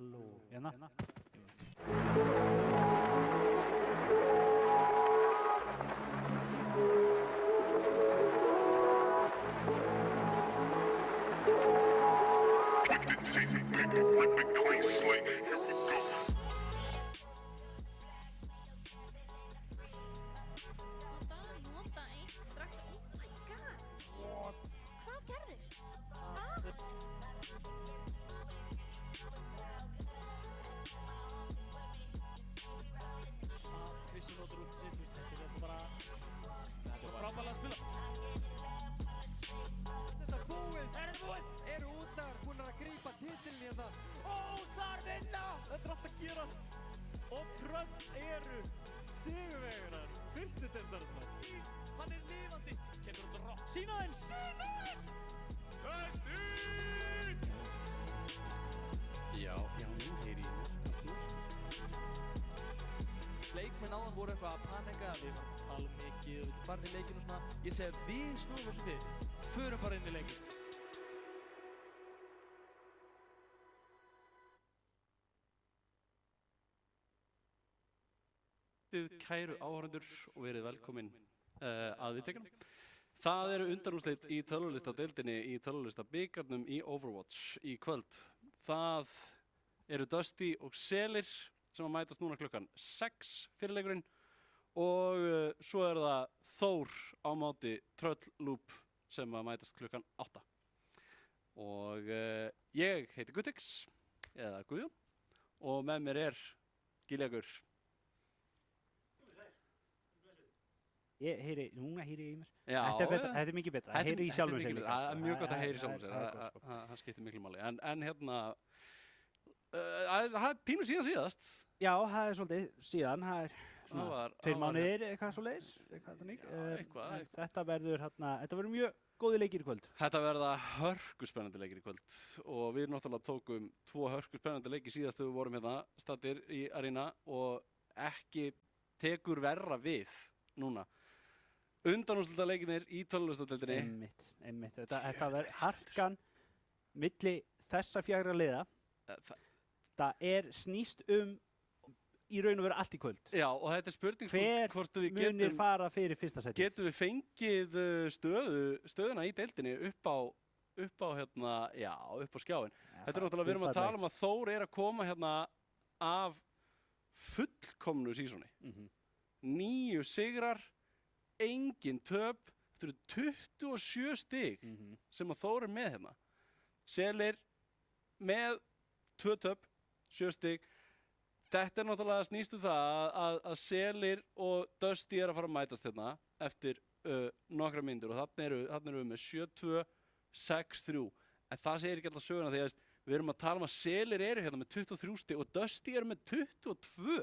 Halló, hérna. Nota eitt strax. Oh my god. Hvað gerðist? Krissi notur út sitt, þetta er bara frábærlega að spila. Þetta er búið! Eru útar búin að grípa titilin hérna? Þar vinna! Þetta er allt að gerast. Og Tröll eru sigurvegarar fyrstu deildarinnar. Hann er lifandi. Kemur út og rokk. Sýna þeim! Dusty! Já, nú heyri ég mér. Leikmenn áðan voru eitthvað að panika, við varum að tala mikið og við farin í leikinu og svona. Ég segi að við snúum þessu fyrir, förum bara inn í leikinu. Kæru áhorfendur og verið velkomin að viðtekunum. Það eru undanúrslit í tölvulistadeildinni í tölvulistabikarnum í Overwatch í kvöld. Það eru Dusty og Selir sem að mætast núna klukkan 6 fyrir leikurinn og svo er það Þór á móti Tröll Loop sem að mætast klukkan 8. Og ég heiti Guttix, eða Guðjón, og með mér er Giljagur. Núna heyri ég í mér. Já, Þetta er betra, þetta er mikið betra. Heyri í sjálfum sér líka. Það er mjög gott að heyri í sjálfum sér, Það er gott, sko. það skiptir miklu máli. En hérna, það er pínu síðan síðast. Já, það er svolítið síðan, það er svona var- 2 það var- mánuðir, eitthvað svoleiðis, eitthvað þannig. eitthvað. En þetta verður mjög góði leikir í kvöld. Þetta verða hörkuspennandi leikir í kvöld og við náttúrulega tókum 2 hörkuspennandi leiki síðast þegar við vorum hérna staddir í Arena og ekki tekur verra við núna. Undanúrslitaleikinir í tölvulistadeildinni. Einmitt. Þetta verður harkan milli þessa 4 liða. Það snýst í raun og veru allt í kvöld. Já, og þetta er spurning Hver hvort við munir fara fyrir fyrsta setið? getum við fengið stöðuna í deildinni upp á skjáin. Þetta er náttúrulega, við erum að tala um að Þór er að koma hérna af fullkomnu sísoni. 9 sigrar, engin töp, þetta eru 27 stig sem að Þór er með hérna. Selir með 2 töp, 7 stig. Þetta er náttúrulega snýstu það að Selir og Dusty er að fara að mætast hérna eftir nokkra mínútur og þarna eru við með 7-2, 6-3. En það segir ekki alltaf söguna því að við erum að tala um að Selir eru hérna með 23 stig og Dusty eru með 22.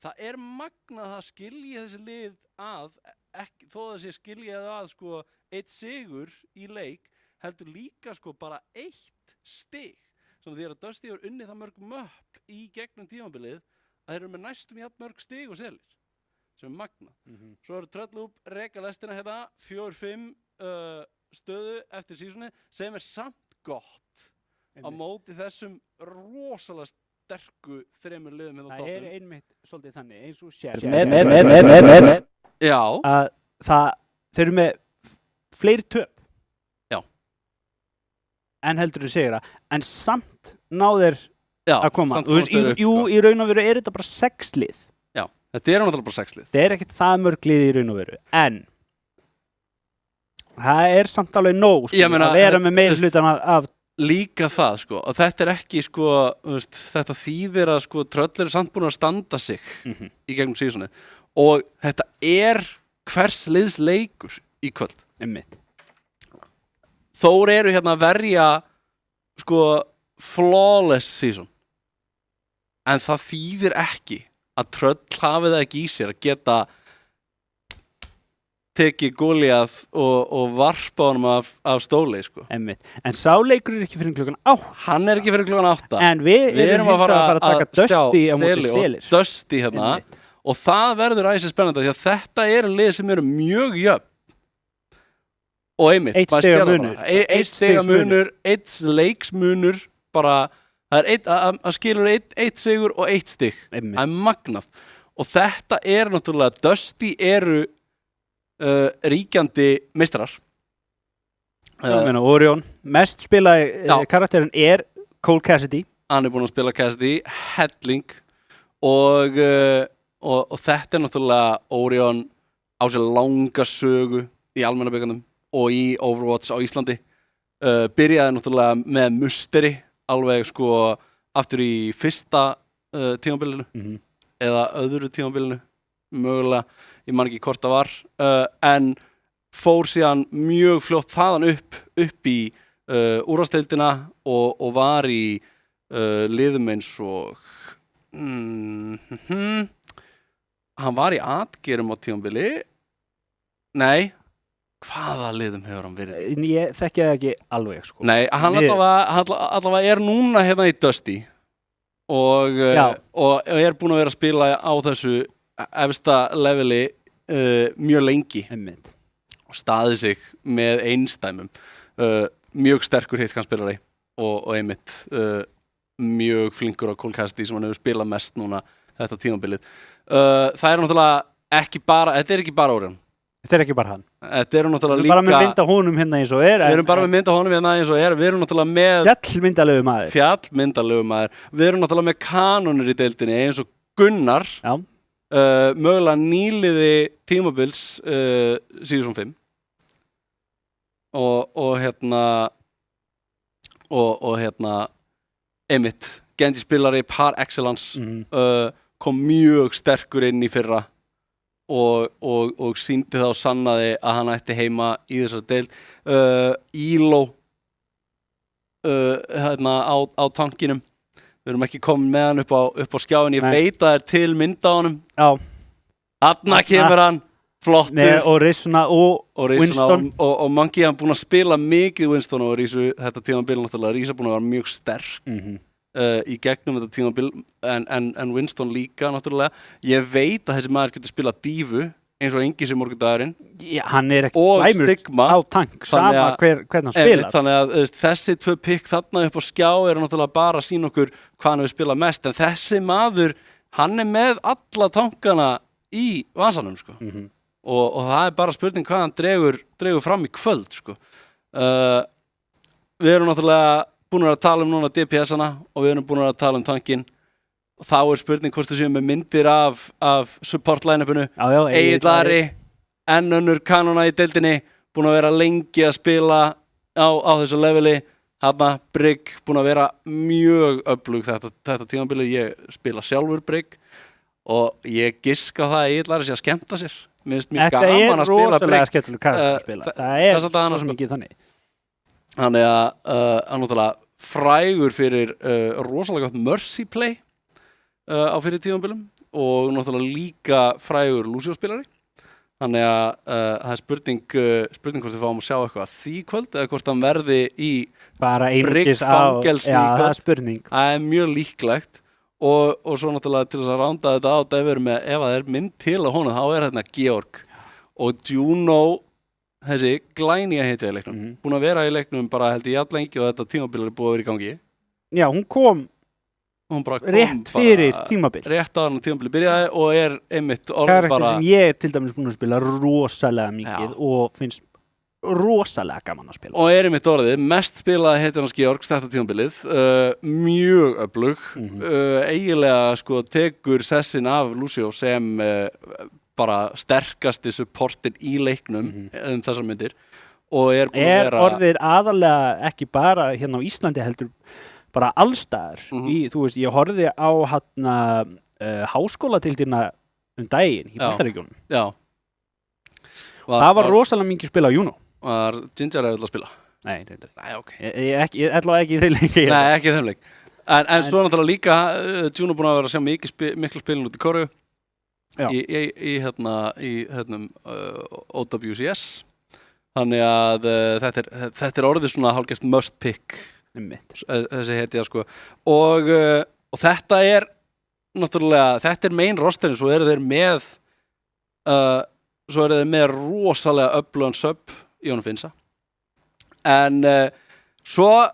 Það er magnað að það skilji þessi lið að, þó þessi skilji að sko 1 sigur í leik, heldur líka sko bara 1 stig. Svona því að Dusty hefur unnið það mörg möpp í gegnum tímabilið að þeir eru með næstum jafn mörg stig og Selir, sem er magnað. Svo eru Tröll Loop reka lestina hérna, 4-5 stöðu eftir sísoni, sem er samt gott á móti þessum rosalega sterku 3 liðum hérna á Það er toppnum. einmitt svolítið þannig, eins og sér. Já. Að þeir eru með fleiri töp. Já. En heldur þú sigra. En samt ná þeir Já, að koma. samt Þú veist, komast þeir upp, í raun og veru er þetta bara 6 lið. Já, þetta er náttúrulega bara 6 lið. Það er ekkert það mörg lið í raun og veru. En það er samt alveg nóg Ég meina, að vera með meiri hlutan af Líka það sko, og þetta er ekki sko, veist, þetta þýðir að sko Tröll eru samt búin að standa sig í gegnum sísonið og þetta er hvers liðs leikur í kvöld. Einmitt. Þór eru hérna að verja sko flawless season en það þýðir ekki að Tröll hafi það ekki í sér að geta tekið Goliath og varpa honum af stóli sko. Einmitt. En sá leikur er ekki fyrir klukkan 8. Hann er ekki fyrir klukkan 8. En við erum að fara að taka Dusty á móti Selir. Dusty hérna. Og það verður æsið spennandi því að þetta eru lið sem eru mjög jöfn. Og einmitt. 1 stiga munur. 1 stiga munur, 1 leiksmunur, bara Það er skilur eitt sigur og 1 stig. Einmitt. Það er magnað. Og þetta náttúrulega, Dusty eru ríkjandi meistarar. Ég meina, Orion, mest spilaði Já. karakterin er Cole Cassidy. Hann er búinn að spila Cassidy, helling og þetta náttúrulega Orion á sér langa sögu í almenna byggandum og í Overwatch á Íslandi. Byrjaði náttúrulega með musteri alveg sko aftur í fyrsta tímabilinu eða öðru tímabilinu mögulega, ég man ekki hvort það var en fór síðan mjög fljótt þaðan upp í úrvalsdeildina og var í liðum eins og hann var í atgerum á tímabili. Nei, hvaða liðum hefur hann verið? Ég þekki það ekki alveg, sko. Nei, hann allavega er núna hérna í Dusty og er búinn að vera að spila á þessu efsta leveli mjög lengi. Einmitt. Og staðið sig með einstæmum. Mjög sterkur hitskannspilari og einmitt mjög flinkur á Cole Cassidy sem hann hefur spilað mest núna þetta tímabilið. Það er náttúrulega þetta er ekki bara Orion. Þetta er ekki bara hann. Þetta eru náttúrulega líka... Við erum bara með mynd af honum hérna eins og er. Við erum bara með mynd af honum hérna eins og er. Við erum náttúrulega með... Fjallmyndalegu maður. Við erum náttúrulega með kanonir í deildinni eins og Gunnar. Já. Mögulega nýliði tímabils Season 5. Og einmitt, Genji spilari par excellence. Kom mjög sterkur inn í fyrra. Og sýndi það og sannaði að hann ætti heima í þessari deild. Elo á tankinum. Við erum ekki komin með hann upp á skjáin. Ég veit að það er til mynd á honum. Já. Þarna kemur hann, flottur. Og Rizuna og Winston. Og Monkey hann búinn að spila mikið Winston og Risu þetta tímabil náttúrulega. Risa búinn að vera mjög sterk. Í gegnum þetta tímabil en Winston líka náttúrulega. Ég veit að þessi maður getur spilað dífu eins og Engi sem morgundagurinn. Já, hann er ekkert slæmur á tank sama hvernig hann spilar. Þannig að þessi 2 pikk þarna upp á skjá eru náttúrulega bara að sýna okkur hvað hann hefur spilað mest en þessi maður, hann er með alla tankana í vasanum sko. Og það er bara spurning hvað hann dregur fram í kvöld sko. Við erum náttúrulega búin að tala núna DPS-ana og við erum búin að tala tankinn og þá er spurning hvort við séum með myndir af support line-upinu. Egill Ari, enn önnur kanona í deildinni, búin að vera lengi að spila á þessu leveli. Þarna Brygg, búin að vera mjög öflug þetta tímabilið. Ég spila sjálfur Brygg og ég giska það að Egill Ari sé að skemmta sér. Mér finnst mjög gaman að spila Brygg. Þetta er rosalega skemmtileg karakter að spila. Það er svo mikið þannig. Þannig að hann náttúrulega frægur fyrir rosalega gott mercy play á fyrir tímabilum og náttúrulega líka frægur Lucio-spilari. Þannig að það er spurning hvort við fáum að sjá eitthvað að því kvöld eða hvort hann verði í Brygg-fangelsi í kvöld. Það er spurning. Það er mjög líklegt og svo náttúrulega til þess að ránda þetta át ef það er mynd til á honum þá er þetta Georg og Juno þessi glænýja hetja í leiknum. Búin að vera í leiknum bara held ég allengi og þetta tímabil er búið að vera í gangi. Já, hún kom rétt fyrir tímabil. Rétt á hann tímabil byrjaði og er einmitt orðið bara... Karakter sem ég er til dæmis búin að spila rosalega mikið og finnst rosalega gaman að spila. Og er einmitt orðið, mest spilaði hetjan hans Georg þetta tímabilið, mjög öflug, eiginlega sko tekur sessin af Lucio sem... bara sterkasti supportin í leiknum þessar myndir og er búin að vera... orðið aðalega ekki bara hérna á Íslandi heldur bara allstaðar. Þú veist, ég horfði á háskóladeildina daginn í Bandaríkjunum. Já. Það var rosalega mikið spila á Juno. Var Ginger að spila? Nei, ok. Ég allavega ekki í þeim leik. Nei, ekki í þeim leik. En svo náttúrulega líka Juno búin að vera að sjá miklu spilin út í Kóreu. Í OWCS þannig að þetta er orðið svona hálfgert must pick þessi hetja sko og þetta er náttúrulega þetta er main rosterin svo eru þeir með rosalega öflugan sub í honum Finsa en svo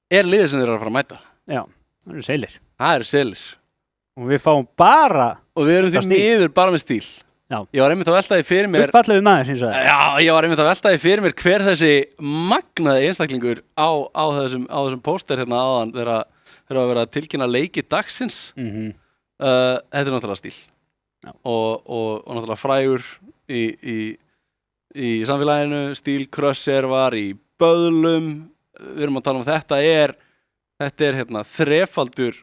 er liðið sem þeir eru að fara að mæta Það eru Seilir. Það eru Selir. Og við fáum bara Og við erum því Það stíl. miður bara með stíl. Já. Ég var einmitt að velta því fyrir mér uppfallegu maður, eins og það. Já, ég var einmitt að velta því fyrir mér hver þessi magnaði einstaklingur á þessum póster hérna áðan þegar að vera að tilkynna leiki dagsins. Þetta er náttúrulega stíl. Já. Og náttúrulega frægur í samfélaginu. Stíl Crusher var í Böðlum. Við erum að tala um þetta er hérna þrefaldur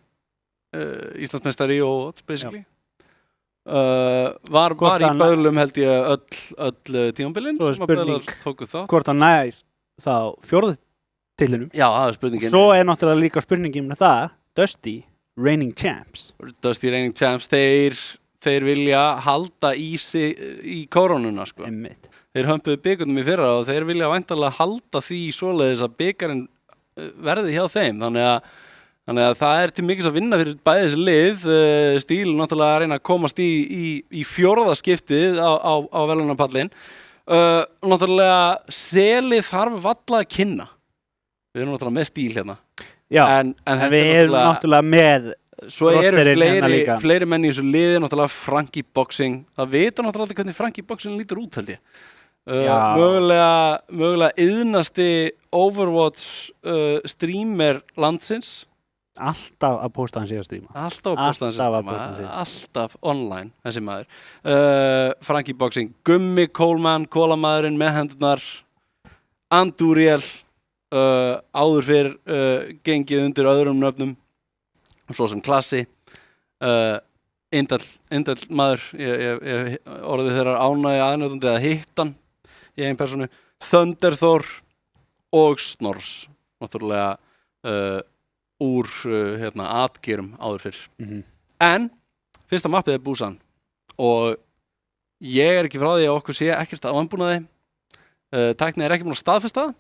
Íslandsmeistari og Overwatch basically. Var í Böðlum held ég öll tímabilin Svo er sem að Böðlar spurning tóku þátt. hvort hann nær þá fjórðu titlinum. Já, það er spurningin. Svo er náttúrulega líka spurningin með það, Dusty, reigning champs. Dusty reigning champs, þeir vilja halda í koronuna sko. Einmitt. Þeir hömpuðu byggarnum í fyrra og þeir vilja væntanlega halda því svoleiðis að byggarinn verði hjá þeim. Þannig að það er til mikils að vinna fyrir bæði þessi lið. Stíl náttúrulega að reyna að komast í fjórða skiptið á verðlaunapallinn. Náttúrulega Selið þarf valla að kynna. Við erum náttúrulega með Stíl hérna. Já, en við erum náttúrulega með svo eru rosterinn hérna líka. fleiri menn í þessu liði, náttúrulega Frankie Boxing. Það vita náttúrulega alltaf hvernig Frankie Boxing lítur út held ég. Mögulega iðnasti Overwatch streamer landsins. Alltaf að posta hann sig að stríma. Alltaf online þessi maður. Frankie Boxing, Gummi Coleman, kólamaðurinn með hendurnar, Anduriel, áður fyrr gengið undir öðrum nöfnum, svo sem Klassi, Indel maður, ég orðið þeirra ánægja aðnjóðandi að hitta hann í einn persónu, Thunderthor og Snors, náttúrulega úr atgerum áður fyrr. En fyrsta mappið er Busan og ég er ekki frá því að okkur sé ekkert að vanbúnaði. Tækni er ekki búin að staðfesta það.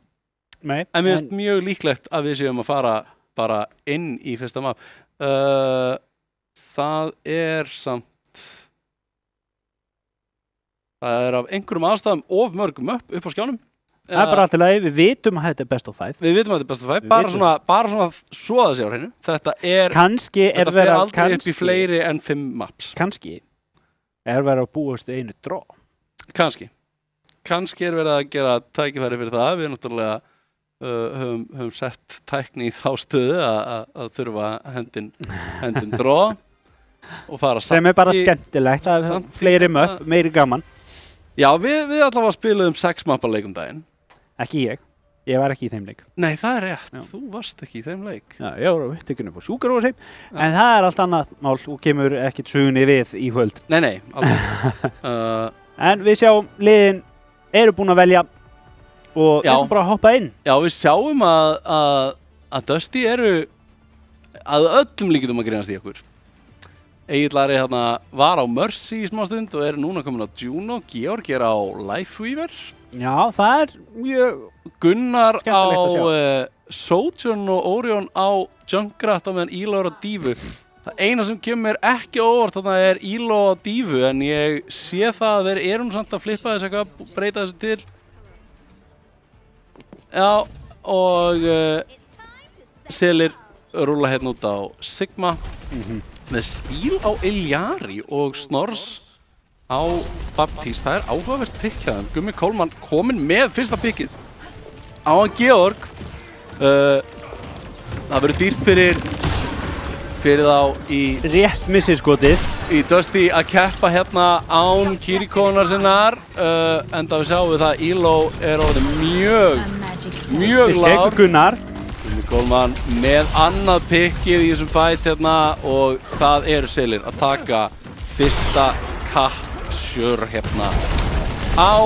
Nei. En mér finnst mjög líklegt að við séum að fara bara inn í fyrsta mapp. Það er samt það er af einhverjum aðstæðum of mörgum upp á skjánum. Það er bara allt í lagi, við vitum að þetta er best of 5. Við vitum að þetta er best of 5, bara svona svo að sé á hreinu. Þetta fer aldrei upp í fleiri en 5 maps. Kannski er verið að búast í einu dró. Kannski er verið að gera tækifæri fyrir það. Við náttúrulega höfum sett tækni í þá stöðu að þurfa hendin dró og fara samt. Sem er bara skemmtilegt að fleiri möpp, meiri gaman. Já, við allavega spiluðum 6 mappaleikum daginn. Ekki ég var ekki í þeim leik. Nei, það er rétt, Já. Þú varst ekki í þeim leik. Já, ég var upptekinn upp á sjúkrahúsi, en það er allt annað mál og kemur ekkert sögunni við í kvöld. Nei, alveg. En við sjáum, liðin eru búin að velja og erum bara að hoppa inn. Já, við sjáum að Dusty eru að öllum líkindum að greinast í okkur. Egill Ari var á Mercy í smá stund og er núna komin á Juno. Georg er á Lifeweaver. Já, það er mjög Gunnar skemmtilegt að á Sojourn og Orion á Junkrat á meðan Elo er á Dífu. Það eina sem kemur ekki óvart þarna er Elo á Dífu, en ég sé það að þeir eru samt að flippa þess eitthvað, breyta þessu til. Já, og Selir rúla hérna út á Sigma. Með Stíl á Iljari og Snors á Baptiste. Það er áhugavert pikk hjá þeim. Gummi Coleman kominn með fyrsta pikkið á hann Georg. Það verður dýrt fyrir þá í rétt missiskotið í Dusty að keppa hérna án Kirikonar sinnar. Enda við sjáum við það Elo er orðið mjög lágur. Gunnar Gummi Coleman með annað pikkið í þessum fight hérna og það eru Selir að taka fyrsta capture hérna á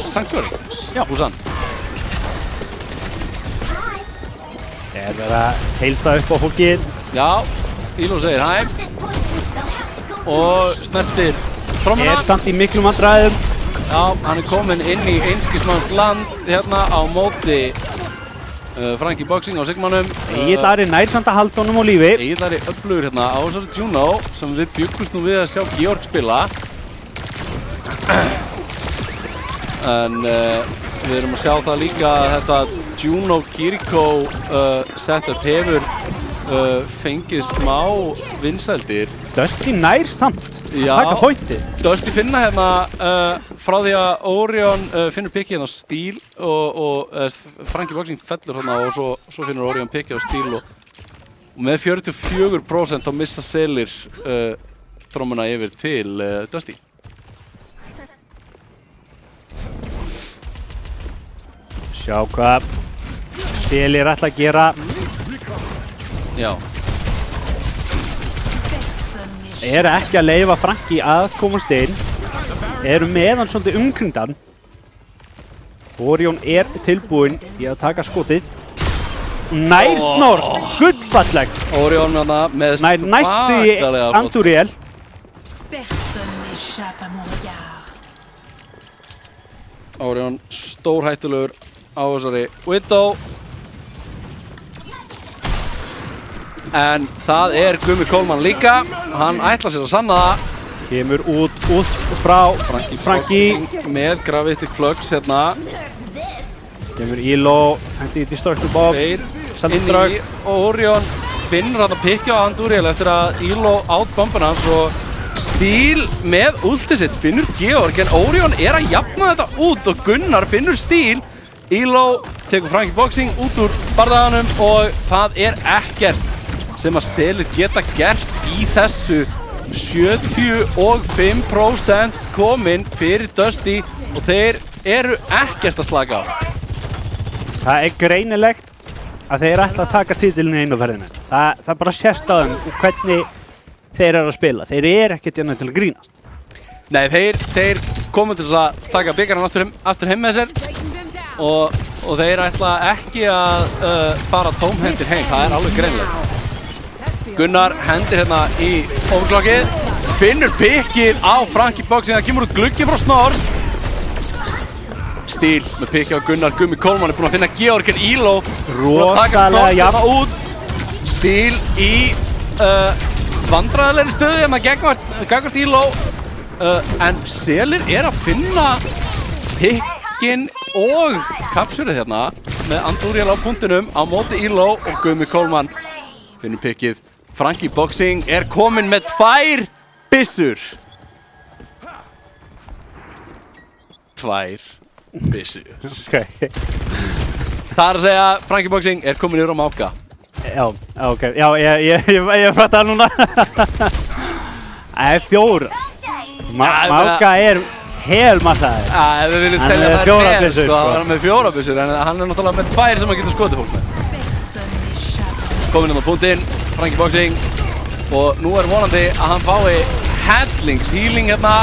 Sanctuary. Já, Busan. Er verið að heilsa upp á fólkið. Já, Elo segir hæ og snertir framina. Er samt í miklum vandræðum. Já, hann er kominn inn í einskismanns land hérna á móti Frankie Boxing á Sigmanum. Egill Ari nær samt að halda honum á lífi. Egill Ari öflugur hérna á þessari Juno sem við bjuggumst nú við að sjá Georg spila. En við erum að sjá það líka að þetta Juno Kiriko setup hefur fengið smá vinsældir. Dusty nær samt. Já, Taka pointið. Dusty finna hérna frá því að Orion finnur pikkið hérna á Steel og Frankie Boxing fellur hérna og svo finnur Orion pikkið á Steel og með 44% þá missa Selir trómuna yfir til Dusty. Sjá hvað Selir ætla að gera. Já. Er ekki að leyfa Frankie að komast inn. Eru með hann svolítið umkringdan. Orion er tilbúinn í að taka skotið. Nær Snor, gullfallegt. Orion hérna með Nær næstu í Andúriel. Orion stórhættulegur á þessari Widow. En það er Gummi Coleman líka. Hann ætlar sér að sanna það. Kemur út frá Frankie. Með Gravitic Flux hérna. Kemur Elo, hendi í Destructive Bob. Inn í Orion finnur hann að pikkja á Andúriel eftir að Elo outbombar hans og Steel með ultið sitt finnur Georg en Orion er að jafna þetta út og Gunnar finnur Steel. Elo tekur Frankie Boxing út úr bardaganum og það er ekkert sem að Selir geta gert í þessu 75% kominn fyrir Dusty og þeir eru ekkert að slaka á. Það er greinilegt að þeir ætla að taka titilinu einu ferðinu. Það bara sést á þeim og hvernig þeir eru að spila. Þeir eru ekkert hérna til að grínast. Nei, þeir komu til þess að taka byggarinn aftur heim með sér og þeir ætla ekki að fara tómhendir heim. Það er alveg greinilegt. Gunnar hendir hérna í overclockið, finnur pikkið á Frankie Boxing, það kemur út gluggi frá Snor. Steel með pikkið á Gunnar, Gummi Coleman er búinn að finna Georg en Elo. Rosalega jafn. Út. Steel í vandræðilegri stöðu hérna gagnvart Elo. En Selir er að finna pikkinn og kapsurið hérna með Andúriel á punktinum á móti Elo og Gummi Coleman finnur pikkið. Frankie Boxing er kominn með 2 byssur. 2 byssur. Okay. Það er að segja Frankie Boxing er kominn yfir á Máka. Já, ok. Já, ég fatt það núna. Það er 4. Máka er helmassaður. Já, ef við viljum telja það er með, sko. Hann er með 4 byssur, en hann er náttúrulega með 2 sem hann getur skotið fólk með. Kominn á punktinn, Frankie Boxing, og nú er vonandi að hann fái hellings healing hérna.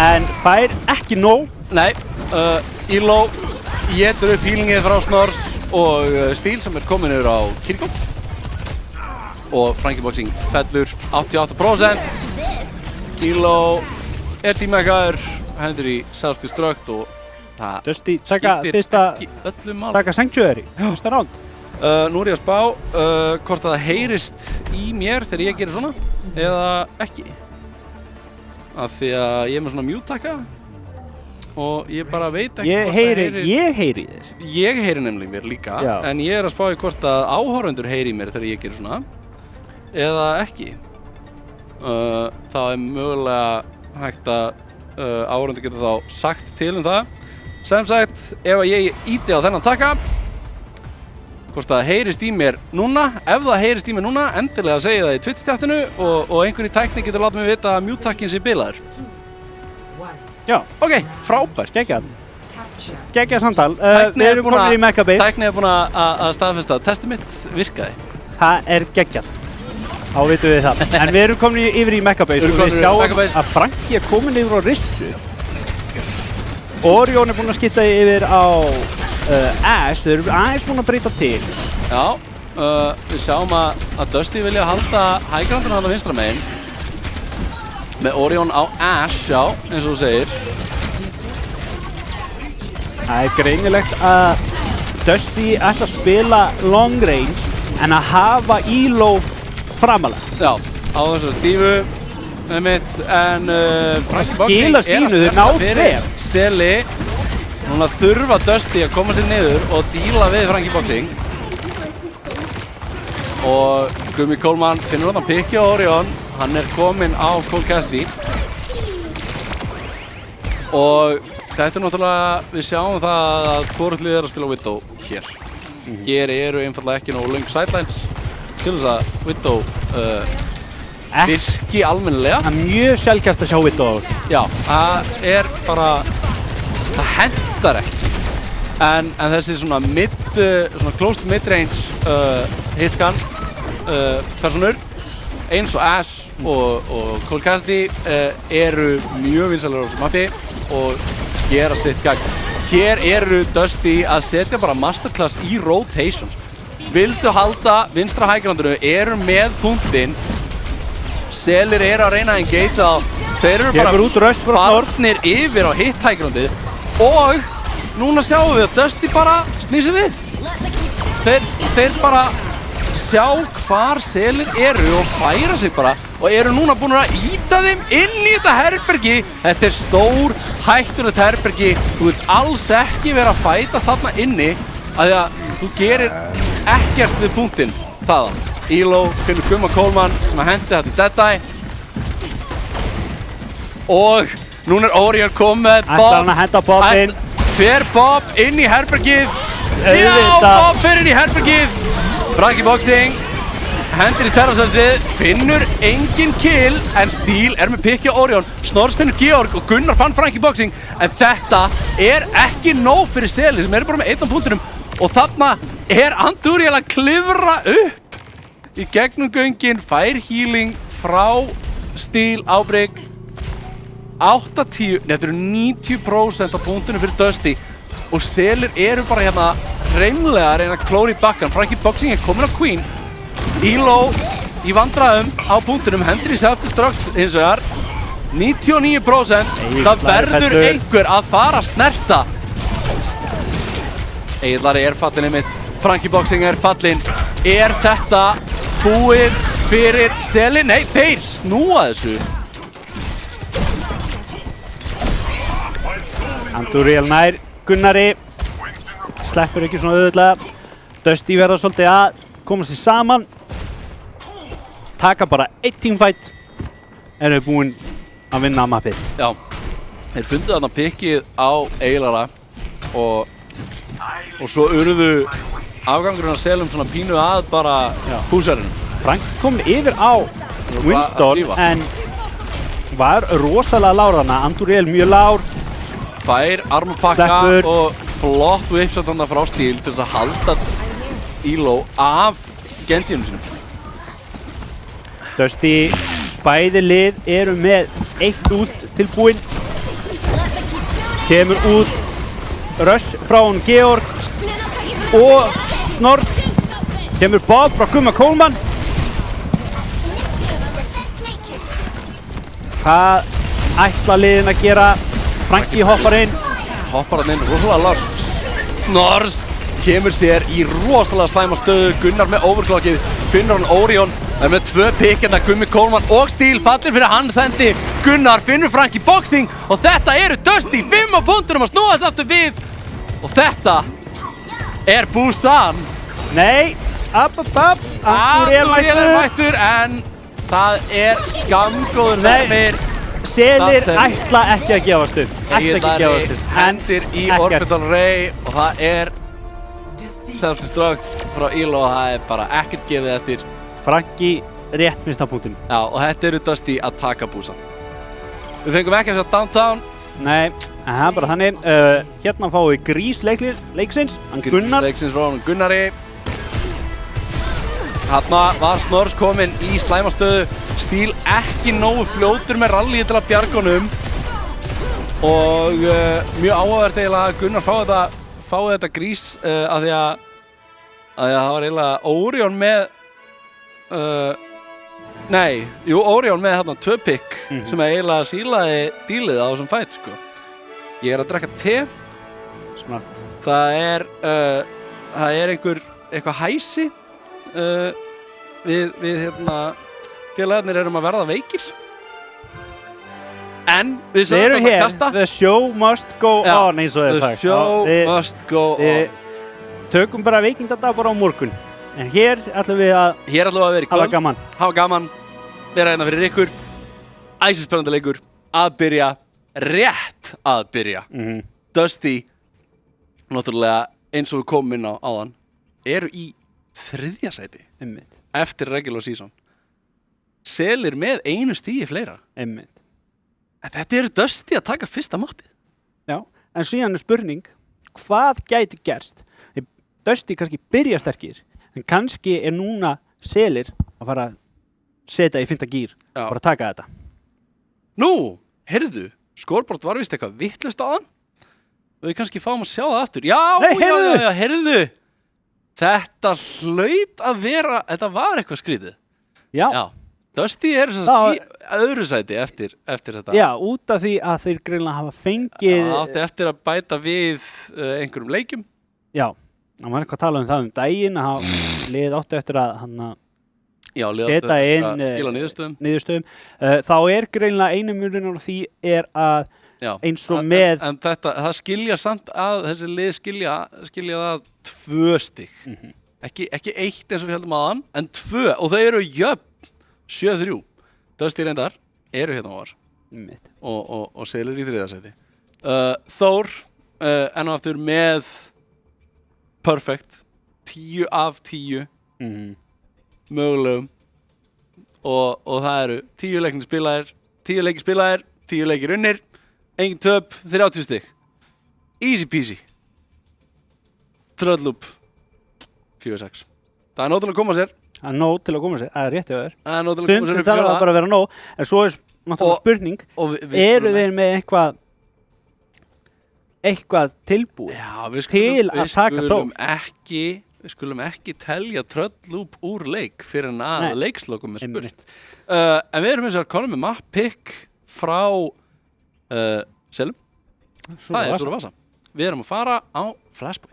En fær ekki nóg. Nei, Elo étur upp healingið frá Snors og Steel sem er kominn yfir á Kirkó. Og Frankie Boxing fellur 88%. Elo er tímækkaður, hendur í self-destruct og það Dusty taka fyrsta, öllu mál. taka Sanctuary, fyrsta round. Nú er ég að spá hvort að það heyrist í mér þegar ég gerir svona eða ekki. Af því að ég er með svona mute-takka og ég bara veit ekki Ég heyri þér. Ég heyri nefnilega mér líka, Já. en ég er að spá í hvort að áhorfendur heyri í mér þegar ég gerir svona eða ekki. Það er mögulega hægt að áhorfendur geta þá sagt til það. Sem sagt, ef ég íti á þennan takka, hvort það heyrist í mér núna, ef það heyrist í mér núna, endilega segja það í Twitch-tjattinu og einhver í tækni getur látið mig vita að mute-takkin sé bilaður. Já. Ok, frábært. Geggjað samtal. Við erum komin í Megabase. Tækni er búin að staðfesta að testið mitt virkaði. Það er geggjað. Þá vitum við það. En við erum komin yfir í Megabase og við sjáum að Frankie er komin yfir á Rissu. Orion er búinn að skipta yfir á Ash, þau eru aðeins búin að breyta til. Já, við sjáum að Dusty vilja halda hægrandinu hann á vinstra megin. Með Orion á Ash, já, eins og þú segir. Það er greinilegt að Dusty ætla að spila long range en að hafa Elo framalega. Já, á þessu stífu með mitt, en Frankie Boxing Skila stínu, þau ná fyrir Seli. Núna þurfa Dusty að koma sér niður og díla við Frankie Boxing. og Gummi Coleman finnur hann pikki á Orion. Hann er kominn á Cole Cassidy. Og þetta náttúrulega, við sjáum það að hvort lið að spila Widow hér. Hér eru einfallega ekki nógu löng sidelines til þess að Widow virki almennilega. Það er mjög sjaldgæft að sjá Widow á þessu. Já, það er bara, það hendar ekki. En þessi svona svona close to mid-range hitgun personur eins og Ash og Cole Cassidy eru mjög vinsælir á þessu mappi og gera sitt gagn. Hér eru Dusty að setja bara masterclass í rotations. Vildu halda vinstra hægrandinu, eru með punktinn. Selir eru að reyna að engage á. Þeir eru bara farnir yfir á hitt hægrandið. Og núna sjáum við að Dusty bara snýr sig við. Þeir bara sjá hvar selir eru og færa sig bara og eru núna búin að ýta þeim inn í þetta herbergi. Þetta er stór hættulegt herbergi. Þú vilt alls ekki vera að fæta þarna inni af því að þú gerir ekkert við punktinn þaðan. Elo finnur Gumma Coleman sem að hendi þetta í Deadeye og núna er Orion komið með Bob. Ætlar hann að henda Bob inn? Fer Bob inn í herbergið? Já, Bob fer inn í herbergið. Frankie Boxing hendir í terrasöldsið, finnur engin kill en Steel er með pikki á Orion. Snorrs finnur Georg og Gunnar fann Frankie Boxing en þetta er ekki nóg fyrir Seli sem eru bara með 1 punktinum og þarna er Andúriel að klifra upp í gegnum göngin, fær healing frá Steel ábygg 8-10, þetta eru 90% af punktunum fyrir Dusty og Selir eru bara hérna reynlega að reyna að klóra í bakkan. Frankie Boxing er komin á Queen. Elo í vandræðum á punktunum, hendur í self-destruct hins vegar 99%. Það verður einhver að fara að snerta. Egilari er fallinn einmitt, Frankie Boxing er fallinn. Er þetta búið fyrir Seli? Nei, þeir snúa þessu. Andúriel nær Gunnari. Sleppur ekki svona auðvitað. Dusty verða svolítið að koma sér saman. Taka bara 1 teamfight. Erum við búin að vinna mappið. Já, þeir fundu þarna pikkið á Eilara og svo urðu afgangurinn að Selum svona pínu að bara húsarinn. Frank kom yfir á Winston en var rosalega lár þarna. Andúriel mjög lár. Fær armapakka og flott whipshot þarna frá Steel til þess að halda Elo af Genjiunum sínum. Dusty, bæði lið eru með 1 ult tilbúinn. Kemur út rush frá hún Georg og Snorr. Kemur Bob frá Gumma Coleman. Hvað ætla liðin að gera? Frankie hoppar inn. Hoppar hann inn, rosalega lágt. Snorrs kemur sér í rosalega slæma stöðu. Gunnar með overclockið, finnur hann Orion. Það er með 2 pikkenda, Gummi Coleman og Steel fallir fyrir hans hendi. Gunnar finnur Frankie Boxing og þetta eru Dusty 5 á punktunum að snúa þess aftur við. Og þetta er Busan. Nei, Andúriel er mættur en það er skammgóður nefnir. Selir ætla ekki að gefast upp. Egilari hendir í Orbital Ray og það er self-destruct frá Elo og það er bara ekkert gefið eftir. Frankie rétt minnst á punktum. Já, og þetta eru Dusty að taka Busan. Við fengum ekki að sjá Downtown. Nei, en það er bara þannig. Hérna fáum við grís leiksins, hann Gunnar. Leiksins frá hann Gunnari. Þarna var Snorrs kominn í slæmastöðu. Steel ekki nógu fljótur með rallyið til að bjarga honum. Og mjög áhugavert eiginlega að Gunnar fái þetta grís af því að það var eiginlega Orion með Orion með hérna 2 pick sem eiginlega sílaði dílið á þessum fight sko. Ég er að drekka te. Smart. Það er eitthvað hæsi við hérna félagarnir erum að verða veikir. En við erum hér, the show must go on eins og þess að. The show must go on. Tökum bara veikindadag bara á morgun. En hér ætlum við að Hér ætlum við að vera í hafa kvöld, gaman. hafa gaman, vera hérna fyrir ykkur, æsispennandi leikur, að byrja, rétt að byrja. Dusty, náttúrulega eins og við komum inn á áðan, eru í 3. sæti Einmitt, eftir regular season. Selir með einu stigi fleira. einmitt. En þetta eru Dusty að taka fyrsta mappið. Já, en síðan er spurning, hvað gæti gerst? Dusty kannski byrja sterkir, en kannski er núna Selir að fara að setja í 5. gír Já. og bara taka þetta. Nú, heyrðu, scoreboard var vist eitthvað vitlaust á hann. Við kannski fáum að sjá það aftur. Já, Nei, heyrðu! já, heyrðu. Þetta hlaut að vera, þetta var eitthvað skrítið. Já, Já, Dusty er sem Það- sagt í öðru sæti eftir þetta. já, út af því að þeir greinlega hafa fengið... Það átti eftir að bæta við einhverjum leikjum. Já, það var eitthvað að tala um það daginn að lið átti eftir að hann Já, Setja inn, skila niðurstöðum. niðurstöðum. Þá er greinlega einu munurinn á því er að Já. eins og með... En þetta, það skilja samt að, þessi lið skilja það 2 stig. Ekki 1 eins og við heldum aðan, en 2. Og þau eru jöfn, 7-3. Dusty reyndar eru hérna á var. Einmitt. Og Selir í 3. sæti. Þór, enn og aftur með perfect, 10 af 10 mögulegum og það eru 10 leikir spilaðir, 10 leikir unnir, engin töp, 30 stig. Easy peasy. Tröllúp 4-6. Það er nóg til að koma sér. Það er nóg til að koma sér, það er rétt hjá þér. Það er nóg til að koma sér Stundum upp þarf fjórða. það bara að vera nóg, en svo er náttúrulega Og- spurning, Og við eru skulum þeir með eitthvað tilbúið Já, við til að taka skulum ekki, við skulum ekki telja Tröllúp úr leik fyrir en að Nei. leikslokum er spurt. Einmitt. En við erum eins og konum með map pick frá Selum. Það er Súra Vasa. Við erum að fara á Flashpoint.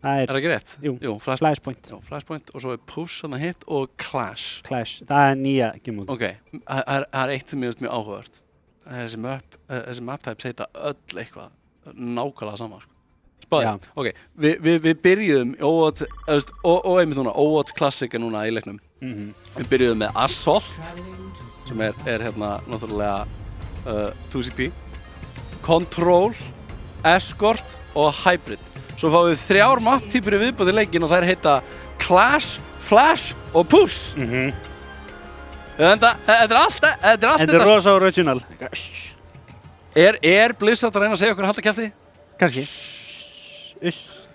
Það Er er það ekki rétt? Jú, Flashpoint. Flashpoint, Já, Flashpoint og svo er Push hann að hit og Clash. Clash, það er nýja gemúti. Ok, það er eitt sem ég veist mjög áhugavert. Þessi map types heita öll eitthvað nákvæmlega sama. Sko. Spáði. Já. Ok, við byrjuðum í Overwatch, og einmitt núna, Overwatch Classic er núna í leiknum. Við byrjuðum með Assault, sem er hérna náttúrulega 2CP, Control, Escort og Hybrid. Svo fáum við 3 map-týpur í viðbót í leikinn og þær heita Clash, Flash og Push. Þetta er allt Þetta er þetta. rosa original. Er Blizzard að reyna að segja okkur að halda kjafti? Kannski. Uss.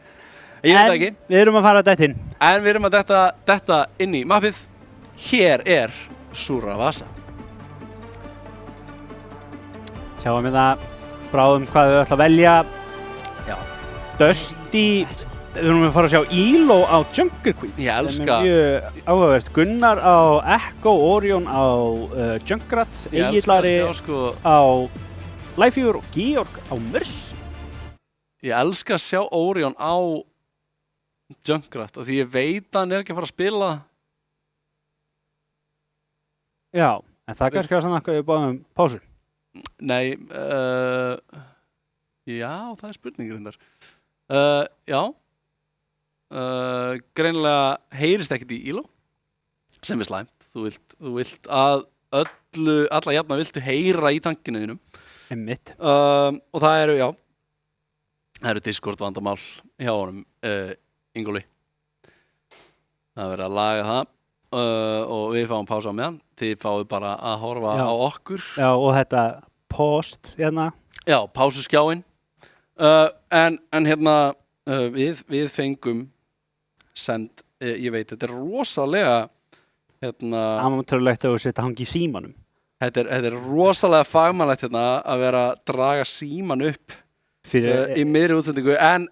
Ég veit En það ekki. við erum að fara að dætt inn. En við erum að detta inn í mappið. Hér er Súra Vasa. Sjáum við það, bráðum hvað við ætlum að velja. Já. Dusty, við erum að fara að sjá Elo á Jungle Queen. Ég elska. Það er mjög áhugavert. Gunnar á Echo, Orion á Junkrat, Egillari Sko, á Lifeweaver og Georg á Mercy. ég elska að sjá Orion á Junkrat af því ég veit að hann er ekki að fara að spila. Já, en það kannski var svona eitthvað við báðum pásu. Nei, já, það er spurning reyndar. Já, greinilega heyrist ekkert í Elo, sem er slæmt. Þú vilt að alla jafna viltu heyra í tankinu þínum. Einmitt. Og það eru, já, það eru Discord vandamál hjá honum, Ingóli. Það er verið að laga það og við fáum pása á meðan. Þið fáið bara að horfa Já. á okkur. Já, og þetta post hérna. Já, pásuskjáin. En hérna, við fengum send, ég veit, þetta er rosalega, hérna, Amatörlegt að þú setja hangi í símanum. þetta er rosalega fagmannlegt hérna að vera að draga síman upp Fyrir, í miðri útsendingu. En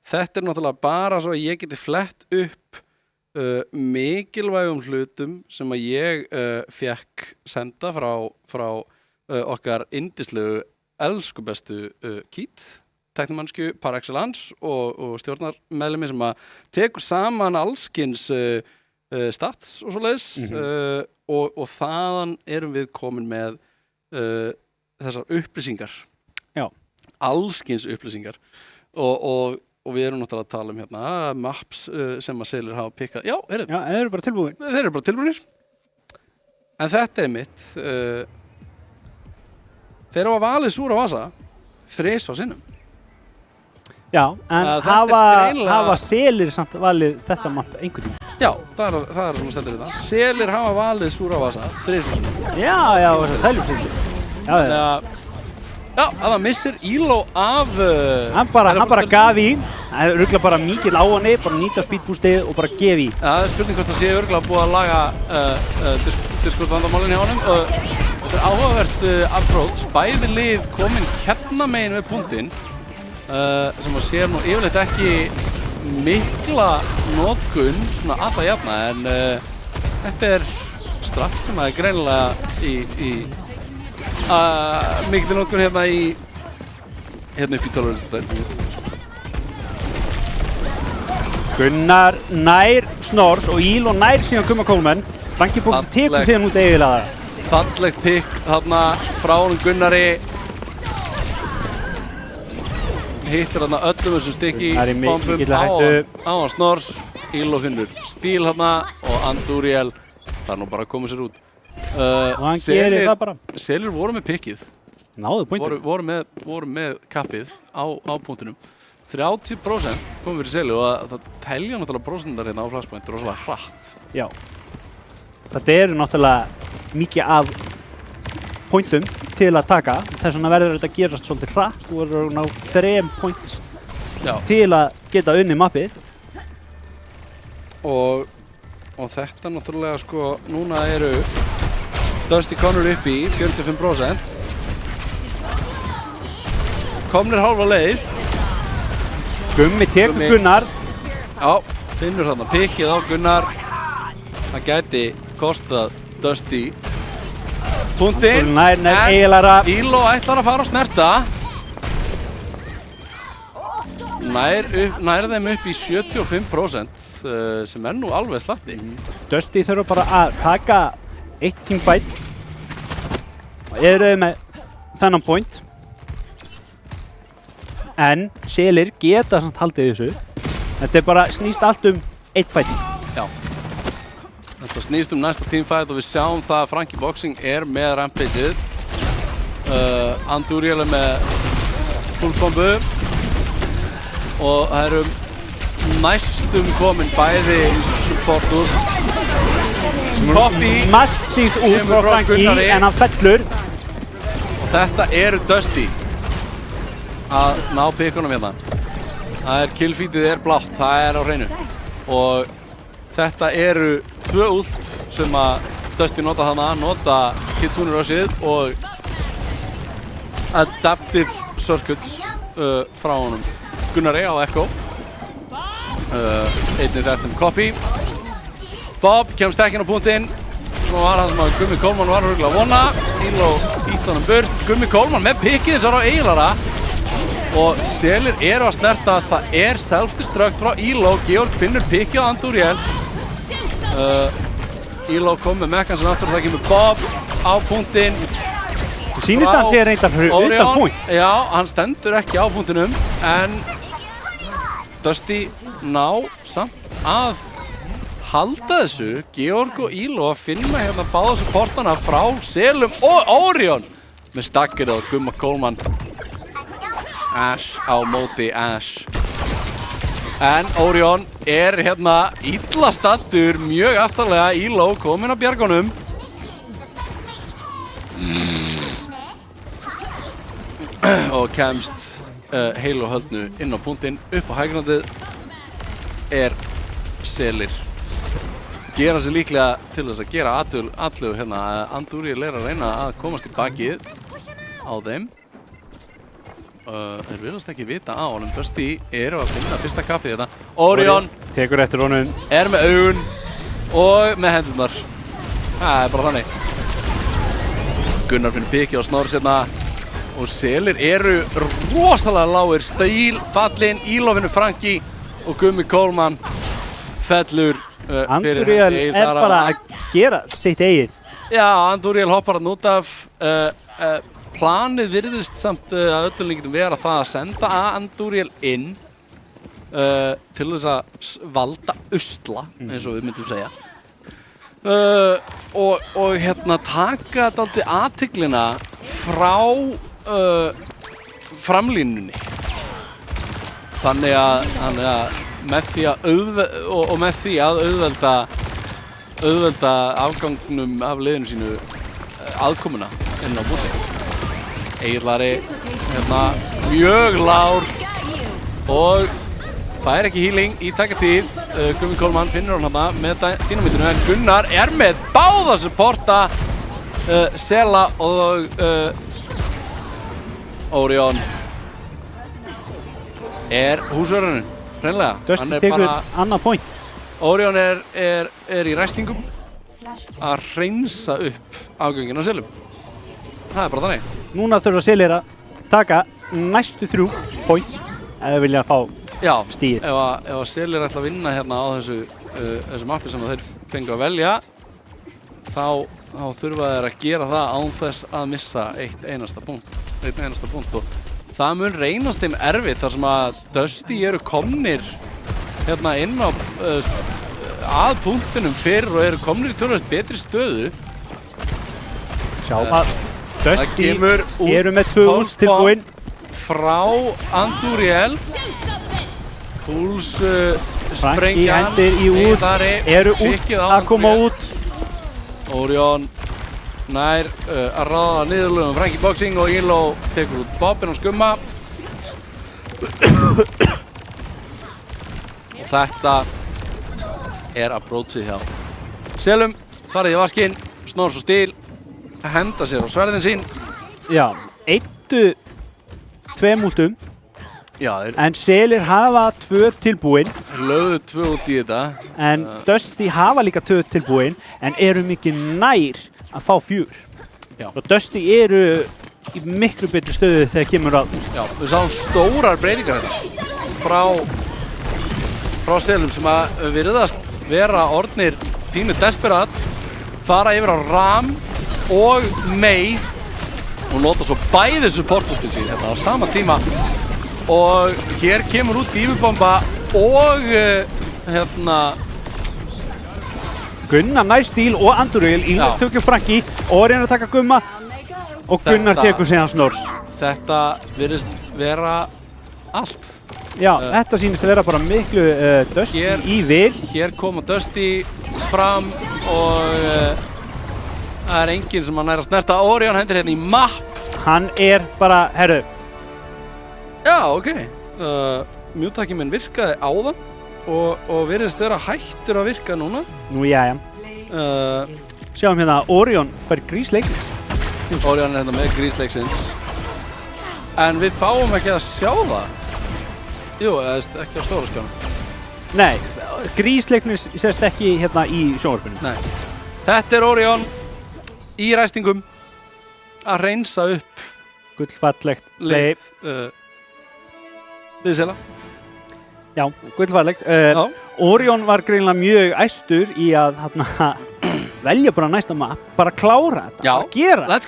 þetta er náttúrulega bara svo að ég geti flett upp mikilvægum hlutum sem að ég fekk senda frá okkar indislegu elsku bestu Kít, tæknimannsku par excellence og stjórnarmeðlimi sem að tekur saman allskins stats og svoleiðis og þaðan erum við komin með þessar upplýsingar. Já. Allskins upplýsingar og og við erum náttúrulega að tala um hérna maps sem að Selir hafa pikkað. Já, Já, þeir eru bara tilbúin. þeir eru bara tilbúinir. En þetta er mitt. Þeir hafa valið súra vasa 3 sinnum. Já, en þetta er greinilega- hafa Selir samt valið þetta mapp einhvern tíma. Já, það er sem að stendur í það. Selir hafa valið súra vasa 3 sinnum. Já, þessar þæljumsyndir. Já, Já, að það missir Íló af... hann bara gaf í. Það er örugglega bara mikill á henni, bara nýta speedboostið og bara gef í. Það er spurning hvort það sé örugglega búið að laga Discord vandamálinn hjá honum. Þetta er áhugavert approach. Bæði lið komin hérna megin við punktinn sem að sér nú yfirleitt ekki mikla notkun svona alla jafna en þetta er straff sem að er greinilega í mikil notkun hérna upp í 12. Gunnar nær Snors og Íló nær síðan Gumma Coleman. Franki Bók tekur síðan út eiginlega. Fallegt pikk þarna frá honum Gunnari. Hittir þarna öllum þessum stykki Það er bombum mikilvæg hættu. á hann Snors. Íló finnur stíl þarna og Andúriel þarf nú bara að koma sér út. Og hann gerir það bara. Selir voru með pikkið. Náðu pointur. voru með kappið á punktinum. 30% komum fyrir Selir og það telja náttúrulega prósentar hérna á flashpoint rosalega hratt. Já. Þetta eru náttúrulega mikið af pointum til að taka. Þess vegna verður þetta að gerast svolítið hratt og verður að ná 3 points Já. til að geta unnið mappið. Og þetta náttúrulega sko, núna eru Dusty Connor upp í 45%. Komnir hálfa leið. Gummi tekur Gummi. Gunnar. Já, finnur þarna pikkið á Gunnar. Það gæti kostað Dusty punktinn. Nær eiginlega. Íló ætlar að fara að snerta. Nær þeim upp í 75%. Sem er nú alveg slatti. Dusty þurfa bara að taka 1 teamfight og eru þau með þennan point en Selir geta samt haldið þessu. Þetta er bara snýst allt 1 fight. Já. Þetta snýst næsta teamfight og við sjáum það að Frankie Boxing er með rampageið. Andúriel er með fullkombu og það eru næstum komin bæði supportur. Poppy Massíft út kemur frá frá Franki Gunnari. en hann fellur. Þetta eru Dusty að ná pikkunum hérna. Það er killfeedið er blátt, það er á hreinu. Og þetta eru 2 ult sem að Dusty nota þarna, nota Kitsune Rushið og Adaptive Circuits frá honum Gunnari á Echo. Einnig þetta sem copy. Bob kemst ekki inn á punktinn. Svo var það sem að Gummi Coleman var örugglega að vona. Íló ítt honum burt. Gummi Coleman með pikkið þessar á eiginlara. Og Selir eru að snerta. Það er self-destruct frá Íló. Georg finnur pikkið á Andúriel. Íló kom með mekkan sem aftur og það kemur Bob á punktinn. Sýnist að hann sé reyndar utan point. Já, hann stendur ekki á punktinum en Dusty ná samt að halda þessu. Georg og Íló að finna hérna báða supportana frá Selum og Orion með stakkir á Gumma Coleman. Ash á móti Ash. En Orion er hérna illa stattur, mjög aftarlega. Íló kominn að bjargunum. Og kemst heil og höldnu inn á punktinn. Upp á hægrandið er Selir. Gera sig líklega til þess að gera allu hérna. Andúriel er að reyna að komast í bakið á þeim. Þeir virðast ekki vita á honum. Dusty eru að finna fyrsta kappið þetta. Orion tekur eftir honum. Er með augun og með hendurnar. Það er bara þannig. Gunnar finnur pikið á Snorri hérna. Og Selir eru rosalega lágir. Stíl, fallinn, Íló finnur Franki og Gummi Coleman fellur fyrir Andúriel er bara að gera sitt eigið. Já, Andúriel hoppar hann út af. Planið virðist samt að öllum líkindum vera það að senda Andúriel inn til þess að valda usla, eins og við myndum segja. Og hérna taka dálítið athyglina frá framlínunni. Þannig að með því að auðvelda afgangnum af liðinu sínu aðkomuna inn á búti. Egill Ari hérna mjög lár og fær ekki healing í tækatíð. Gummi Kólmann finnur hann hana með dýnamitinu en Gunnar er með báða supporta Sela og Orion er húsvörðurinn, hreinlega. Dustin tekur annað point. Orion er í ræstingum að hreinsa upp afgöngin á Selum. Það er bara þannig. Núna þurfa Selir að taka næstu 3 points ef við vilja fá stíð. Ef að Selir ætla að vinna hérna á þessu mappi sem þeir fengu að velja, þá þurfa þeir að gera það án þess að missa einn einasta punkt. Og það mun reynast þeim erfitt þar sem að Dusty eru komnir hérna inn á að punktinum fyrr og eru komnir í tölvöld betri stöðu. Sjáum að Dusty eru með 2 úls tilbúinn frá Anduriel. Púls Franki sprengjan hendir í út, eru út að koma út. Orion nær að ráða niðurlögum Franki Boxing og Ilo tekur út Bobbin og Skumma. Og þetta er approachið hjá Selum. Farið í vaskinn, snor svo stíl, henda sér á sverðin sín. Já, 1-2 múltum. Já, En Selir hafa 2 tilbúinn. lögðu 2 út í þetta. En Dusty hafa líka 2 tilbúinn en eru mikið nær að fá 4. Já. Og Dusty eru í miklu betri stöðu þegar kemur að. Já, við sáum stórar breytingar hérna frá Selum sem að virðast vera orðnir pínu desperat, fara yfir á Ram og Mei og nota svo bæði supportbústin sín hérna á sama tíma. Og hér kemur út Dífubomba og hérna Gunnar nær stíl og Anduriel í tökju Franki og reynar að taka Gumma og Gunnar tekur síðan Snors. Þetta virðist vera allt. Já, þetta sýnist að vera bara miklu Dusty í vil. Hér koma Dusty fram og það er enginn sem hann nær að snerta. Orion hendir hérna í mapp. Hann er bara, herru. Já, ok. Mjúttakinn minn virkaði áðan og virðist vera hættur að virka núna. Nú, jæja. Sjáum hérna, Orion fær grísleiksins. Orion er hérna með grísleiksins. En við fáum ekki að sjá það. Jú, ekki á stóra skjánum. Nei, grísleiksins sést ekki hérna í sjónvarpinu. Nei. Þetta er Orion í ræstingum að hreinsa upp gullfallegt leið. Við Sela. Já, gullfallegt. Já. Orion var greinilega mjög æstur í að velja bara næsta mapp, bara klára þetta, Já, bara gera let's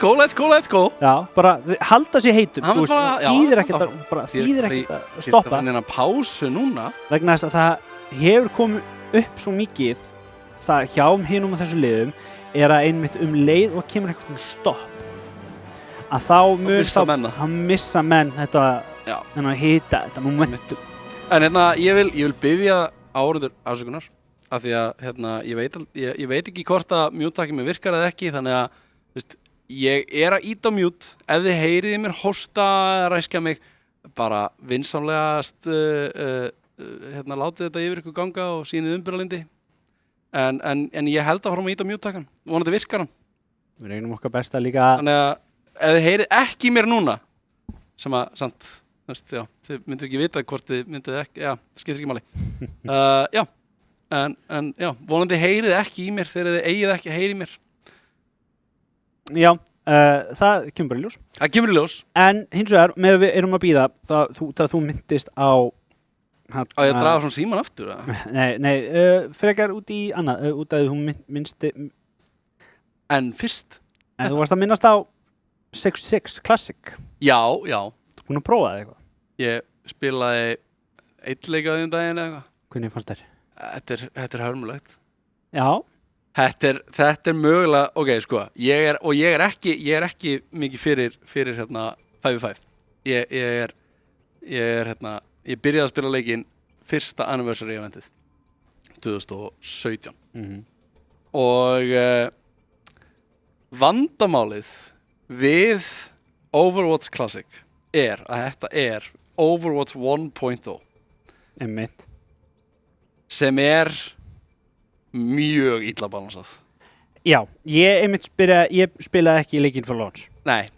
go. Já, bara halda sér heitum, Hann þú veist, bara- já, þýðir ekkert já. að, bara þýðir ekkert að Stoppa. stoppa Hann er að pásu núna. vegna þess að það hefur komið upp svo mikið það hjá hinum og þessu liðum er að einmitt leið og kemur eitthvað stopp að þá mun missa menn það. þá missa menn þetta Já. þennan hita, þetta momentum. En hérna, ég vil biðja áhorfendur afsökunar af því að hérna, ég veit ekki hvort að mjúttakinn mér virkar eða ekki, þannig að veist, ég er að íta á mjút. Ef þið heyriði mér hósta, ræskja mig, bara vinsamlegast hérna, látið þetta yfir ykkur ganga og sýnið umbyrðalindi. En ég held að fara að íta á mjúttakinn, vonandi virkar hann. Við reynum okkar besta líka. Þannig að ef þið heyrið ekki í mér núna, sem að, samt, já, þið myndu ekki vita hvort þið myndu ekki, já, það skiptir ekki máli. Já, en já, vonandi heyrið ekki í mér þegar þið eigið ekki að heyri í mér. Já, það kemur bara í ljós. Það kemur í ljós. En hins vegar, með við erum að bíða, það þú myndist á... Á ég að draga svona síman aftur, eða? Nei, frekar út í annað, út að þú minnsti... En fyrst? En þú varst að minnast á 66 Classic. Já. Þú búinn að prófa það eitthvað? Ég spilaði eitt leikaði daginn eða eitthvað. Hvernig fannst þér? Þetta er hörmulegt. Já. Þetta er mögulega, ok, sko, ég er ekki mikið fyrir hérna 5v5. Ég byrjaði að spila leikinn fyrsta anniversary eventið 2017. Og vandamálið við Overwatch Classic að þetta er Overwatch 1.0 Einmitt. sem er mjög illa balansað. Já, ég spilaði ekki leikinn for launch. Nei,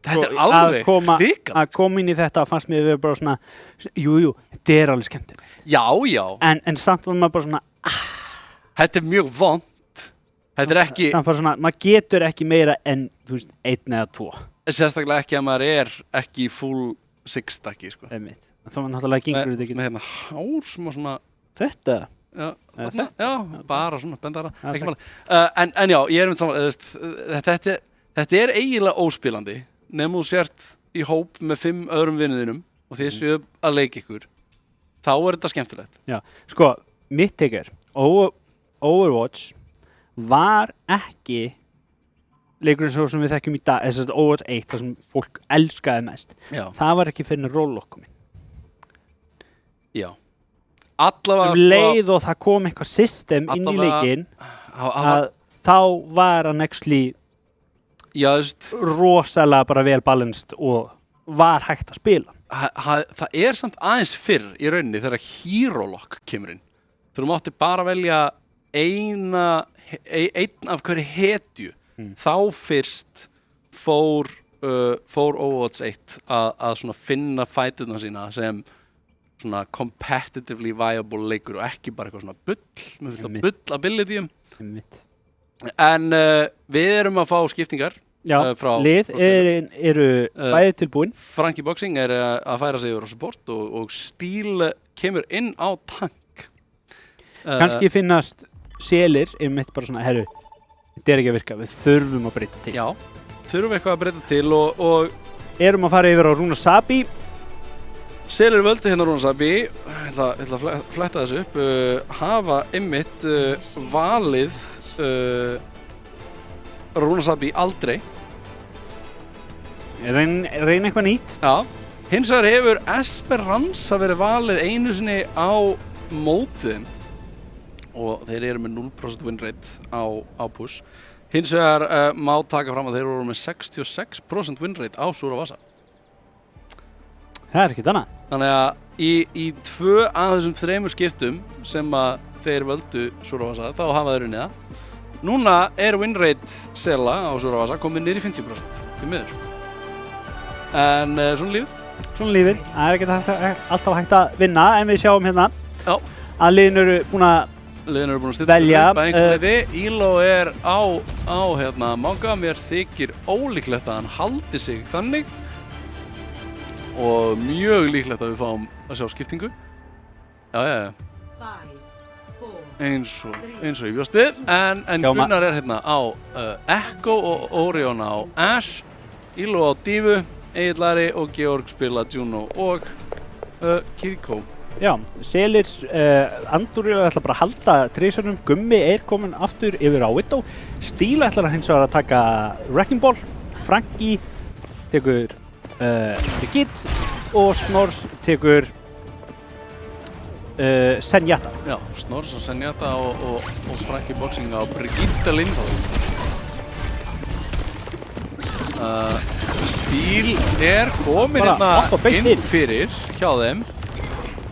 þetta er alveg hrikalt. Að koma inn í þetta fannst mér við bara svona, jú, þetta er alveg skemmtilegt. Já. En samt var maður bara svona, Þetta er mjög vont. Þetta er ekki, samt bara svona, maður getur ekki meira en, þú veist, 1 eða 2. sérstaklega ekki að maður er ekki í full six-stacki, sko. Einmitt. Það var náttúrulega gengur þetta ekki. Með hérna hár sem var svona, Þetta? já, bara svona, bendara, ekki máli. En já, ég mynd saman, þetta er eiginlega óspilandi, nema þú sért í hóp með 5 öðrum vinnuðinum og þið séu að leika ykkur, þá er þetta skemmtilegt. Já, sko, mitt take er, Overwatch var ekki leikurinn svo sem við þekkjum í dag, þess að Overwatch 1, það sem fólk elskaði mest. Já. Það var ekki fyrir Roadlock kominn. Já. Allavega, leið og það kom eitthvað system inn í leikinn að þá var hann actually rosalega bara vel balanced og var hægt að spila. Það er samt aðeins fyrr í rauninni þegar Hero Lock kemur inn. Þú mátti bara velja einn af hverju hetju. Þá fyrst fór Overwatch 1 að svona finna fæturna sína sem svona competitively viable leikur og ekki bara eitthvað svona bull með fullt af bull abilityum. En við erum að fá skiptingar. Já, lið eru bæði tilbúin. Frankie Boxing er að færa sig yfir á support og Steel kemur inn á tank. Kannski finnast selir einmitt bara svona, herru, þetta er ekki að virka, við þurfum að breyta til. Já, þurfum eitthvað að breyta til og erum að fara yfir á Runa Sabi. Selir völdu hérna Runa Sabi, ég ætla að fletta þessu upp, hafa einmitt valið Runa Sabi aldrei. Reyna eitthvað nýtt. Já, hins vegar hefur Esperanza verið valið einu sinni á mótiðin og þeir eru með 0% win rate á push. Hins vegar má taka fram að þeir eru með 66% win rate á Suravasa. Það er ekkert annað. Þannig að í 2 af þessum 3 skiptum sem að þeir völdu Suravasa þá hafa þeir unnið það. Núna er win rate Sela á Suravasa komið niður í 50% til miður. En svona lífið. Svona lífið. Það er ekkert alltaf hægt að vinna en við sjáum hérna að liðin eru búin að velja. Elo er á hérna Manga. Mér þykir ólíklegt að hann haldi sig þannig og mjög líklegt að við fáum að sjá skiptingu. Já. Eins og ég bjósti. En Gunnar er hérna á Echo og Orion á Ashe, Elo á Divu, Egil Ari og Georg spila Juno og Kiriko. Já, Selir, Andúril ætla bara að halda trísarnum, Gummi er komin aftur yfir á Widow, Steel ætlar hins vegar að taka Wrecking Ball, Frankie tekur Brigitte og Snors tekur Zenyatta. Já, Snors og Zenyatta og Frankie Boxing á Brigitte Lindholm. Steel er komin hérna inn fyrir hjá þeim.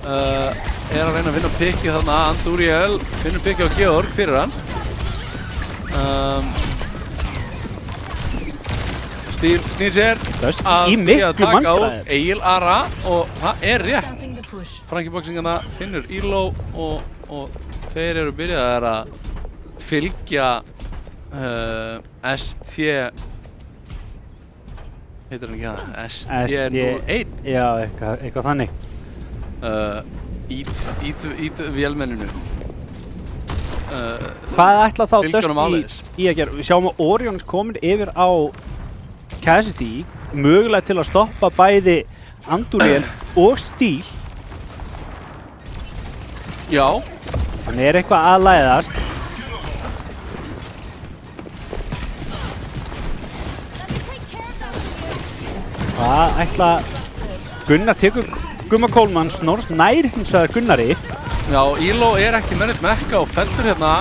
Er að reyna að finna pikki þarna, Andúriel finnur pikki á Georg fyrir hann. Steel snýr sér að taka á Egil Ara og það er rétt. Frankie Boxingana finnur Elo og þeir eru byrjaðir að fylgja ST heitir hann ekki það? ST01? Já, eitthvað þannig. Ít vélmenninu. Hvað ætla þá Dusty í að gera? Við sjáum að Orion komin yfir á Cassidy, mögulega til að stoppa bæði Andúriel og Steel. Já, Hann er eitthvað að læðast. Það ætla Gunnar tekur Gumma Kólmann, Snorrs nær hins vegar Gunnari. já, Elo er ekki með neitt mekka og fellur hérna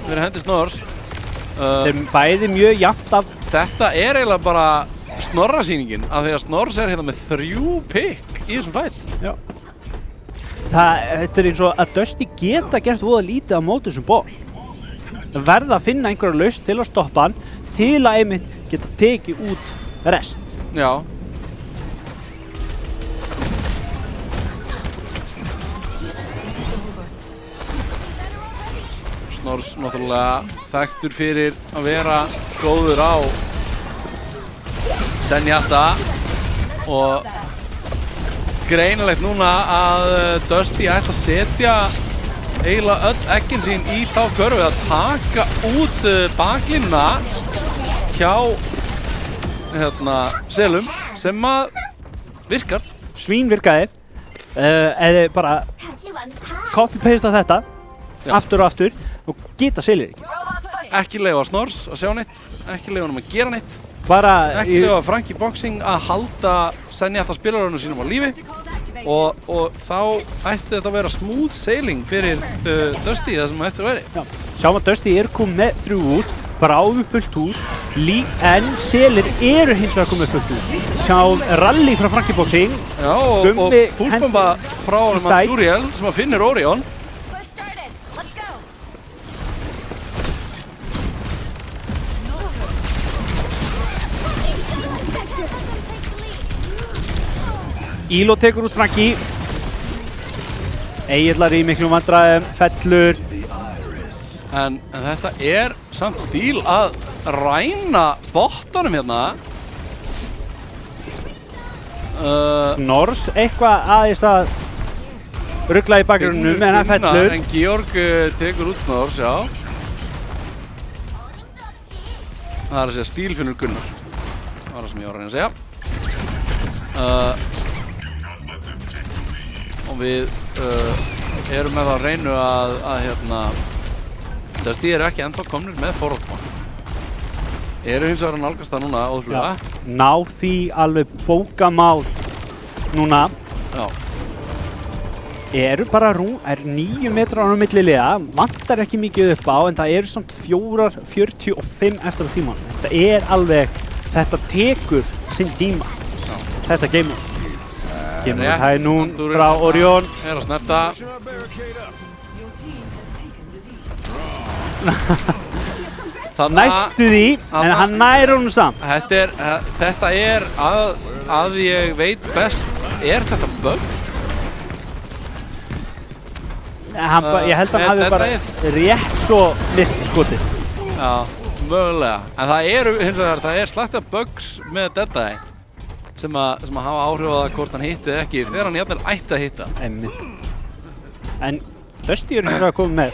fyrir hendi Snorrs. Þeir bæði mjög jafnt af. Þetta er eiginlega bara Snorrasýningin af því að Snorrs er hérna með 3 pikk í þessum fætt. Já. Þetta er eins og að Dusty geta gert voða lítið á móti þessum ból. Verða að finna einhverja lausn til að stoppa hann til að einmitt geta tekið út rest. Já. Snorrs náttúrulega þekktur fyrir að vera góður á Zenyatta og greinilegt núna að Dusty ætla að setja eiginlega öll eggin sín í þá körfu að taka út baklínuna hjá selum sem að virkar. Svín virkaði. Eða bara copy-paste á þetta. Já. Aftur og aftur og geta selir ekki. Ekki leyfa Snorrs að sjá neitt, ekki leyfa hann að gera neitt, Bara ekki leyfa Frankie Boxing að halda Zenyatta spilarunum sínum á lífi og þá ætti þetta að vera smooth sailing fyrir Dusty það sem eftir að veri. Já. Sjáum að Dusty er komið með 3 út, bráðum fullt hús, en selir eru hins vegar komið fullt hús. Sjáum rally frá Frankie Boxing. Já, og Gummi púlsbomba frá Stæk. Duriel sem að finnir Orion. Push started. Let's go. Elo tekur út Frankie. Egillar í miklum vandræðum, fellur. En þetta er samt stíl að ræna bottanum hérna. Snorrs eitthvað aðeins að ruggla í bakgrunnum en hann fellur. En Georg tekur út Snorrs, já. Það er að segja stílfinnur Gunnar. Það var það sem ég var að reyna að segja. Og við erum með það að reynu að Dusty eru ekki ennþá komnir með forráðsmann. Eru hins vegar að nálgast það núna óðfluga. Ná því alveg bókamál núna. Já. Eru bara 9 metrar á milli liða, vantar ekki mikið upp á en það eru samt 4:45 eftir á tíman. Þetta tekur sinn tíma. Já. Þetta geimur. Kemur Rétt. hænún frá Orion. Er að snerta. Næstu því, en hann nær honum samt. Þetta er að ég veit best, er þetta bug? Ég held að hann hafi bara rétt svo mist skotið. Já, mögulega. En það eru hins vegar, það er slagt af bugs með Deadeye sem að hafa áhrif á það hvort hann hitti eða ekki þegar hann jafnvel ætti að hitta. En Dusty eru hérna að koma með.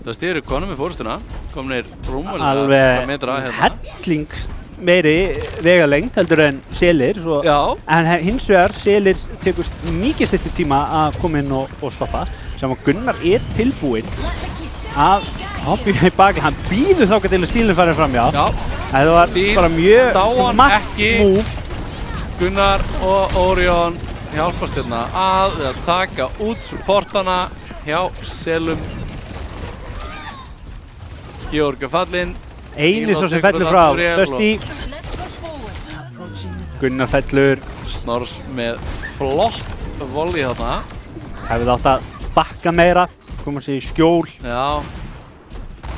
Dusty eru konum með fórstuna, komnir rúmulega Alveg metra hérna. hellings meiri vegalengd heldur en selir. Svo, Já. en hins vegar selir tekur mikið styttri tíma að koma inn og stoppa. Sem að Gunnar er tilbúinn að hoppa í baki. Hann býður þá til að stílinn fara framjá. Já. Það var bara mjög smart move. Gunnar og Orion hjálpast hérna að taka út portana hjá selum. Georg er fallinn. Eini svo sem fellur frá Dusty. Gunnar fellur. Snorrs með flott volley þarna. Hefði átt að bakka meira, koma sér í skjól. Já.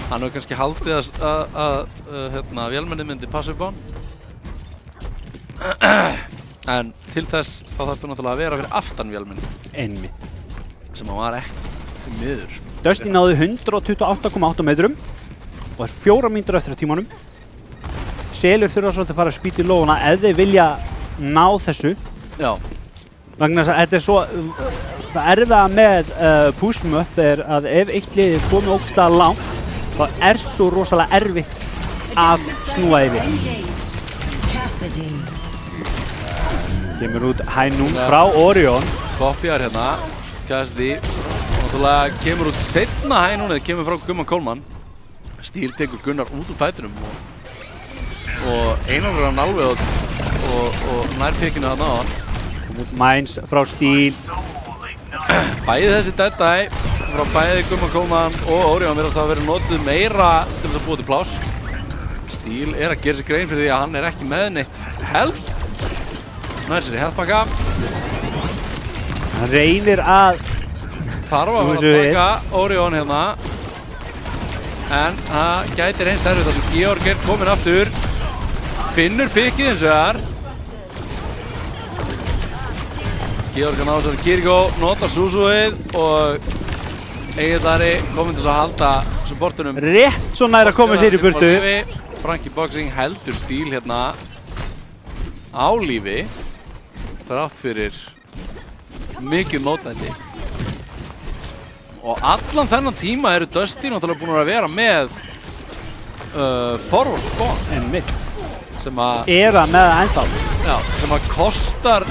Hann hefur kannski haldið að vélmenni myndi passa upp á hann. En til þess þá þarf það náttúrulega að vera fyrir aftan vélmenni. Einmitt. Sem hann var ekki miður. Dusty náði 128,8 metrum og er 4 mínútur eftir að tímanum. Selur þurfa svolítið að fara að spýta í lófuna ef þeir vilja ná þessu. Já. Vegna þess að þetta er svo, það erfiða með push-em up er að ef eitt liðið komið ógeðslega langt þá er svo rosalega erfitt að snúa yfir. Kemur út hænún frá Orion. Kopjar hérna, Cassidy og náttúrulega kemur út seinna hæ núna, það kemur frá Gumma Coleman. Steel tekur Gunnar út úr fætinum og einangur hann alveg og nær pikkinu þarna á hann. Mines frá Steel. Bæði þessi Deadeye frá bæði Gumma Coleman og Orion virðast að vera notuð meira til þess að búa til pláss. Steel er að gera sér grein fyrir því að hann er ekki með neitt health. Nær sér í healthpakka. Hann reynir að Þarf að vera að taka Orion hérna. En það gæti reynst erfitt þar sem Georg er kominn aftur. Finnur pikkið eins og þar. Georg að ná þessari Kiriko, notar Suzuið og Egill Ari kominn til að halda supportunum. rétt svo nær að koma sér í burtu. Frankie Boxing heldur Steel hérna á lífi þrátt fyrir mikið mótlæti. Og allan þennan tíma eru Dusty náttúrulega búin að vera með forward spawn En mitt. sem að Að með það ennþá. já, sem að kostar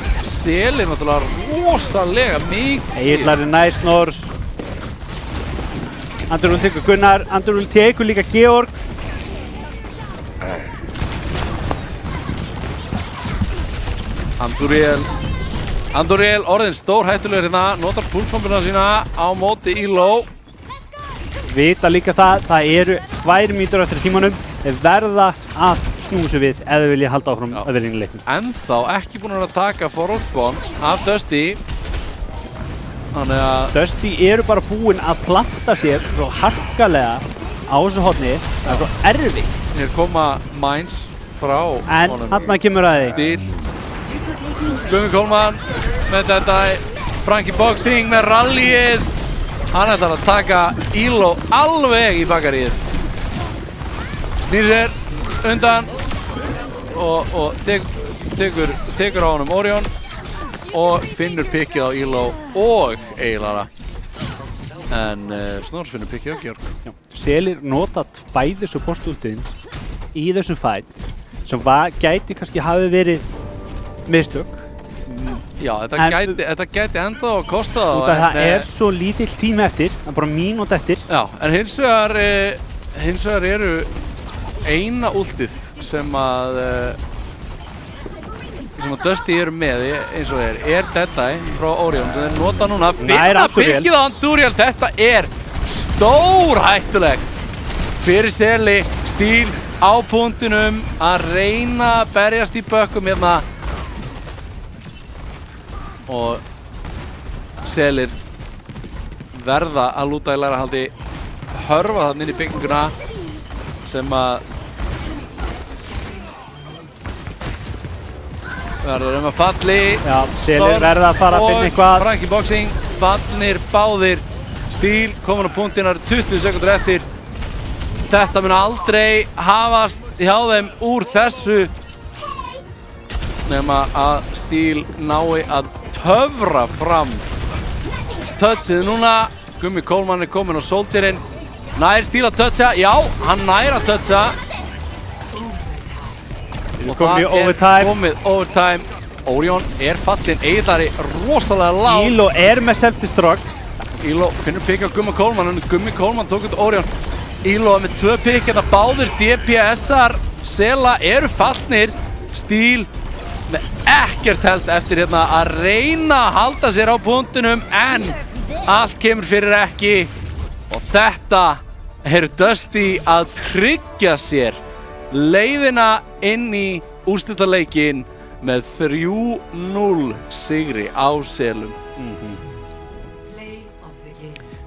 Seli náttúrulega rosalega mikið. Egillari næs Nors. Andurúl tekur Gunnar. Andurúl tekur líka Georg. Anduriel orðin stór hættulegur hérna, notar fullkombina sína á móti Elo. Vita líka það eru 2 mínútur eftir tímanum. Þeir verða að snúa sig við ef þeir vilja halda áfram að vera inn í leiknum. Ennþá ekki búin að taka forward spawn af Dusty. Þannig að Dusty eru bara búin að planta sér svo harkalega á þessu horni. Það er svo erfitt. hér koma Mines frá En þarna kemur að því. Steel. Gummi Coleman með Deadeye. Frankie Boxing með rallyið. Hann ætlar að taka Elo alveg í bakaríið. Snýr sér undan og tekur á honum Orion og finnur pikkið á Elo og Egillara. En Snorri finnur pikkið á Georg. Selir nota bæði supportúltiðin í þessum fight sem gæti kannski hafi verið mistök. Já, þetta gæti enda og kosta Út af það er svo lítill tími eftir, það er bara mínúta eftir. Já, en hins vegar eru eina últið sem að Dusty eru með eins og er Deadeye frá Orion sem þeir nota núna. Finna pikkið á Anduriel, þetta er stórhættulegt fyrir Seli. Steel á punktinum að reyna að berjast í bökkum hérna og Selir verða að lúta í lærahaldi, hörfa þarna inn í bygginguna sem að verður að falli. Já, Selir verða að fara að finna eitthvað. Og Frankie Boxing fallnir báðir. Steel komin á punktinar 20 sekundur eftir. Þetta mun aldrei hafast hjá þeim úr þessu nema að Steel nái að töfra fram touchið núna. Gummi Coleman er komin á Soldierinn. Nær Steel að toucha? Já, hann nær að toucha. Og komið í það overtime. er komið overtime. Orion er fallinn, Egillari rosalega lág. Elo er með self-destruct. Elo finnur pikk á Gummi Coleman, en Gummi Coleman tók út Orion. Elo er með 2 pikk, þetta báðir DPS-ar Sela eru fallnir. Steel með ekkert held eftir hérna að reyna að halda sér á punktinum, en allt kemur fyrir ekki. Og þetta er Dusty að tryggja sér leiðina inn í úrslitaleikin með 3-0 sigri á Selum.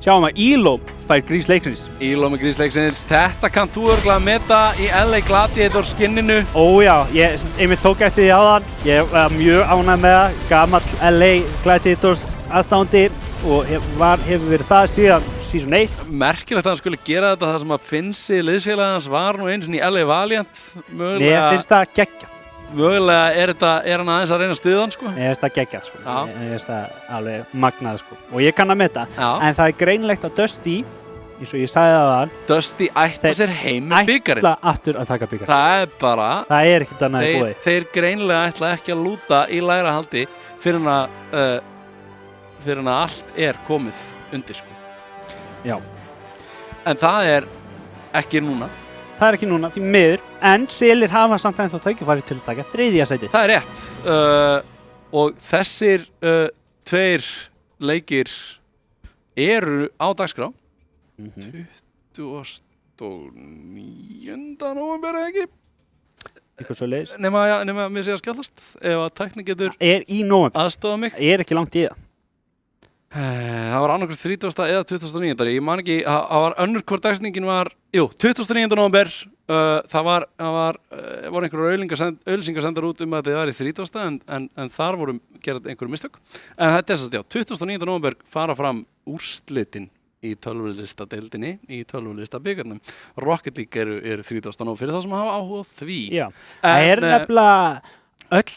Sjáum að Elo fær grís leiksins. Elo með grísleiksins. Þetta kann þú örugglega að meta í LA Gladiator skinninu. Ójá, ég einmitt tók eftir því áðan. Ég var mjög ánægð með það. Gamall LA Gladiators aðdáandi og hefur verið það síðan season 1. Merkilegt að hann skulle gera þetta þar sem að Finnsi liðsfélagi hans var nú einu sinni í LA Valiant. Mér finnst það geggjað. Mögulega er hann aðeins að reyna að stuða hann, sko. Mér finnst það geggjað, sko. Já. Mér finnst það alveg magnað, sko. Og ég kann að meta. Já. En það er greinlegt að Dusty, eins og ég sagði það áðan, Dusty ætla sér heim með byggarinn. ætla aftur að taka byggarinn. Það er bara, Það er ekkert annað í boði. þeir greinlega ætla ekki að lúta í lægra haldi fyrir en að allt er komið undir, sko. Já, En það er ekki núna. það er ekki núna því miður, en Selir hafa samt ennþá tækifæri til að taka 3. sætið. Það er rétt. Og þessir 2 leikir eru á dagskrá. 29. nóvember eða ekki? Eitthvað svo leiðis. Nema mér sé að skjálfast. Ef að tækni getur Er í nóvember, aðstofa mig. er ekki langt í það. Það var annarkur 30. eða 29. Ég man ekki, það var önnur hvort dagsningin var, 29. nóvember, það var einhverjar auðlýsingar sendar út að það væri 30. en þar voru gerð einhverju mistök. En þetta er þess að 29. nóvember fara fram úrslitin í tölvulistadeildinni, í tölvulistabikarnum. Rocket League eru 30. nóvember fyrir það sem hafa áhuga á því. Já, það er nefnilega öll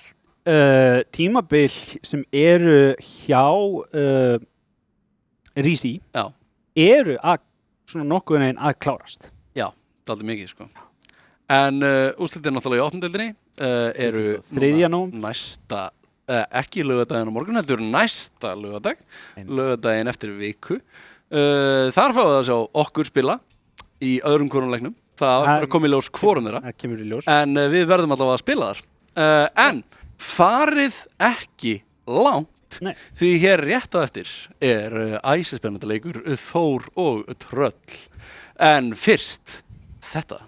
tímabil sem eru hjá Rísi Já, eru að svona nokkuð neginn að klárast. já, það er aldrei mikið, sko. En úrslitin náttúrulega í 8. deildinni eru 3. nóvember. næsta, ekki laugardaginn á morgun, heldur næsta laugardaginn eftir viku. Þar fáum við að sjá okkur spila í öðrum hvorum leiknum. Það er komið í ljós hvorum þeirra. Það kemur í ljós. En við verðum allavega að spila þar. En farið ekki langt. Nei. Því hér rétt á eftir er æsispennandi leikur Þór og Tröll. En fyrst þetta.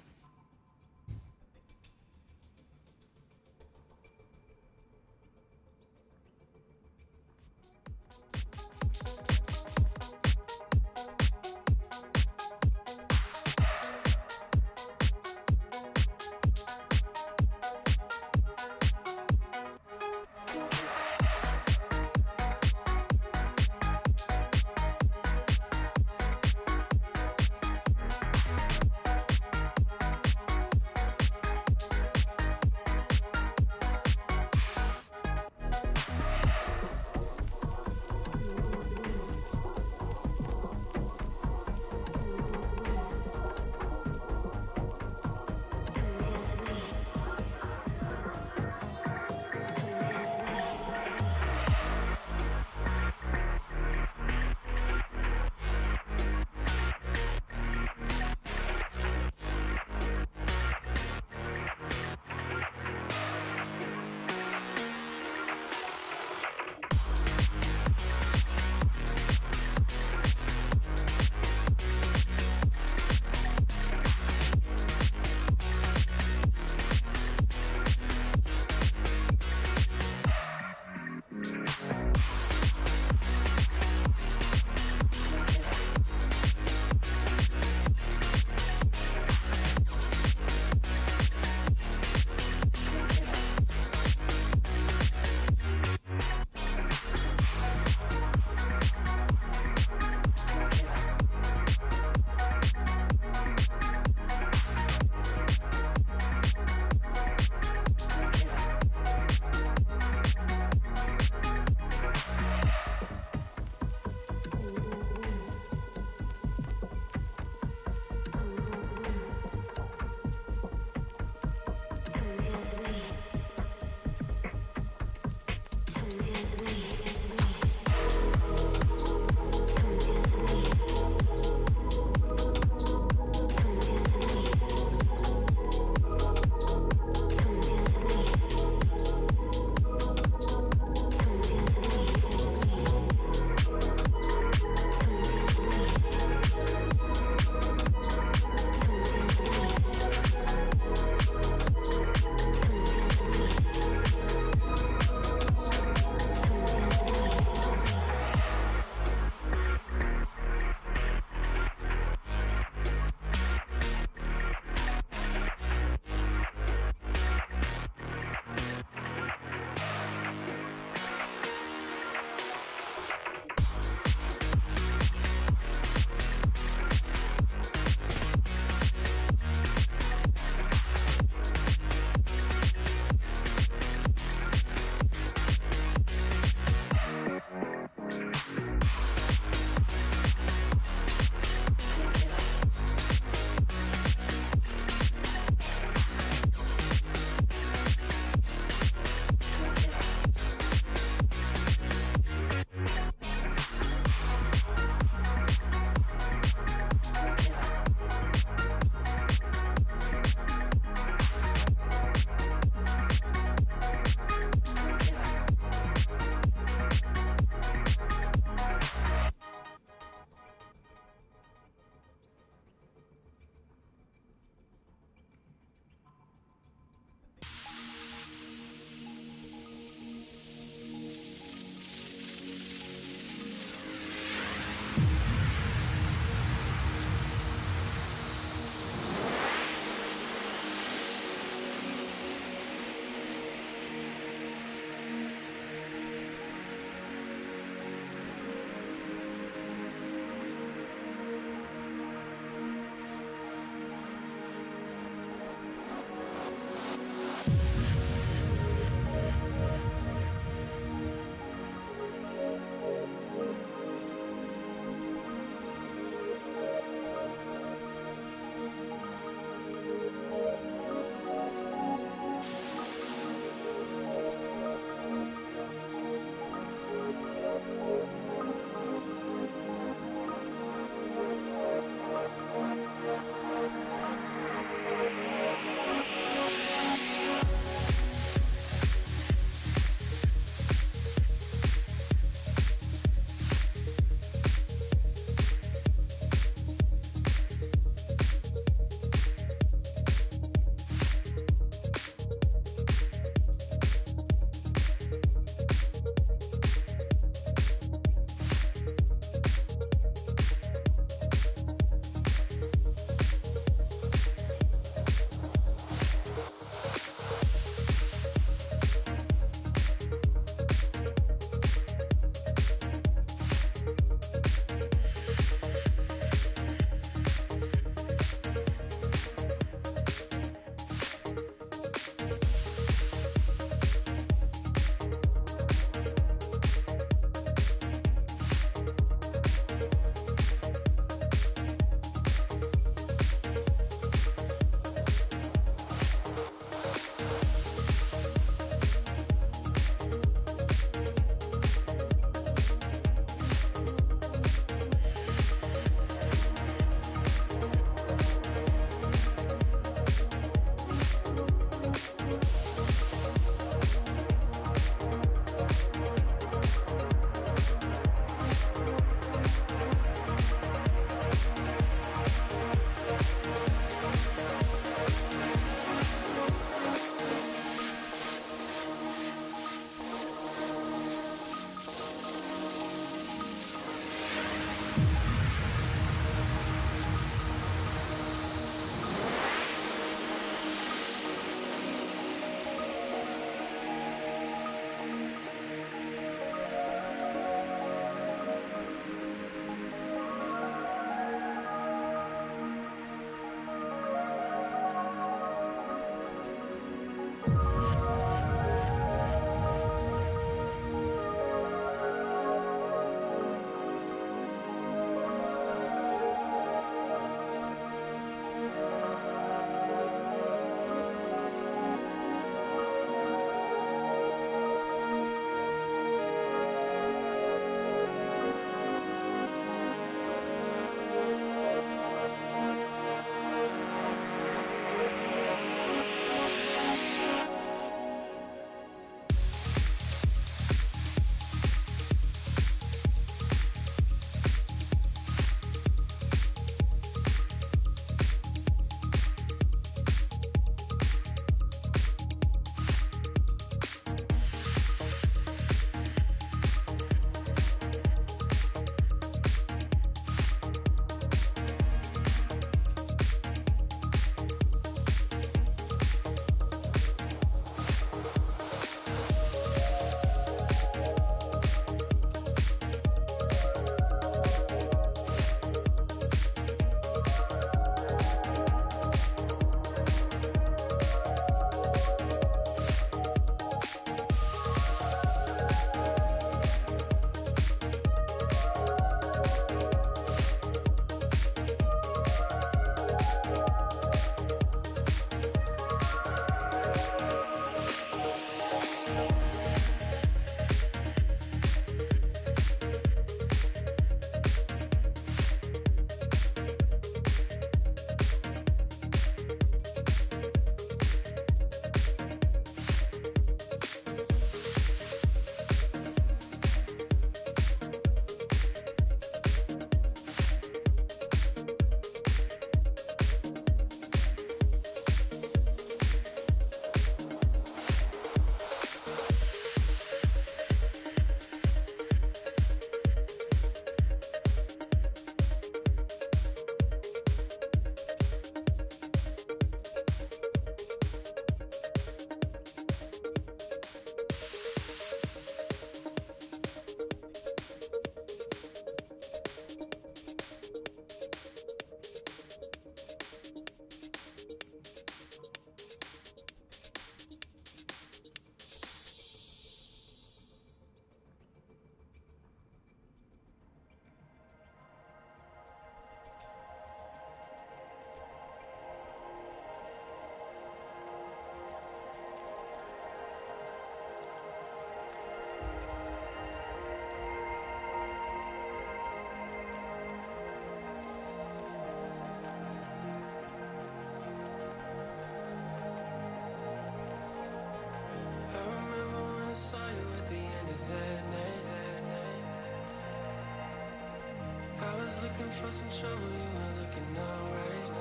was looking for some trouble, you were looking alright.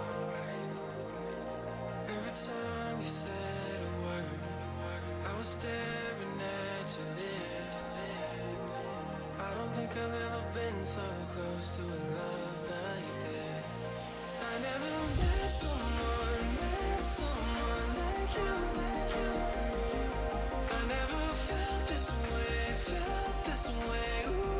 Every time you said a word, I was staring at your lips. I don't think I've ever been so close to a love like this. I never met someone like you. I never felt this way, ooh.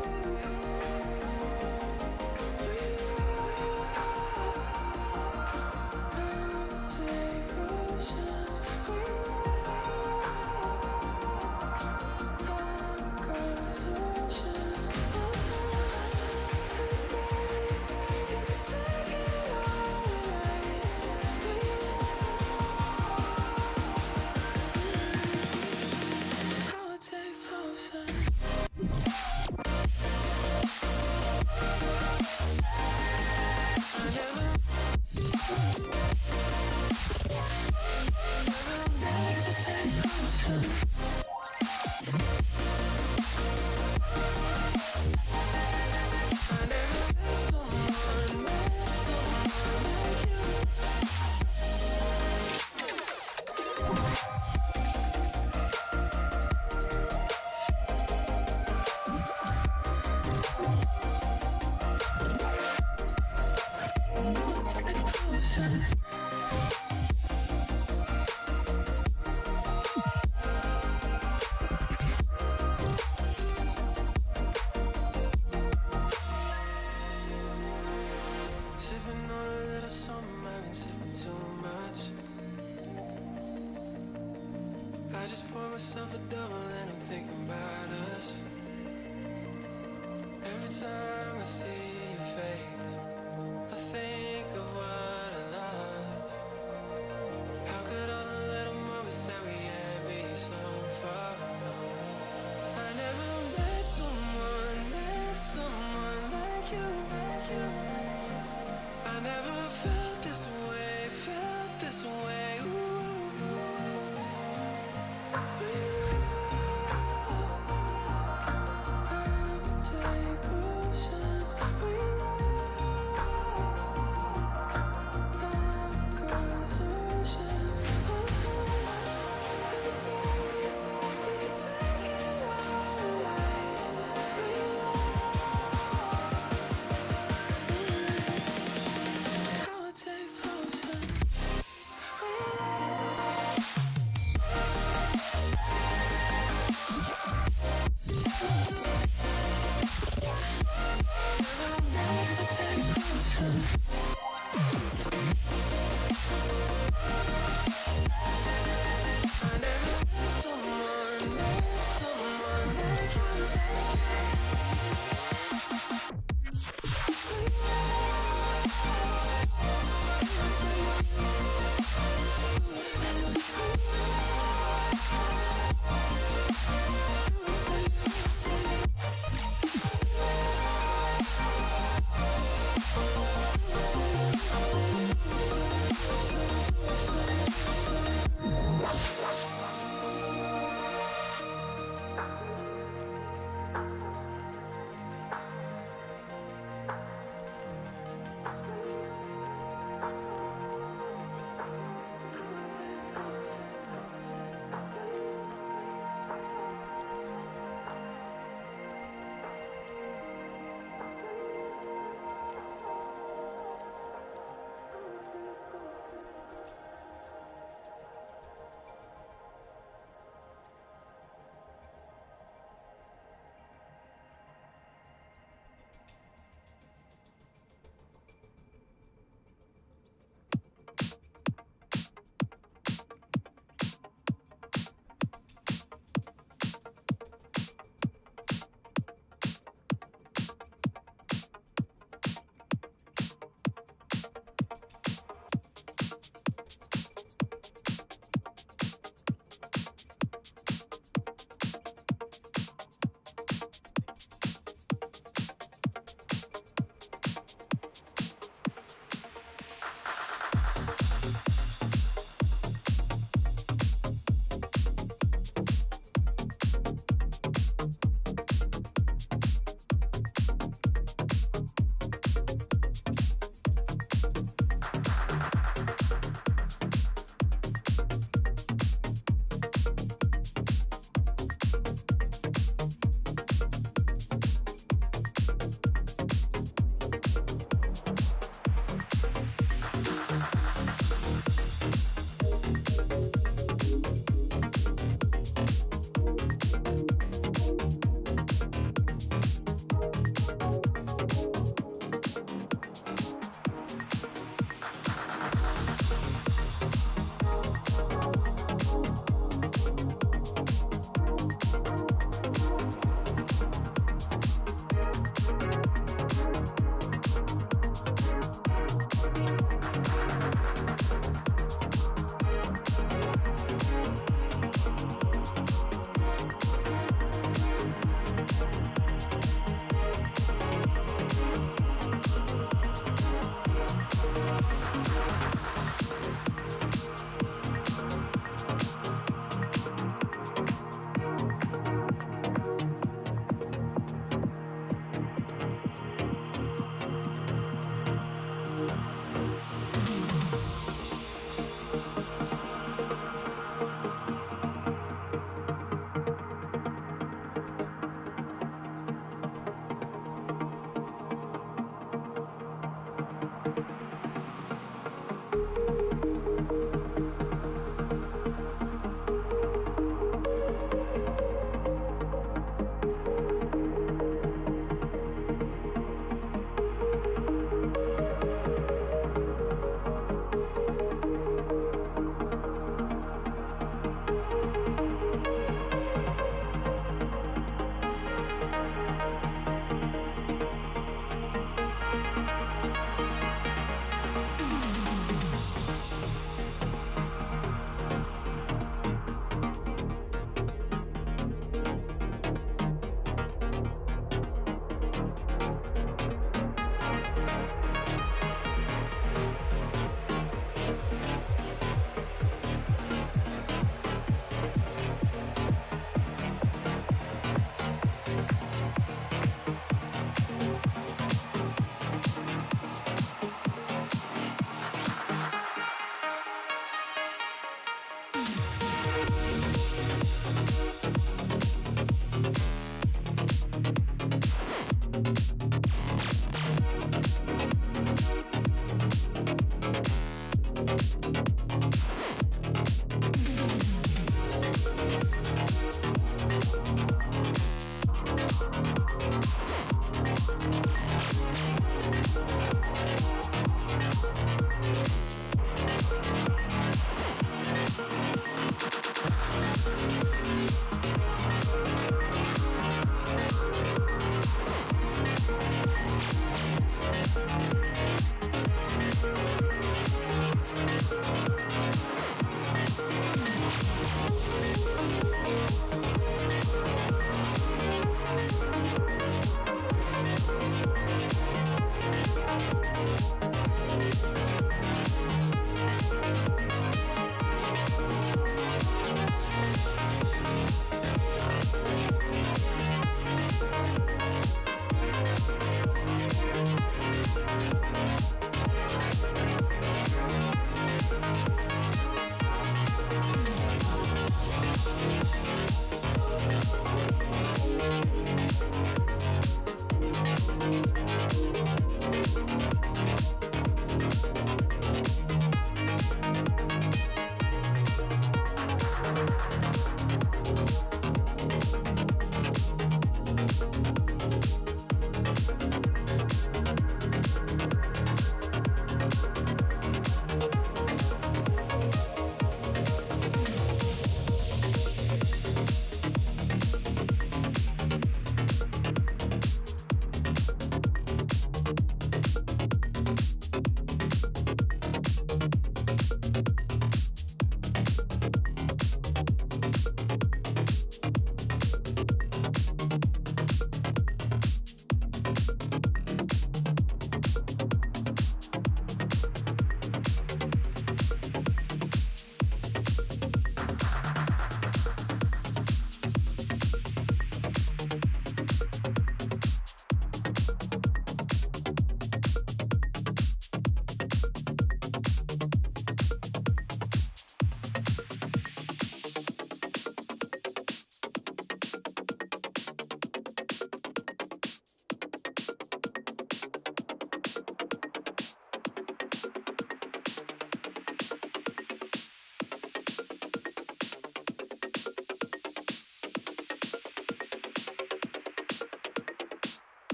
Sipping on a little something, I've been sipping too much. I just poured myself a double and I'm thinking about us. Every time I see your face, I think of what I lost. How could all the little moments that we had be so far gone? I never met someone like you. I never felt this way, ooh. I would take potions.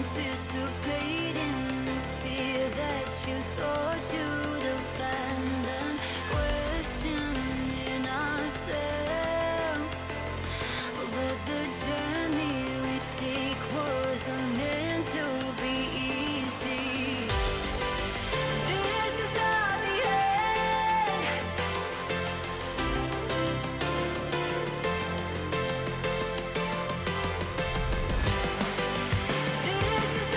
anticipating the fear that you thought you'd abandon, questioning ourselves. But the journey we take wasn't meant to be easy. This is not the end. This is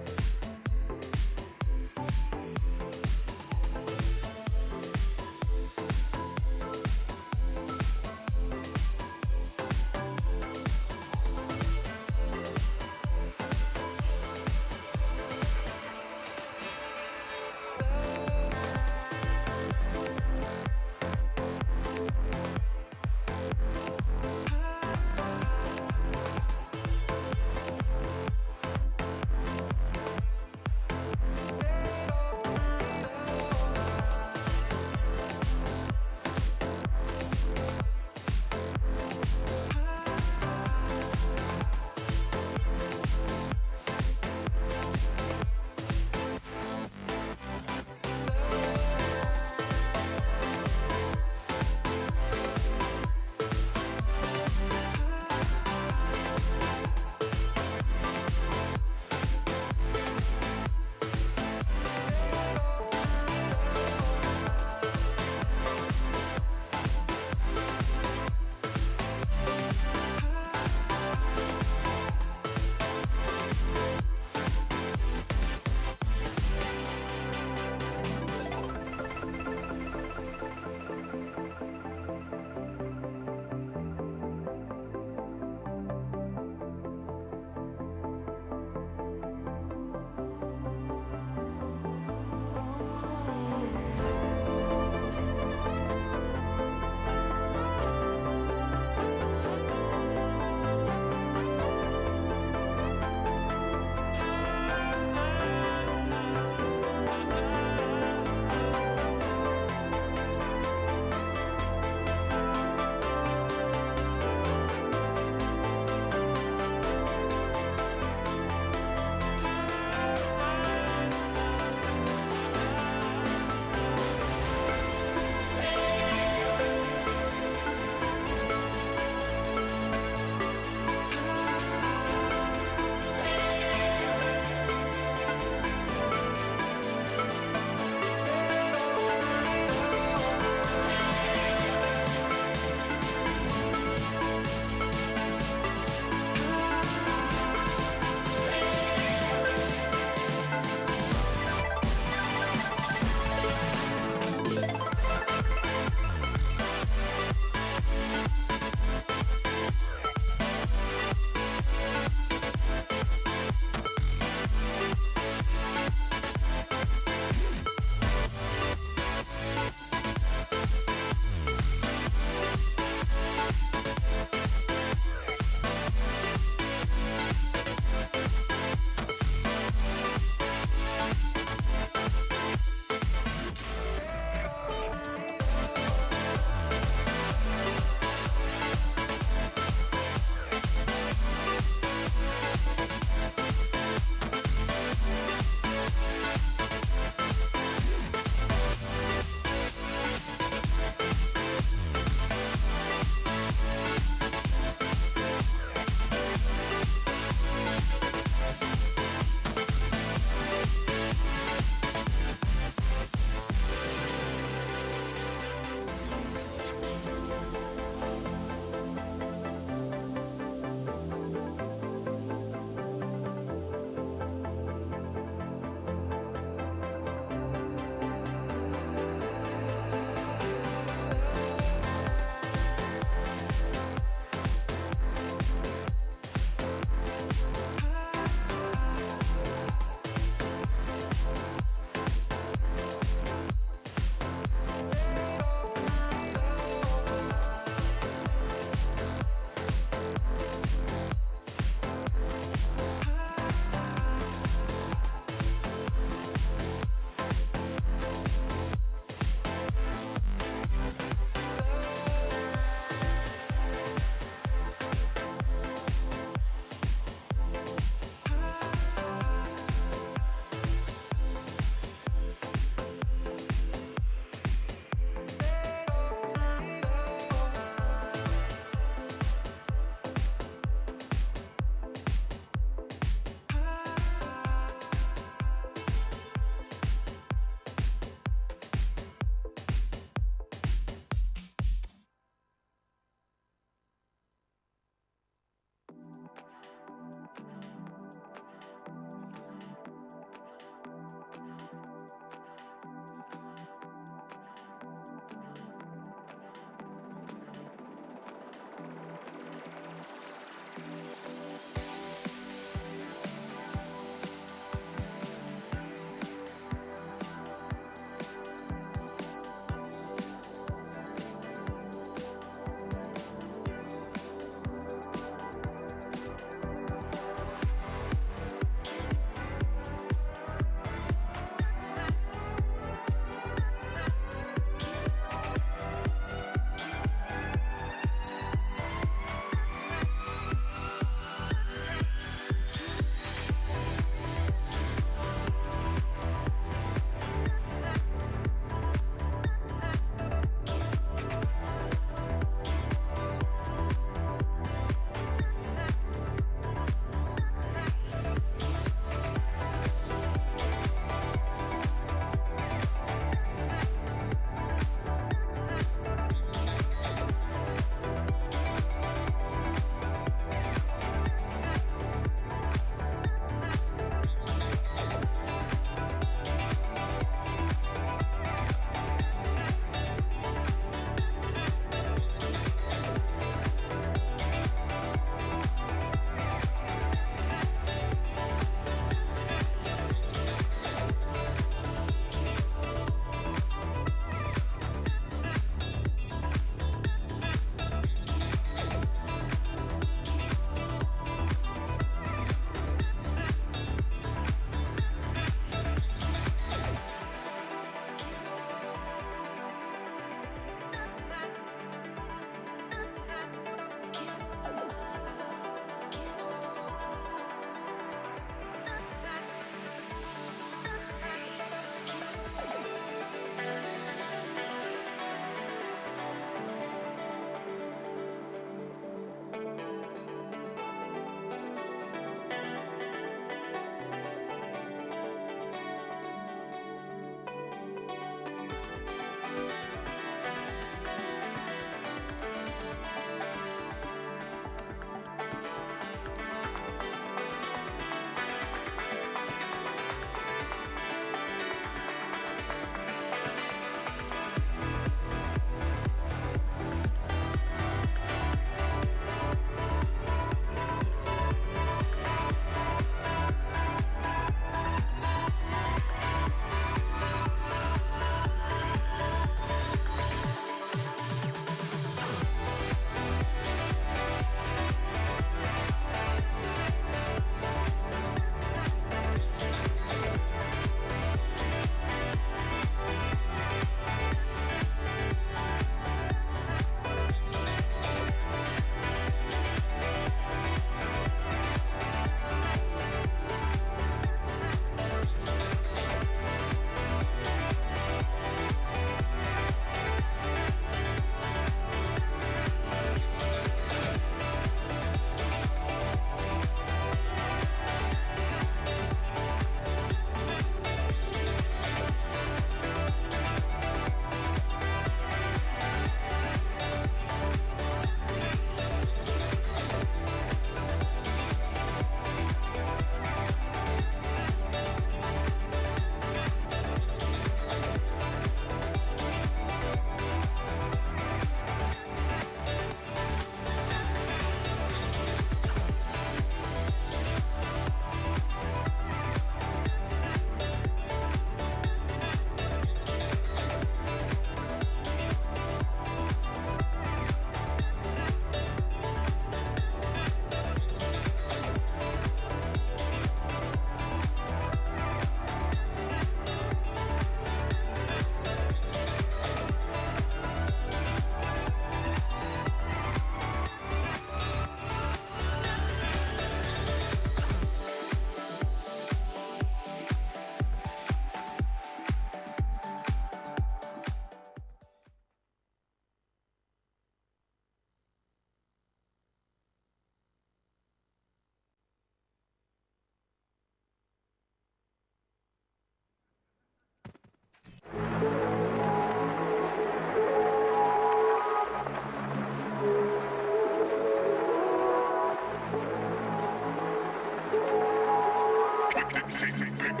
Nota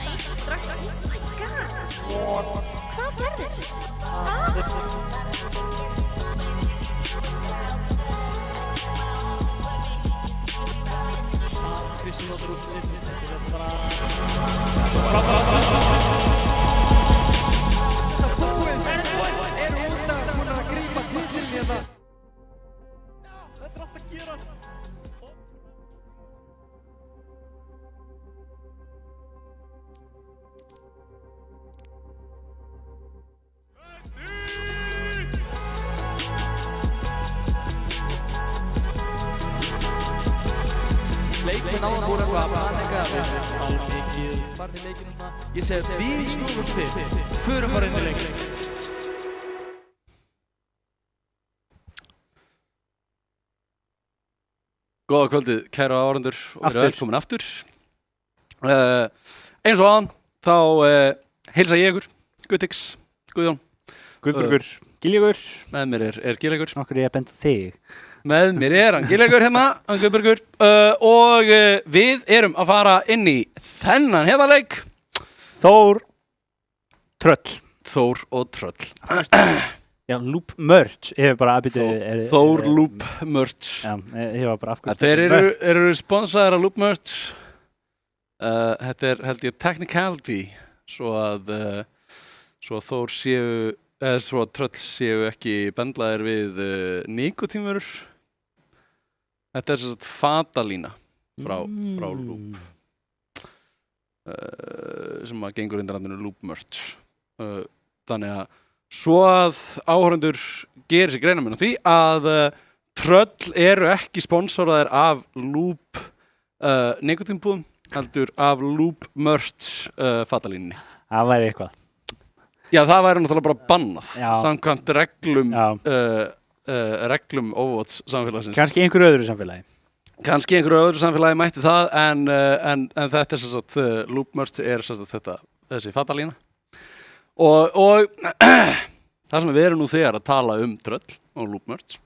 eitt strax. Oh my god. Hvað gerðist? Krissi notar út sitt system. Þetta er bara... Eru útar búin að grípa titilin hérna. Þetta er allt að gerast. Leikmenn áðan voru eitthvað að panika. Mikið farið í leikinu svona. Ég segi að við snúum oss við. Förum bara inn í leikinu. Góða kvöldið, kæra áhorfendur og Aftur. verið velkomin aftur. Eins og aðan, þá heilsa ég ykkur, Guðtix, Guðjón. Guðbergur, Giljagur, Með mér er Giljagur. nokkur ég að benda þig. Með mér er hann Giljagur hérna, hann Guðbergur. Og við erum að fara inn í þennan hefaleik. Þór, Tröll. Þór og Tröll. Já, Loop Merch, ég hef bara aðbyttu... Þór Loop Merch. Já, ég var bara afkvæmt. Þeir eru sponsaðir af Loop Merch. Þetta er held ég technicality svo að Þór séu eða svo að Tröll séu ekki bendlaðir við nikotínvörur. Þetta er sem sagt fatalína frá Loop sem að gengur undir nafninu Loop Merch. Þannig að svo að áhorfendur gerir sér greinarmun á því að Tröll eru ekki sponsoraðir af Loop nikotínbúðum, heldur af Loop Merch fatalínunni. Það væri eitthvað. Já, það væri náttúrulega bara bannað Já. samkvæmt reglum Já. reglum Overwatch samfélagsins. Kannski einhverju öðru samfélagi. Kannski einhverju öðru samfélagi mætti það en þetta er sem sagt Loop Merch er sem sagt þessi fatalína. Og það sem við erum nú þegar að tala Tröll og Loop Merch.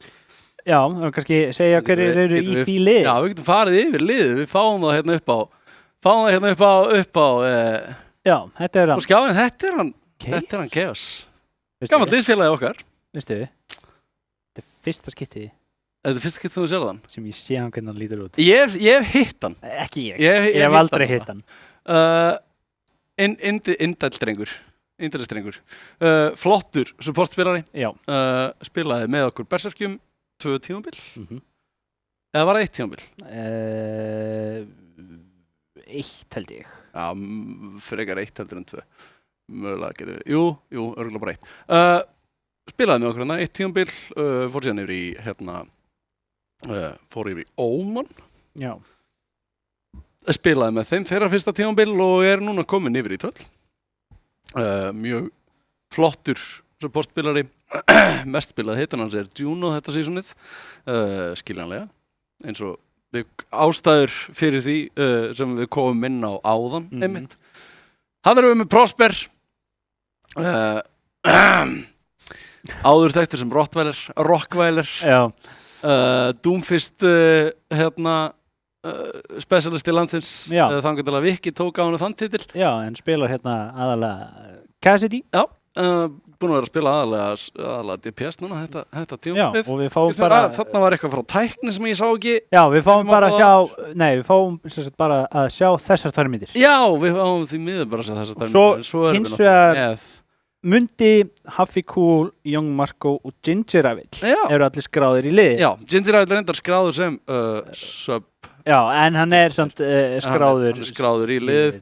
Já, og kannski segja hverju eru í því lið. Já, við getum farið yfir liðið, við fáum það hérna upp á Já, þetta er og hann. skjáin, þetta er hann Chaos. Gammalt liðsfélagi okkar. Veistu, þetta er fyrsta skipti Þetta er fyrsta kitt sem þú sér þann. sem ég sé hann hvernig hann lítur út. Ég hef hitt hann. Ekki ég. Ég Ég hef aldrei hitt hann. Indældstrengur. Flottur supportspilari. Já. Spilaði með okkur Berserkjum 2 tímabil. Mhm. Eða var það 1 tímabil? Eitt held ég. Já, frekar 1 heldur en 2. Mögulega getur við. Jú, örgulega bara 1. Spilaði með okkur hérna 1 tímabil. Fór síðan yfir í fór yfir í Oman. Já. Spilaði með þeim þeirra fyrsta tímabil og er núna komin yfir í Tröll. Mjög flottur supportspilari. Mest spilaði hittan hans er Juno þetta sísonið, skiljanlega, eins og ástæður fyrir því sem við komum inn á áðan einmitt. Hann erum við með Prosper, áður þekktur sem Rottweiler, Já. Doomfist specialisti landsins, Já. þannig til að Viki tók á hann þann titil. Já, en spilar hérna aðalega Cassidy. Já, búin að vera að spila aðalega DPS núna, þetta Já, tímabilið. og við fáum bara... Þarna var eitthvað frá tækni sem ég sá ekki. Já, við fáum Við bara að máum sjá... Nei, við fáum sem sagt bara að sjá þessar tvær myndir. Já, við fáum því miður bara að segja þess að Svo hins vegar Mundi, Huffy Cool, Young Marco og Ginger Avil Já. eru allir skráðir í lið. Já, Ginger Avil reyndar skráður sem sub. Já, en hann er samt skráður. Hann er skráður í lið.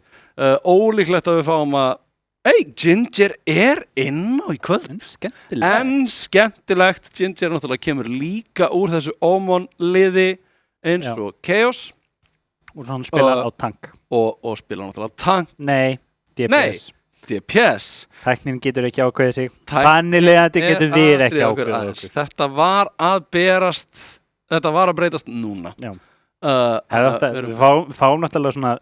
Ólíklegt að við fáum að Ginger er inn á í kvöld. En skemmtilegt. Ginger náttúrulega kemur líka úr þessu Oman liði eins og Chaos. Og svo hann spilar á tank. Og spilar náttúrulega tank. Nei, DPS. DPS. Tæknin getur ekki ákveðið sig. Þannilegandi getur við ekki ákveðið okkur. Þetta var að berast, þetta var að breytast núna. Já. Við fáum náttúrulega svona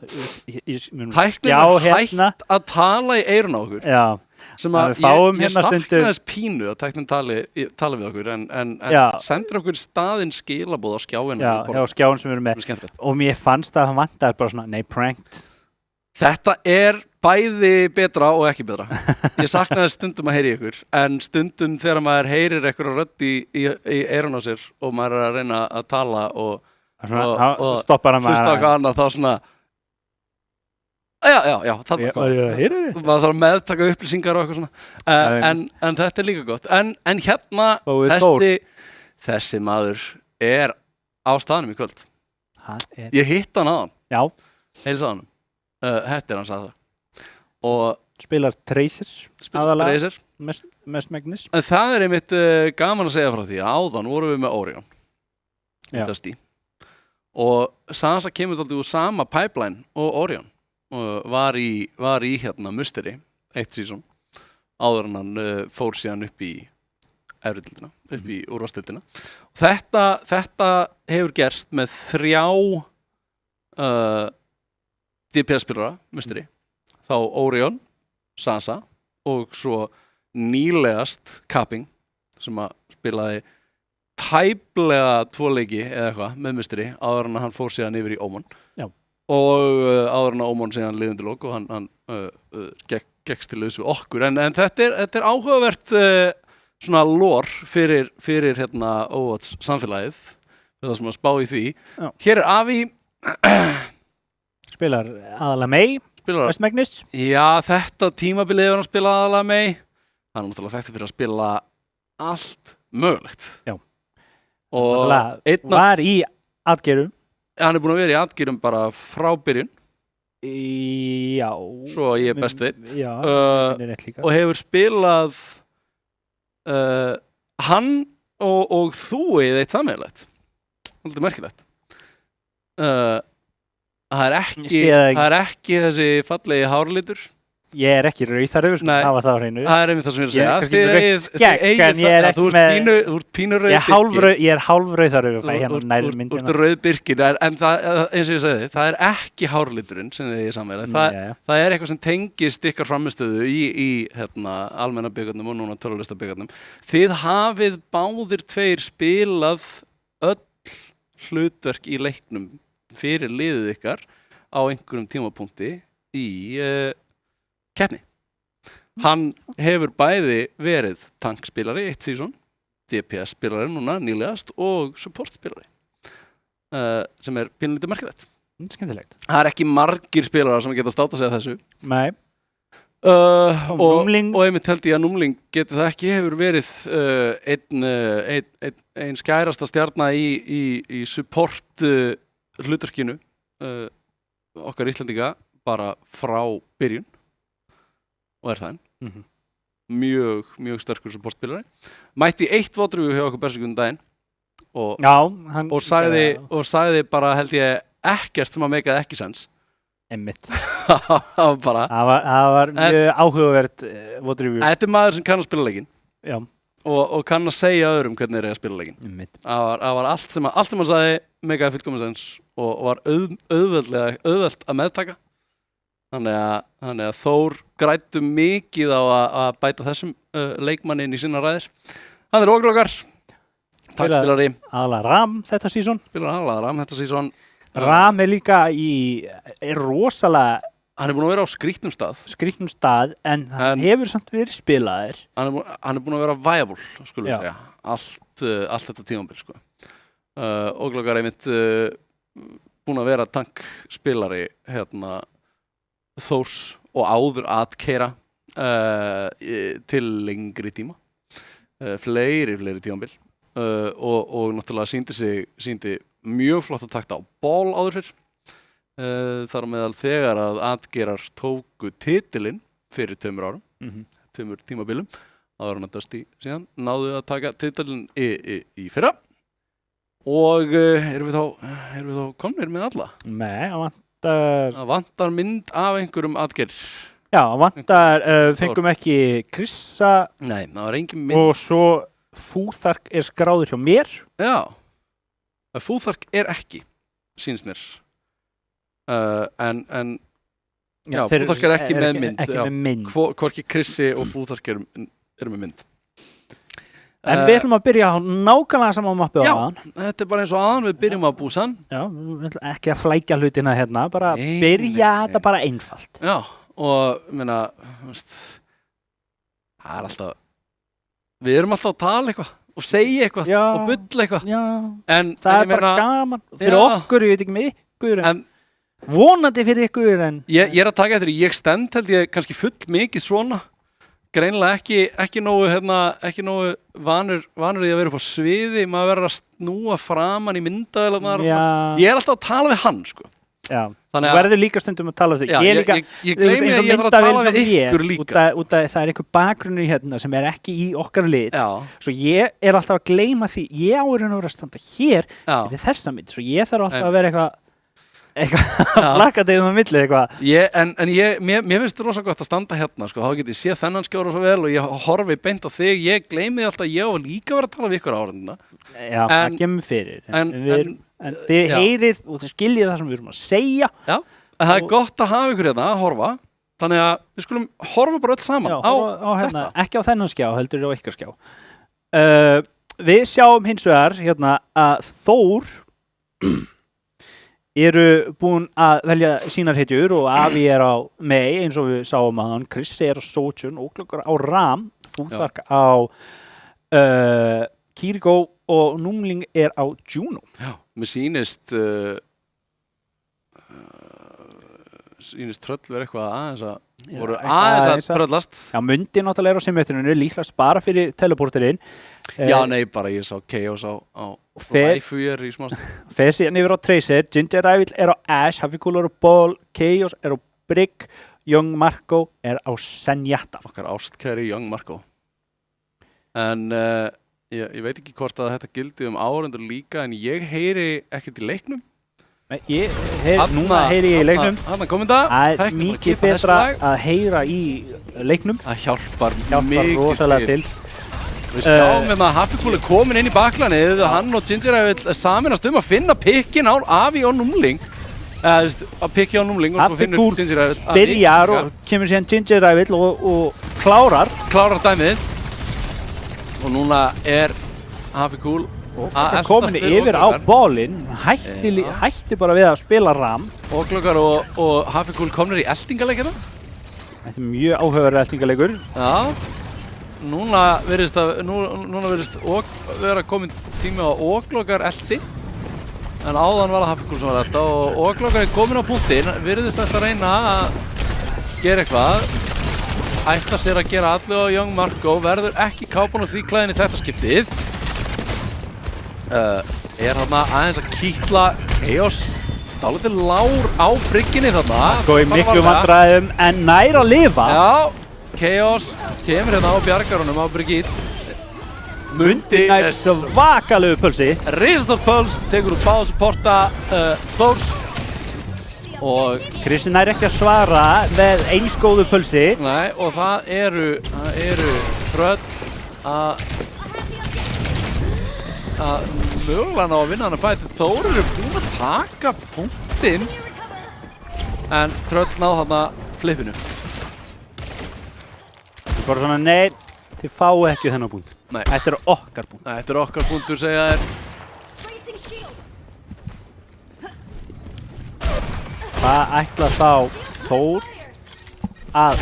Tæknin er hægt að tala í eyrun á okkur. Já. sem Að að við fáum ég hérna sakna stundum- þess pínu að tæknin tala við okkur en Já. sendir okkur staðinn skilaboð á skjáinu Já, hjá skjáin sem við erum með. skemmtilegt. Og mér fannst að hann vantaði bara svona, nei, pranked. Þetta er bæði betra og ekki betra. Ég saknaði stundum að heyri ykkur, en stundum þegar maður heyrir eitthvað rödd í eyrun á sér og maður er að reyna að tala og Svona, stoppar hann hlusta á eitthvað annað, þá svona já, það er gott. Heyrðu þið? Maður þarf að meðtaka upplýsingar og eitthvað svona. En þetta er líka gott. En hérna, Fáið Þór. þessi maður er á staðnum í kvöld. Ég hitt hann aðan, Já, heilsa hann. Þetta er hans aða. Og spilar Tracer, spilar aðalega. Tracer. mest megnis. En það er einmitt gaman að segja frá því að áðan vorum við með Orion. Já. Dusty. Og Sansa kemur þáttið úr sama pipeline og Orion. Og var í hérna Mystery, eitt season. Áður en hann fór síðan upp í efri-deildina, upp í úrvalsdeildina. Þetta hefur gerst með 3 DPS-spilara, Mystery. Þá Orion, Sansa og svo nýlegast Capping sem að spilaði tæplega 2 leiki eða eitthvað með Mystery áður en hann fór síðan yfir í Omen. Já. Og áður en Omen síðan liðundi lók og hann gekkst til liðs við okkur. En þetta er áhugavert svona lore fyrir hérna Overwatch samfélagið með það sem að spá í því. Já. Hér er Avi Spilar aðalega Mei, mest megnis. Já, þetta tímabilið hefur hann spilað aðalega Mei. Hann er náttúrulega þekktur fyrir að spila allt mögulegt. Já. Og var í atgerum. Hann er búinn að vera í atgerum bara frá byrjun. Já. Svo ég best veit. Já, rétt líka. Og hefur spilað hann og þú eigið eitt sameiginlegt. Þetta er merkilegt. Það er ekki þessi fallegi hárlitur. Ég er ekki rauðarauður, sko, það var það á hreinu. Það er einmitt það sem ég er að segja. Þú ert pínu rauðbyrki. Ég er hálf rauðarauður, hérna nærið myndina. Þú ert rauðbyrkin, en eins og ég segi, það er ekki hárliturinn sem þið er sammeðlega. Það er eitthvað sem tengist ykkar framistöðu í almenna byggarnum og núna tölulista byggarnum. Þið hafið báðir tveir spilað öll hlutverk í leiknum fyrir liðið ykkar á einhverjum tímapunkti í keppni. Hann hefur bæði verið tankspilari eitt season, DPS-spilari núna nýlegast og support-spilari sem er pínlítið merkilegt. Skemmtilegt. Það er ekki margir spilarar sem geta státa sig að þessu. Nei. Og einmitt held ég að Númling geti það ekki, hefur verið einn skærasta stjarna í support hlutverkinu okkar Íslendinga bara frá byrjun og er það mjög sterkur supportspilari. Mætti 1 votrúi hjá okkur Berserkjum daginn og sagði bara held ég ekkert sem að meikaði ekki sens. Einmitt. Það var mjög áhugavert votrúi. Þetta er maður sem kann að spila leikinn. Já. Og kann að segja öðrum hvernig er að spila leikinn. Einmitt. Það var allt sem hann sagði meikaði fullkominn sens og var auðvelt að meðtaka. Þannig að Þór græddu mikið á að bæta þessum leikmanni inn í sína ræðir. Hann er okkur taktspilari. Aðalega Ram þetta sísón. Spilar aðalega Ram þetta sísón. Ram er líka er rosalega... Hann er búinn að vera á skrýtnum stað. En hann hefur samt verið spilaðir. Hann er búinn að vera viable, skulum við segja. Allt þetta tímabil, sko. Okkur einmitt búinn að vera tankspilari hérna Þórs og áður að keyra til lengri tíma. Fleiri tímabil. Og náttúrulega sýndi mjög flott að takta á ból áður fyrr. Þar meðal þegar að atgerar tóku titilinn fyrir 2 árum, 2 tímabilum, áður en að Dusty síðan náðu að taka titilinn í fyrra. Og erum við þá komnir með alla? Nei, það vantar mynd af einhverjum atger. Já, vantar, fengum ekki Krissa. Nei, það var engin mynd. Og svo Fúþark er skráður hjá mér. Já, Fúþark er ekki, sýnst mér. En Já, Búþark er ekki með mynd. Ekki með mynd. Hvorki Krissi og Búþark eru með mynd. En við ætlum að byrja á nákvæmlega sama mappi á aðan. Já, þetta er bara eins og aðan, við byrjum á Busan. Já, við ætlum ekki að flækja hlutina hérna, bara byrja þetta bara einfalt. Já, og, meina, það er alltaf, við erum alltaf að tala eitthvað og segja eitthvað og bulla eitthvað. Já, en það er bara gaman. Fyrir okkur, ég veit ekki með ykkur, en vonandi fyrir ykkur, en... Ég er að taka eftir, ég stend held ég kannski full mikið svona. Greinilega ekki nógu vanur í að vera upp á sviði, maður verður að snúa framan í myndavélarnar. Ég er alltaf að tala við hann, sko. Já, þú verður líka stundum að tala við þig. Ég gleymi að ég þarf að tala við ykkur líka. Út af það er einhver bakgrunnur hérna sem er ekki í okkar lið. Svo ég er alltaf að gleyma því, ég áður að vera að standa hér við þessa mynd, svo ég þarf alltaf að vera eitthvað flakandi um að milli eitthvað. Mér finnst rosa gott að standa hérna, sko, þá get ég séð þennan skjóra svo vel og ég horfi beint á þig, ég gleymi því alltaf að ég á líka vera að tala við ykkur áhrindina. Já, það kemur fyrir, en þið heyrið og þið skiljið það sem við erum að segja. Já, en það er gott að hafa ykkur hérna að horfa, þannig að við skulum horfa bara öll saman á þetta. Ekki á þennan skjá, heldur á ykkar skjá. Við sjáum hins vegar hérna að Þór eru búin að velja sínar hetjur og Avi er á Mei eins og við sáum að hann, Krissi er á Sojourn, Óglokar á Ram, Búþark á Kiriko og Númling er á Juno. Já, mér sýnist tröll verið eitthvað aðeins að tröllast. Já, Mundi náttúrulega er á simmetrinu, líklast bara fyrir teleporterinn. Já, nei, bara ég sá Chaos á Waifu í smást. Fer síðan yfir á Tracer, Ginger Rivals er á Ash, Hafikul er á Ball, Chaos er á Brick, Young Marco er á Zenyatta. Okkar ástkæri Young Marco. En ég veit ekki hvort að þetta gildi áhorfendur líka, en ég heyri ekkert í leiknum. Nei, núna heyri ég í leiknum. Þarna kominn það. Það er mikið betra að heyra í leiknum. Það hjálpar mikið rosalega til. Við sjáum að Hafikul er komin inn í baklanið, hann og Ginger vil saminast að finna pikkin á Avi og Númling. Að pikki á Númling og finnur Ginger Rivals. Byrjar og kemur síðan Ginger Rivals og klárar dæmið. Og núna er Hafikul komin yfir á bólinn, hætti bara við að spila Ram. Óglokar og Hafikul komnir í eltingaleikina. Þetta er mjög áhugaverður eltingaleikur. Já. Núna virðist vera komin tími á Óglokar elti, en áðan var það Hafikul sem var elta og Óglokar er komin á punktinn, virðist að reyna að gera eitthvað, ætla sér að gera allu á Young Marco, verður ekki kápan og því klæðin í þetta skiptið. Er þarna aðeins að kýtla Chaos, dálítið lár á brygginni þarna. Góði miklu vandræðum en nær að lifa. Já. Chaos kemur hérna á bjargarunum á Brigitte. Mundi nær svakalegu pulsi. Risastór puls, tekur út báða supporta Þórs. Og Krissi nær ekki að svara með eins góðu pulsi. Nei, og það eru tröll að mögulega ná að vinna hann að bæti. Þór eru búin að taka punktinn, en tröll ná þarna flippinu. Bara svona, nei, þið fáu ekki þennan punkt. Nei. Þetta er okkar punkt. Nei, þetta er okkar punktur, segja þér. Hvað ætla þá Þór að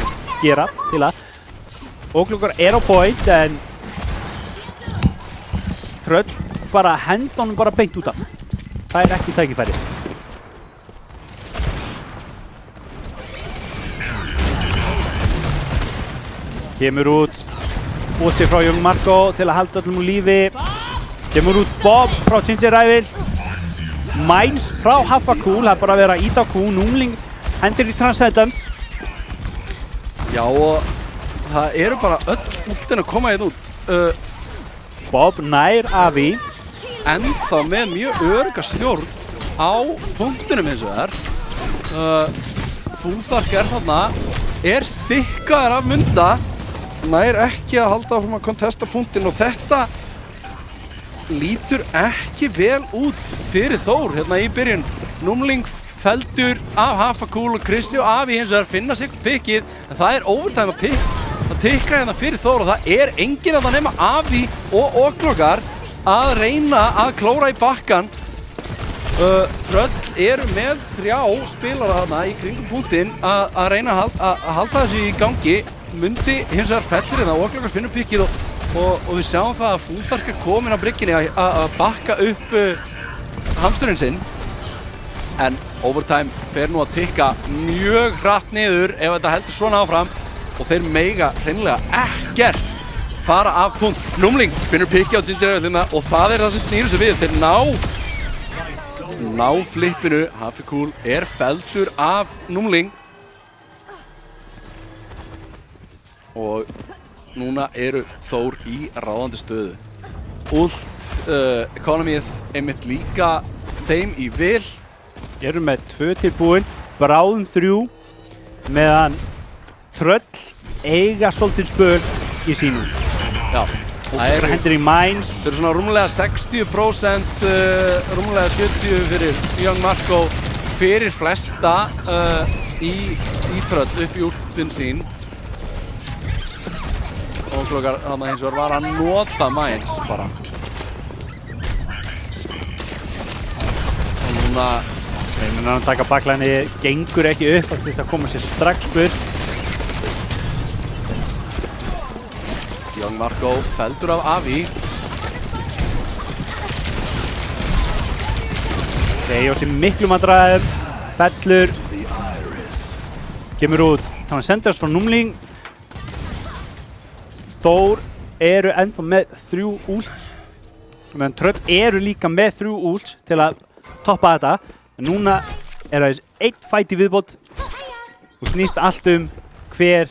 gera til að Óglokar er á point, en Tröll bara henda honum bara beint út af. Það er ekki tækifæri. Kemur út úti frá Young Marco til að halda öllum úr lífi. Kemur út Bob frá Ginger Rivals. Mines frá Hafikul, það er bara að vera ít á Q. Númling hendur í Transcendence. Já, og það eru bara öll últin að koma hérna út. Bob nær Avi. Ennþá með mjög örugga stjórn á punktunum eins og þar. Búþark er þarna, er stikkaður af Munda. Nær ekki að halda áfram að kontesta punktinn og þetta lítur ekki vel út fyrir Þór hérna í byrjun. Númling felldur af Hafakúl og Kristi og Afi hins vegar finna sig pikkið, en það er overtime að tikka hérna fyrir Þór og það er enginn að það nema Afi og Oklokar að reyna að klóra í bakkan. Tröll eru með 3 spilara þarna í kringum punktinn að reyna að halda þessu í gangi. Mundi hins vegar fellir hérna, Oklokar finnur pikkið og við sjáum það að Fúþark er komin á brygginni að bakka upp hamsturinn sinn. En overtime fer nú að tikka mjög hratt niður ef þetta heldur svona áfram og þeir mega hreinlega ekkert fara af punkt. Númling finnur pikki á Gingervelina og það er það sem snýr þessu við. Þeir ná flippinu. Hafakúl er felldur af Númling og núna eru Þór í ráðandi stöðu. Ult economyið einmitt líka þeim í vil. Erum með 2 tilbúin, bráðum 3 meðan Tröll eiga svolítið spöl í sínum. Já, Það hendur í mines. Þeir eru svona rúmlega 60%, rúmlega 70% fyrir Young Marco fyrir flesta í Tröll upp í últin sín. Og Oklokar þarna hins vegar var að nota mines bara. Og núna Reynir hann að taka baklæni, gengur ekki upp, það þurfti að koma sér strax burt. Young Marco felldur af Avi. Reyjós í miklum vandræðum, fellur, kemur út, þannig sendast frá Númling. Þór eru ennþá með 3 ult, meðan Tröll eru líka með 3 ult til að toppa þetta. En núna er aðeins 1 fight í viðbót og snýst allt hver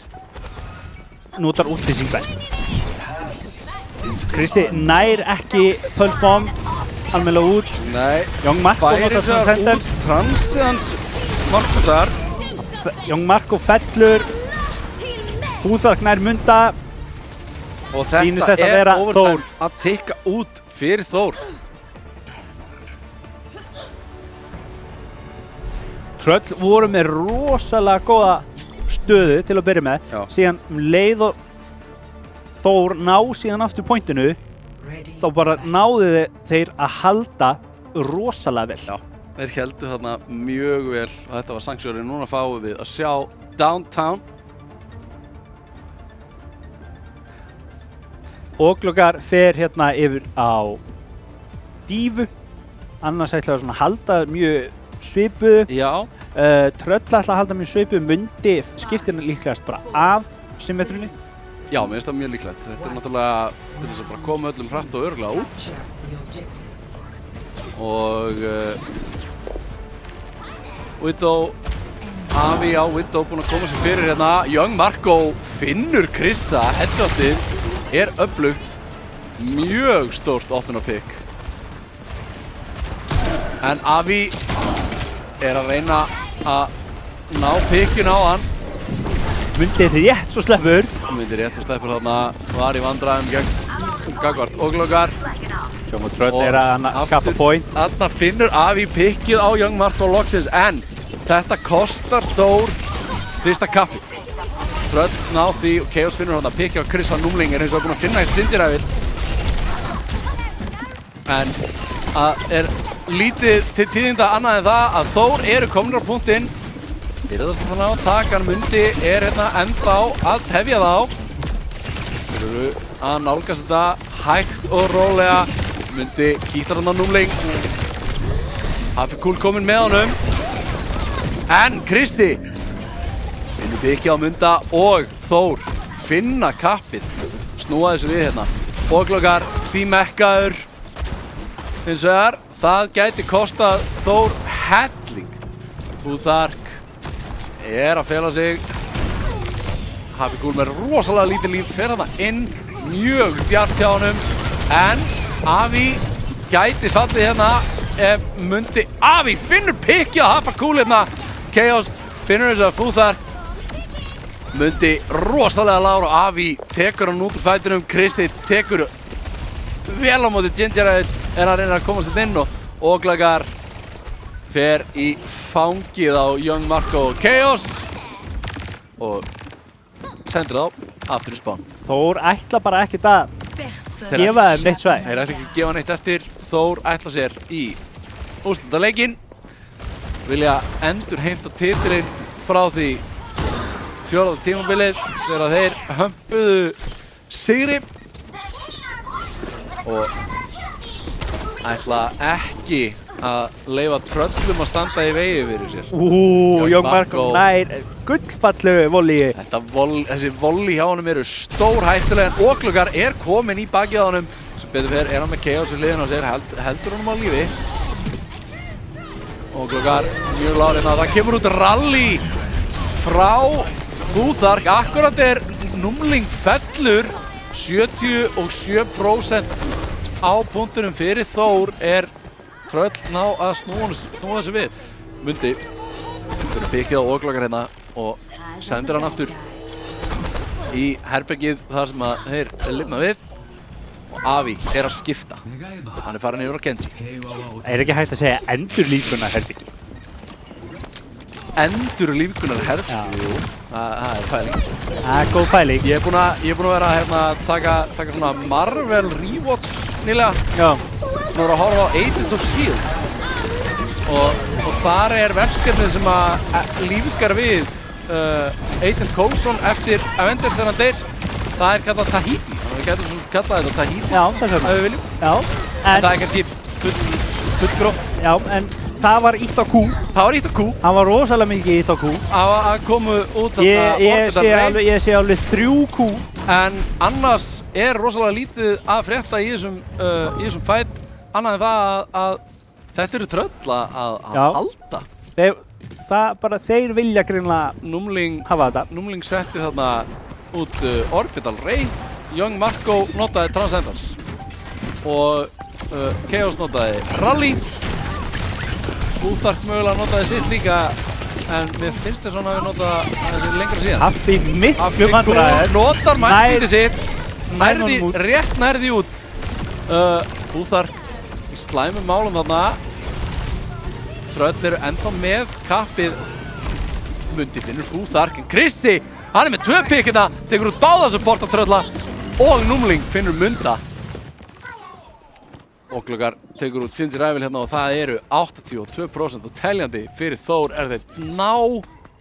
notar ultið sín best. Kristi nær ekki Pulse Bomb almennilega út. Nei, Young Marco notar svona senders. Transið hans Markusar. Young Marco fellur. Fúþark nær Munda. Og Sýnist þetta þetta er vera overtime Þór. að tikka út fyrir Þór. Tröll voru með rosalega góða stöðu til að byrja með. Já. Síðan leið og Þór ná síðan aftur pointinu, þá bara náðu þeir að halda rosalega vel. Já, þeir héldu þarna mjög vel og þetta var sangsjórið. Núna fáum við að sjá Downtown. Oklokar fer hérna yfir á Dífu, annars ætlaði svona að halda mjög svipuðu. Já. Tröll ætlaði að halda mjög svipuðu, Mundi skiptir líklegast bara af symmetrunni. Já, mér finnst það mjög líklegt. Þetta er náttúrulega til þess að bara koma öllum hratt og örugglega út. Og Widow, Avi á Widow búinn að koma sér fyrir hérna. Young Marco finnur Krista, headshotið er öflugt. Mjög stórt opener pick. En Avi er að reyna að ná pikkinu á hann. Mundi rétt svo sleppur. Mundi rétt svo sleppur þarna, var í vandræðum gegn Gagvart Oklokar. Sjáum að Tröll er að kappa point. Þarna finnur Avi pikkið á Young Marco loksins, en þetta kostar Þór fyrsta kappið. Tröll ná því og Chaos finnur þarna pikkið á Chris van Númling, er eins og búinn að finna eitt Gingeræfil. En er lítið til tíðinda annað en það að Þór eru komin á punktinn. Virðast að þannig á takan. Mundi er hérna ennþá að tefja þá. Þeir eru að nálgast þetta hægt og rólega. Mundi kýtar hann á Númling. Hafakúl kominn með honum. En Kristi finnur byggi á Munda og Þór finna kappið. Snúa þessu við hérna. Oklokar því mekkaður. Hins vegar, það gæti kostað Þór helling. Fúþark er að fela sig. Hafakúl með rosalega lítið líf, fer þarna inn, mjög djart hjá honum. En Avi gæti fallið hérna ef Mundi. Avi finnur pikki á Hafakúl hérna. Chaos finnur þess að Fúþark. Mundi rosalega lágur og Avi tekur hann út úr fætinum. Kristi tekur vel á móti Gingeræðið, er að reyna að komast þetta inn og Oklokar fer í fangið á Young Marco og Chaos og sendir þá aftur í spán. Þór ætla bara ekkert að gefa þeim neitt svæði. Þeir ætla ekki að gefa neitt eftir. Þór ætla sér í úrslitaleikinn. Vilja endurheimta titilinn frá því 4. tímabilið þegar þeir hömpuðu sigri og ætla ekki að leyfa tröllum að standa í vegi fyrir sér. Young Marco nær gullfallu volley. Þessi volley hjá honum eru stórhættuleg en Ógluggar er komin í bakið á honum. Sem betur fer er hann með Chaos við hliðina á sér, heldur honum á lífi. Ógluggar mjög lárið það kemur út rally frá Futhark. Akkurat er Númling fellur 77% á punktunum fyrir Þór er Tröll ná að snúa þessu við. Mundi fyrir pikkið á Ógluggar hérna og sendir hann aftur í herbergið þar sem að þeir lifna við og Avi er að skipta. Hann er farin yfir á Genji. Er ekki hægt að segja endurlífgunar herbergi? Endurlífgunar herbergi? Jú, það er pæling. Það er góð pæling. Ég er búinn að vera að taka svona Marvel Rewatch nýlega. Já. Nú er að horfa á Agents of S.H.I.E.L.D. og þar er verkefnið sem að lífgar við Agent Coulson eftir Avengers þegar hann deyr. Það er kallað Tahiti. Við getum svona kallað þetta Tahiti. Já, þess vegna. Ef við viljum. Já. En það er kannski fullgróft. Já, en það var ítt á kú. Það var ítt á kú. Það var rosalega mikið ítt á kú. Að komu út af Ég sé alveg 3 kú. En annars er rosalega lítið að frétta í þessum fight. Annað en það að þetta eru tröll að halda. Þeir vilja greinilega Númling hafa þetta. Númling setti þarna út Orbital Ray. Young Marco notaði Transcendence. Og Chaos notaði Rally. Futhark mögulega notaði sitt líka. En mér finnst þess að við notaði þessi lengra síðan. Haffi miklu vandræðir. Notar mættið sitt. Rétt nærði út. Futhark í slæmum málum þarna. Tröll eru ennþá með kappið. Mundi finnur Futhark en Kristi, hann er með 2 pikkina, tekur út báða supporta Trölla og Númling finnur Munda. Ógluggar tekur út Ginger Evil hérna og það eru 82% og teljandi fyrir Þór er þeir ná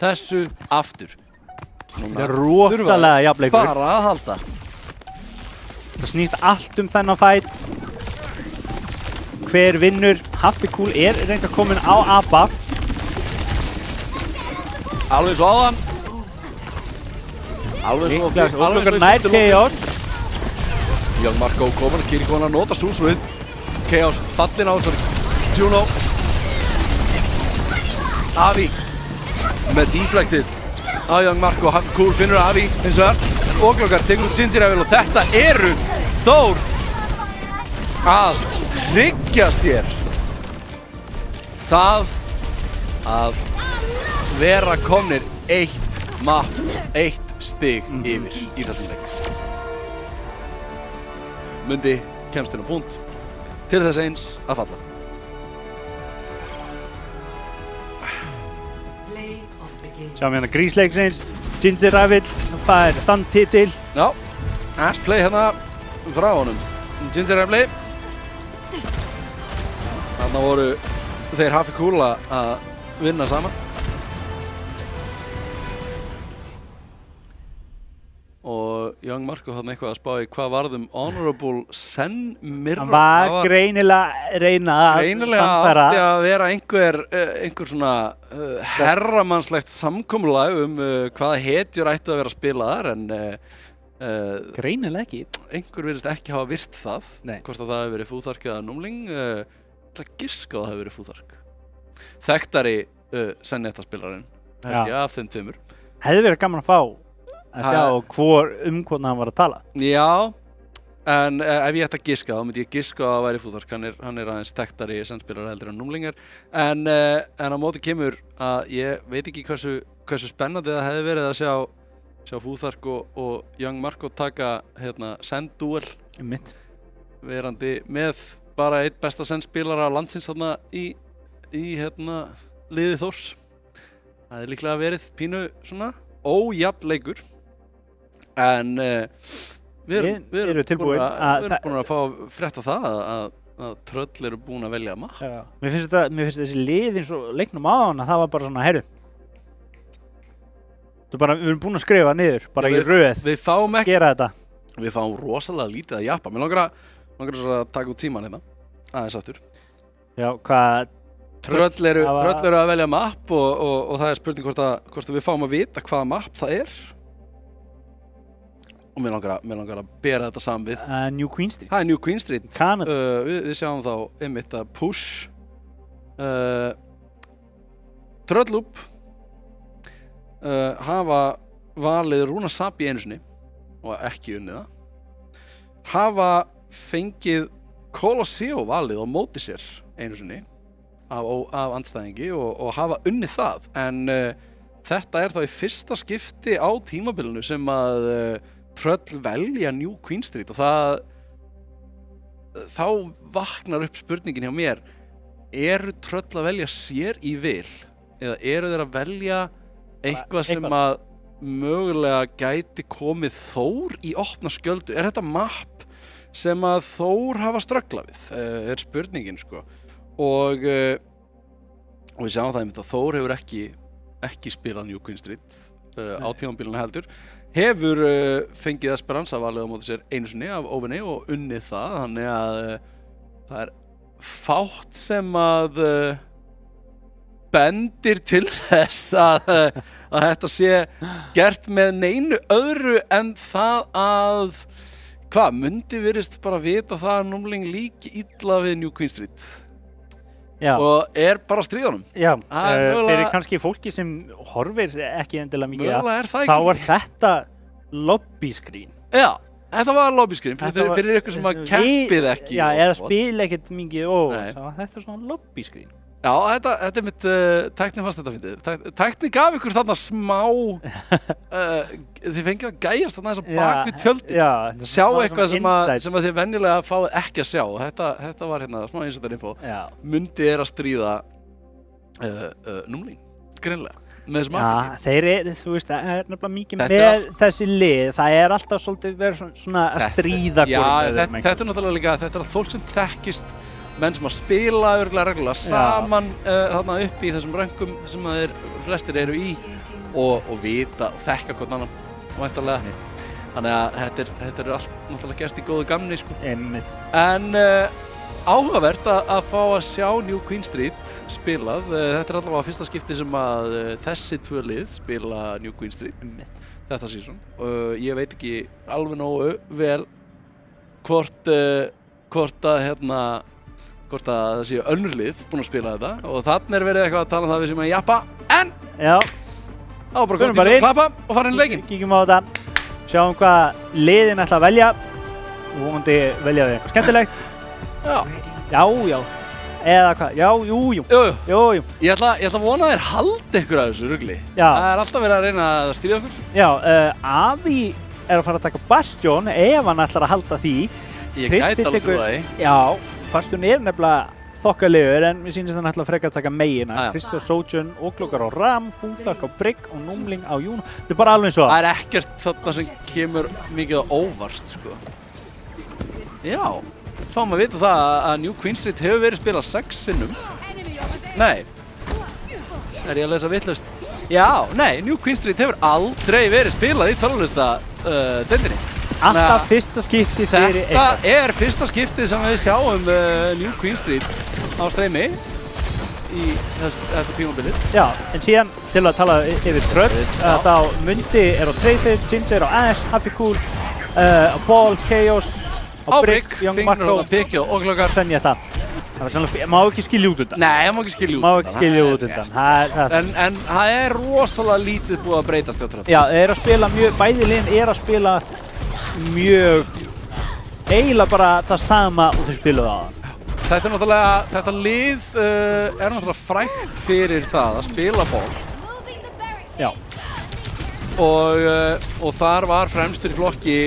þessu aftur. Það er rosalega jafnleikur. Bara að halda. Það snýst allt þennan fight. Hver vinnur? Haffi Kúl er reynda komin á APA. Alveg svo áðan. Alveg svo fyrst. Ógluggar nær Chaos. Young Marco komin að Kirikona nota Súsröð. Chaos fallin á þessari Juno. Avi með deflectið á Young Marco. Haffi Kúl finnur Avi hins vegar. Ógluggar tekur út Ginger Evil og þetta eru Þór að tryggja sér það að vera komnir 1 stig yfir í þessum leik. Mundi kemst inn á punkt til þess eins að falla. Sjáum hérna grísleiksins, Ginger Evil, það er þann titil. Já, ass play hérna frá honum. Ginger Evil. Þarna voru þeir Haffi Kúl að vinna saman. Og Young Marco þarna eitthvað að spá í hvað varðum Honorable Sen Mirror. Hann var greinilega reyna að greinilega átti að vera einhver svona herramannslegt samkomulag hvaða hetjur ættu að vera spilaðar en greinilega ekki. Einhver virðist ekki hafa virt það. Nei. Hvort að það hefur verið Futhark eða Númling. Það giska að það hefur verið Futhark. Þekktari Senetta-spilarinn held ég af þeim tveimur. Hefði verið gaman að fá að sjá hvorn hann var að tala. Já, en ef ég ætti að giska þá myndi ég giska að það væri Futhark. Hann er aðeins þekktari Sen-spilar heldur en Númlingar. En á móti kemur að ég veit ekki hversu spennandi það hefði verið að sjá Futhark og Young Marco taka Sen-duel. Mitt. Verandi með bara einn besta Sen-spilara landsins þarna í liðið Þórs. Það er líklega verið pínu svona ójafn leikur. En við erum búin að fá frétta það að Tröll eru búin að velja mapp. Já. Mér finnst þessi lið eins og leiknum áðan að það var bara svona, heyrðu. Við erum búin að skrifa niður, bara í röð. Við fáum ekki gera þetta. Við fáum rosalega lítið að jappa. Mér langar að taka út tíman hérna. Aðeins aftur. Já, hvað? Tröll eru að velja mapp og það er spurning hvort við fáum að vita hvaða mapp það er. Og mér langar að bera þetta saman við New Queen Street. Það er New Queen Street. Canada. Við sjáum þá einmitt að Push Tröllúp hafa valið Rúna Sabi einu sinni og ekki unnið það. Hafa fengið Colosseo valið á móti sér einu sinni af andstæðingi og hafa unnið það. En þetta er þá í fyrsta skipti á tímabilinu sem að Tröll velja New Queen Street og þá vaknar upp spurningin hjá mér, eru Tröll að velja sér í vil eða eru þeir að velja eitthvað sem að mögulega gæti komið Þór í opna skjöldu? Er þetta mapp sem að Þór hafa strögglað við? Er spurningin sko. Og við sjáum það einmitt að Þór hefur ekki spilað New Queen Street á tímabilinu heldur. Hefur fengið Esperanza valið á móti sér einu sinni af Óvinni og unnið það, þannig að það er fátt sem að bendir til þess að þetta sé gert með neinu öðru en það að mundi virðist bara vita það að Númling líki illa við New Queen Street. Já. Og bara að stríða honum. Já, fyrir kannski fólki sem horfir ekki endilega mikið þá var þetta lobbyscreen. Já, þetta var lobbyscreen fyrir ykkur sem að keppið ekki. Já, eða spila ekkert mikið þetta er svona lobbyscreen. Já, þetta er mitt tækni fannst þetta fyndið. Tækni gaf ykkur þarna smá þið fengið að gæjast þarna þess að bak við tjöldin. Sjá eitthvað sem að þið venjulega fáið ekki að sjá. Þetta var hérna smá insider-info. Mundi að stríða Númling, greinlega. Með þessum Já, þeir þú veist, það er nefnilega mikið með þessi lið. Það er alltaf svolítið verið svona að stríða. Já, þetta er náttúrulega líka, þetta er allt fólk sem þekkist menn sem að spila örugglega reglulega saman þarna upp í þessum röngum sem að flestir eru í og vita og þekka hvern annan væntanlega. Þannig að þetta er allt náttúrulega gert í góðu gamni sko. En áhugavert að fá að sjá New Queen Street spilað. Þetta er allavega fyrsta skipti sem að þessi tvö lið spila New Queen Street þetta season. Ég veit ekki alveg nógu vel hvort að það séu önnur lið búin að spila þetta og þarna er verið eitthvað að tala um það við sem að jappa en þá bara komum við að klappa og fara inn í leikinn. Kíkjum á þetta, sjáum hvað liðin ætla að velja og vonandi velja við eitthvað skemmtilegt. Já, eða hvað, jú. Ég ætla að vona að þeir haldi ykkur af þessu rugli. Það er alltaf verið að reyna að stríða okkur. Já, Avi er að fara að taka Bastion ef hann ætlar að halda því. Ég gæti alveg trúið það í. Já. Bastion er nefnilega þokkalegur en mér sýnist hann ætla að freka að taka meginna. Kristján Sojourn, Óklokar á Ram, Þúþark á Brygg og Númling á Juno. Þetta er bara alveg eins og það. Það er ekkert þarna sem kemur mikið á óvart, sko. Já, fáum að vita það að New Queen Street hefur verið spilað 6 sinnum. Nei. Er ég að lesa vitlaust? Já, nei, New Queen Street hefur aldrei verið spilað í tölvulista deildinni. Alltaf fyrsta skipti fyrir eitthvað. Þetta er fyrsta skipti sem við sjáum New Queen Street á streymi í þetta tímabilið. Já, en síðan til að tala yfir Tröll, þá Mundi er á Tracer, Ginger á Ash, Happy Cool, Ball, Chaos, á Brygg, Young Marco, Pikki og Óklokar. Senja þetta. Það var sannlega, má ekki skilja út undan. Nei, það má ekki skilja út undan. En það er rosalega lítið búið að breytast hjá Tröll. Já, þeir eru að spila mjög, bæði liðin er að spila mjög eiginlega bara það sama og þau spiluðu á það. Þetta lið er náttúrulega frægt fyrir það að spila ball. Já. Og þar var fremstur í flokki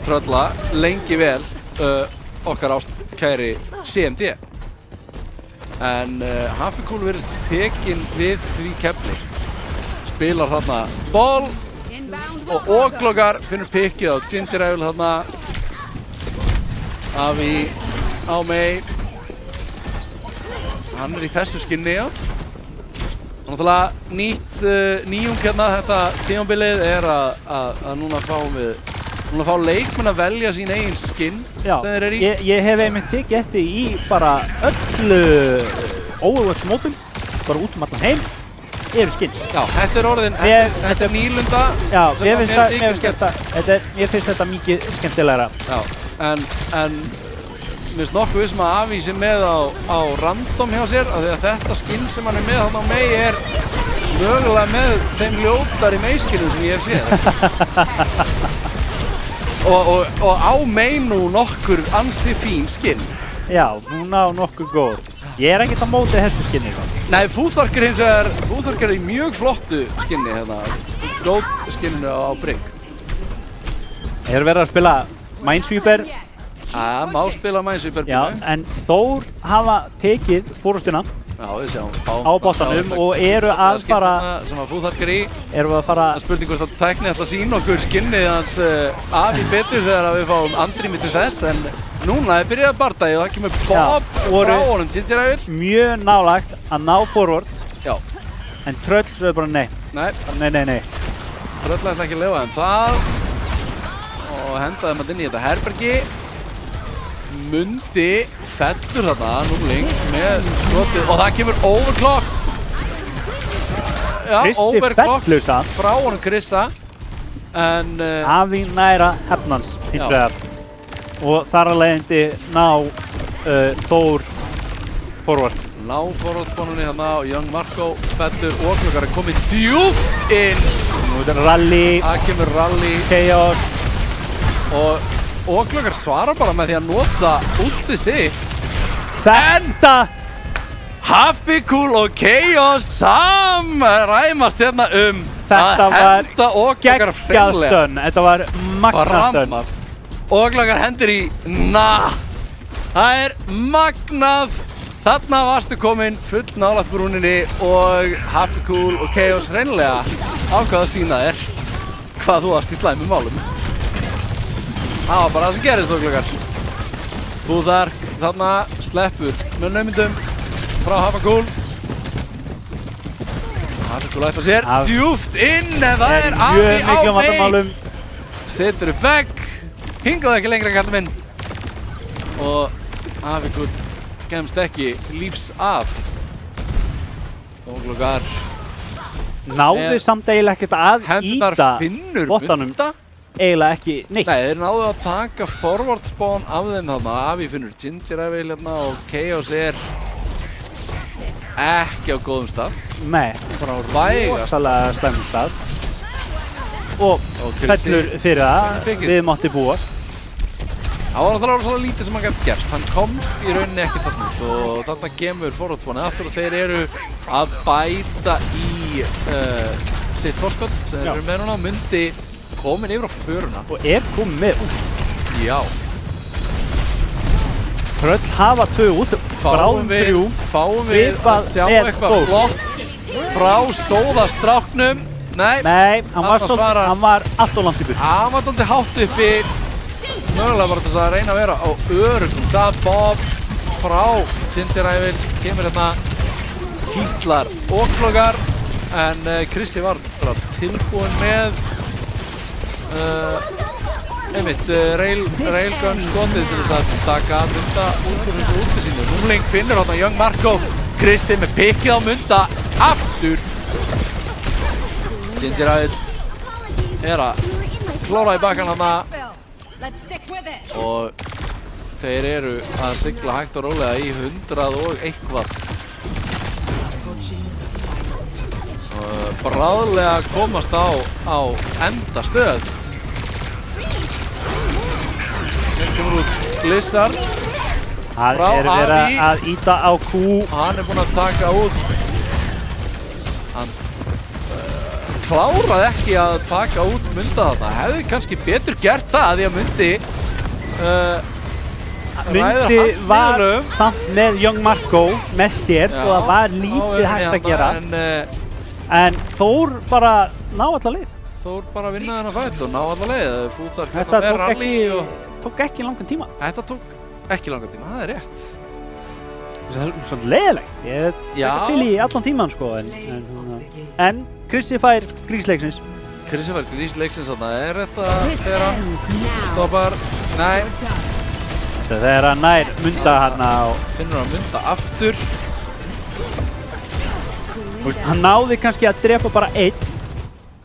Trölla lengi vel okkar ástkæri CMD. En Hafikool verðist tekinn við því keppni. Spilar þarna ball og Oglokar finnur pikkið á Ginger Evil þarna. Avi á Mei. Hann í þessu skinni, já. Náttúrulega nýjung hérna þetta tímabilið að núna fá leikmenn að velja sín eigin skinn Já, sem þeir eru í. ég hef einmitt tekið eftir í bara öllu Overwatch mótum, bara út allan heim, eru skinn. Já, þetta er orðin, þetta er nýlunda. Já, sem mér finnst finnst þetta mikið skemmtilegra. Já, en mér finnst nokkuð vissum að Avi sé með á random hjá sér af því að þetta skinn sem hann er með þarna á Mei er mögulega með þeim ljótari Mei-skinnum sem ég hef séð. og á Mei nú nokkur ansi fín skinn. Já, hún á nokkuð góð. Ég er ekkert á móti þessu skinni. Nei, Fúþarkir hins vegar, Fúþarkir er í mjög flottu skinni hérna, Gold skinninu á Brygg. Er verið að spila Minesweeper. Það má spila Minesweeper. Já, en Þór hafa tekið fórustuna Já, við sjáum. Á bottanum og eru að fara sem að Fúþarkir í. Erum við að fara Spurning hvort að tækni ætla að sína okkur skinnið hans Avi betur þegar við fáum andrými til þess, en núna er byrjað bardagi og það kemur Bob frá honum Ginger Evil. Mjög nálægt að ná forward. Já. En Tröll sögðu bara nei. Nei. Tröll ætla ekki að lifa þeim það og hendaði maður inn í þetta herbergi. Mundi fellur þarna núling með skotið og það kemur overclock. Já, Kristi overclock fellur samt. frá honum Krista. En Avi næra hefnans hins vegar. Og þar að leiðandi ná Þór forward. Ná forward-spánunni þarna og Young Marco fellur og Oglokar er komið djúpt inn. Nú er Rally. Það kemur Rally. Chaos. Og Oglokar svarar bara með því að nota ultið sitt. Þetta! Hafikool og Chaos ræmast hérna Þetta að henda Oglokar freinlega. stönn. Þetta var magnað stönn. Oglokar hendur í Það er magnað. Þarna varstu komin full nálægt brúninni og Hafikool og Chaos hreinlega ákvað að sýna þér hvað þú varst í slæmum málum. Það var bara það sem gerist, Oglokar. Fúþark þarna sleppur með naumindum frá Hafikool. Hafikool ætlar sér djúpt inn en það er Avi á Mei. Setur upp vegg. Hingaði ekki lengra, kallinn minn. Og Hafikool kemst ekki lífs af. Oglokar náði samt eiginlega ekkert að íta bottanum. Eiginlega ekki neitt. Nei, þeir náðu að taka forward spawn af þeim þarna. Avi finnur Ginger Evil hérna og Chaos er ekki á góðum stað. Nei, bara á rosalega slæmum stað. Og fellur fyrir það, við mátti búast. Það var náttúrulega svona lítið sem hann gæti gerst. Hann komst í rauninni ekki þarna og þarna kemur forward spawnið aftur og þeir eru að bæta í sitt forskot sem þeir eru með núna. Mundi komin yfir á föruna. Og er komin með út. Já. Tröll hafa 2 út, bráðum 3. Fáum við að sjá eitthvað flott frá stóðastráknum. Nei, hann var allt og langt uppi. Hann var dálítið hátt uppi. Mögulega bara þess að reyna að vera á öruggum stað. Bob frá Ginger Evil kemur hérna, kýtlar Oglokar en Kristi var bara tilbúinn með railgun skotið til þess að taka Munda út úr þessu úti sínu. Núling finnur hérna Young Marco. Kristi með pikkið á Munda aftur. Ginger Evil er að klóra í bakkan hérna og þeir eru að sigla hægt og rólega í 100 og eitthvað. Bráðlega komast á endastöð. Hér kemur út Blizzard. Það er verið að íta á Q. Hann er búinn að taka út. Hann kláraði ekki að taka út Munda þarna. Hefði kannski betur gert það því að Mundi Mundi var samt með Young Marco með sér og það var lítið hægt að gera. En Þór bara ná alla leið. Þór bara vinna þennan fætt og ná alla leið. Fúþar Þetta tók ekki langan tíma. Þetta tók ekki langan tíma, það er rétt. Það er svolítið leiðilegt. Ég tek til í allan tíman sko. En Krissi fær grísleiksins. Krissi fær grísleiksins, þannig er þetta þegar hann stoppar. Nei. Þetta er þegar hann nær Munda hana og finnur hann Munda aftur. Hann náði kannski að drepa bara einn.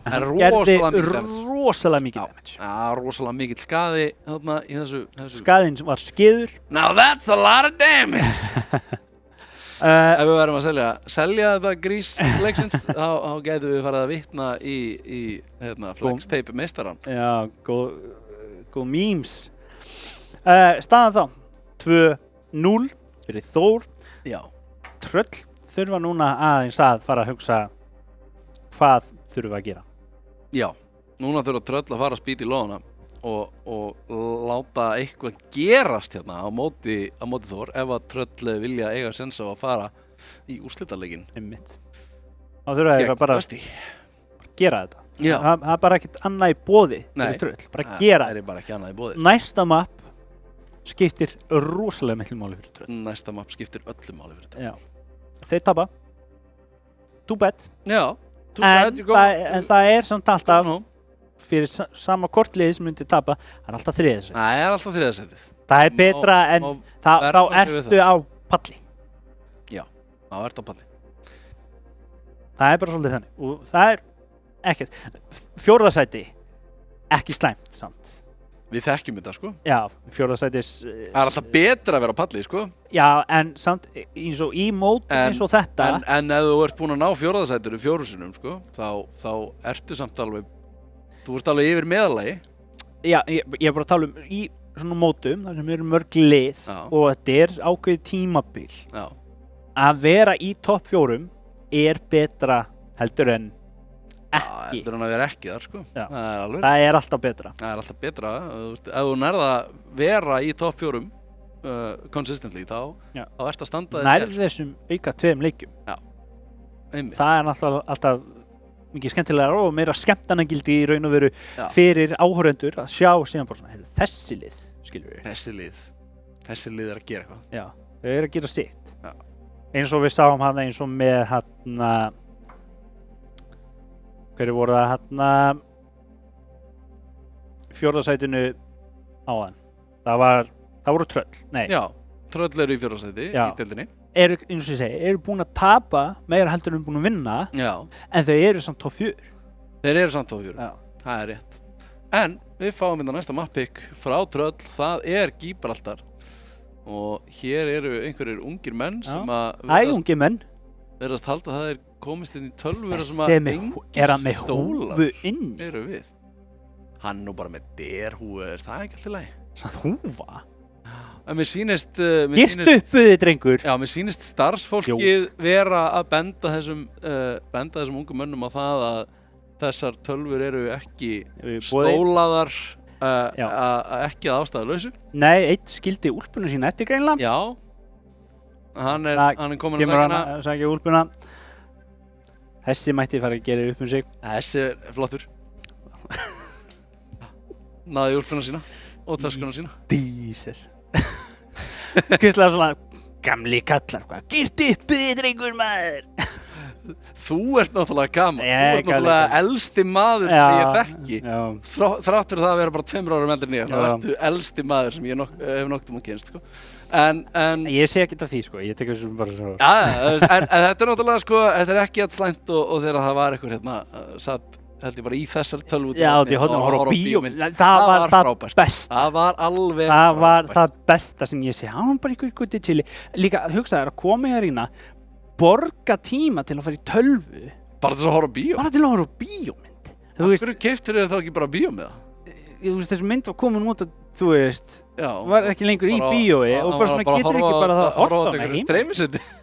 En hann gerði rosalega mikið damage. Já, rosalega mikill skaði þarna í þessu. Skaðinn var skiður. Now that's a lot of damage! Ef við verðum að selja þetta grísleiksins, þá gætum við farið að vitna í Flex-teipi meistarann. Já, góð memes. Staðan þá, 2-0 fyrir Þór. Já. Tröll þurfa núna aðeins að fara að hugsa hvað þurfa að gera. Já, núna þurfa Tröll að fara að spýta í lóðana og láta eitthvað gerast hérna á móti Þór ef að Tröll vilja eiga sens á að fara í úrslitaleikin. Einmitt. Þá þurfa þeir bara að gera þetta. Já. Það er bara ekkert annað í boði fyrir Tröll. Bara gera þetta. Það er bara ekki annað í boði. Næsta map skiptir rosalega miklu máli fyrir Tröll. Næsta map skiptir öllu máli fyrir Tröll. Já. Þeir tapa. Too bad. Já. En það er samt alltaf fyrir sama kortlið sem myndi tapa, það er alltaf þriðasætið. Það er alltaf þriðasætið. Það er betra en þá ertu á palli. Já, þá ertu á palli. Það er bara svolítið þannig. Og það er ekkert. Fjórðasæti, ekki slæmt samt. Við þekkjum þetta, sko. Já, fjórðasætis... Það er alltaf betra að vera á palli, sko. Já, en samt eins og í mótum eins og þetta... En ef þú ert búin að ná fjórðasætinu fjórusunum, sko, þá ertu samt alveg... Þú ert alveg yfir meðallagi. Já, ég er bara að tala um í svona mótum, þar sem eru mörg lið og þetta er ákveðið tímabil. Já. Að vera í topp 4 er betra heldur en ekki. Heldur en að vera ekki þar, sko. Já. Það er alltaf betra. Það er alltaf betra. Ef þú nærð að vera í topp 4 consistently, þá ert að standa þér. Nærð þessum auka 2 leikjum. Já. Einmitt. Það er alltaf mikið skemmtilegar og meira skemmtanagildi í raun og veru fyrir áhorfendur að sjá síðan bara svona, þessi lið, skilur við. Þessi lið er að gera eitthvað. Já, þau eru að gera sitt. Já. Eins og við sáum hana eins og með hana, hverju voru það hana, fjórðasætinu áðan. Það voru Tröll, nei. Já, Tröll eru í fjórðasæti í deildinni. Eins og ég segi, eru búin að tapa meira heldur en búin að vinna, en þau eru samt topp 4. Þeir eru samt topp 4, það er rétt. En við fáum þetta næsta map-pick frá Tröll, það er Gibraltar. Og hér eru einhverjir ungir menn sem að... ungir menn. Verðast halda að það er komist inn í tölvur sem að er hann með húfu inn? Eru við. Hann nú bara með derhúfu, er það ekki alltaf lagi? Samt húfa? En mér sýnist... Girt uppuði, drengur. Já, mér sýnist starfsfólkið vera að benda þessum ungum mönnum á það að þessar tölvur eru ekki stólaðar, ekki að ástæðulausu. Nei, einn skildi úlpuna sína eftir greinlega. Já. Hann er komin að sækja úlpuna. Þessi mætti fara að gera upp um sig. Þessi er flottur. Náði úlpuna sína og töskuna sína. Jesus. Kvíslega svona gamli kallar, girt uppuði, drengur maður. Þú ert náttúrulega gaman. Þú ert náttúrulega elsti maður sem ég þekki. Þrátt fyrir það að vera bara 2 árum eldri en ég. Þá ertu elsti maður sem ég hef nokkuð kynst, sko. Ég sé ekkert af því, sko. Ég tek þessum bara svo. En þetta er náttúrulega, sko, þetta er ekki að slæmt og þegar það var einhver hérna satt held ég bara í þessar tölvu að horfa á bíómynd. Það var það besta. Það var alveg það var það besta sem ég sé. Hann var bara einhver gutti chili. Líka hugsaðu að koma hér inn að borga tíma til að fara í tölvu. Bara til að horfa á bíó? Bara til að horfa á bíómynd. Hverju keyptir þið þá ekki bara bíómiða? Þú veist, þessi mynd var komin út að, þú veist, var ekki lengur í bíói og bara svona getur ekki bara það horfa á hana heima.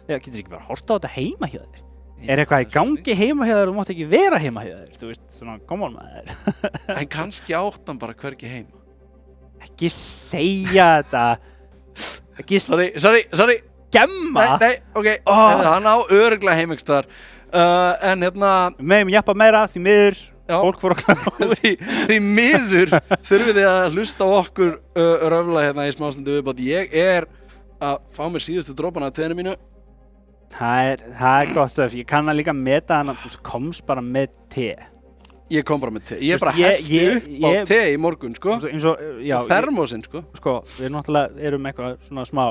Já, getur ekki bara horfa á þetta heima hjá þér. Er eitthvað í gangi heima hjá þér og þú mátt ekki vera heima hjá þér, þú veist, svona, come on maður. En kannski átt hann bara hvergi heima. Ekki segja þetta. Ekki Sorry skemma. Nei, ok Hann á örugglega heimingstar En hérna Við megum jafna meira því miður. Já. Fólk fór að klára. því miður þurfið þið að hlusta á okkur röfla hérna í smástundu viðbót Ég er að fá mér síðustu dropana að teinu mínu Það er gott stöf. Ég kann að líka meta hann að þú komst bara með te. Ég kom bara með te Ég er bara Ég- hætti upp á ég- te í morgun, sko Eins og, já, Þermósinn, sko sko, við náttúrulega erum eitthvað svona smá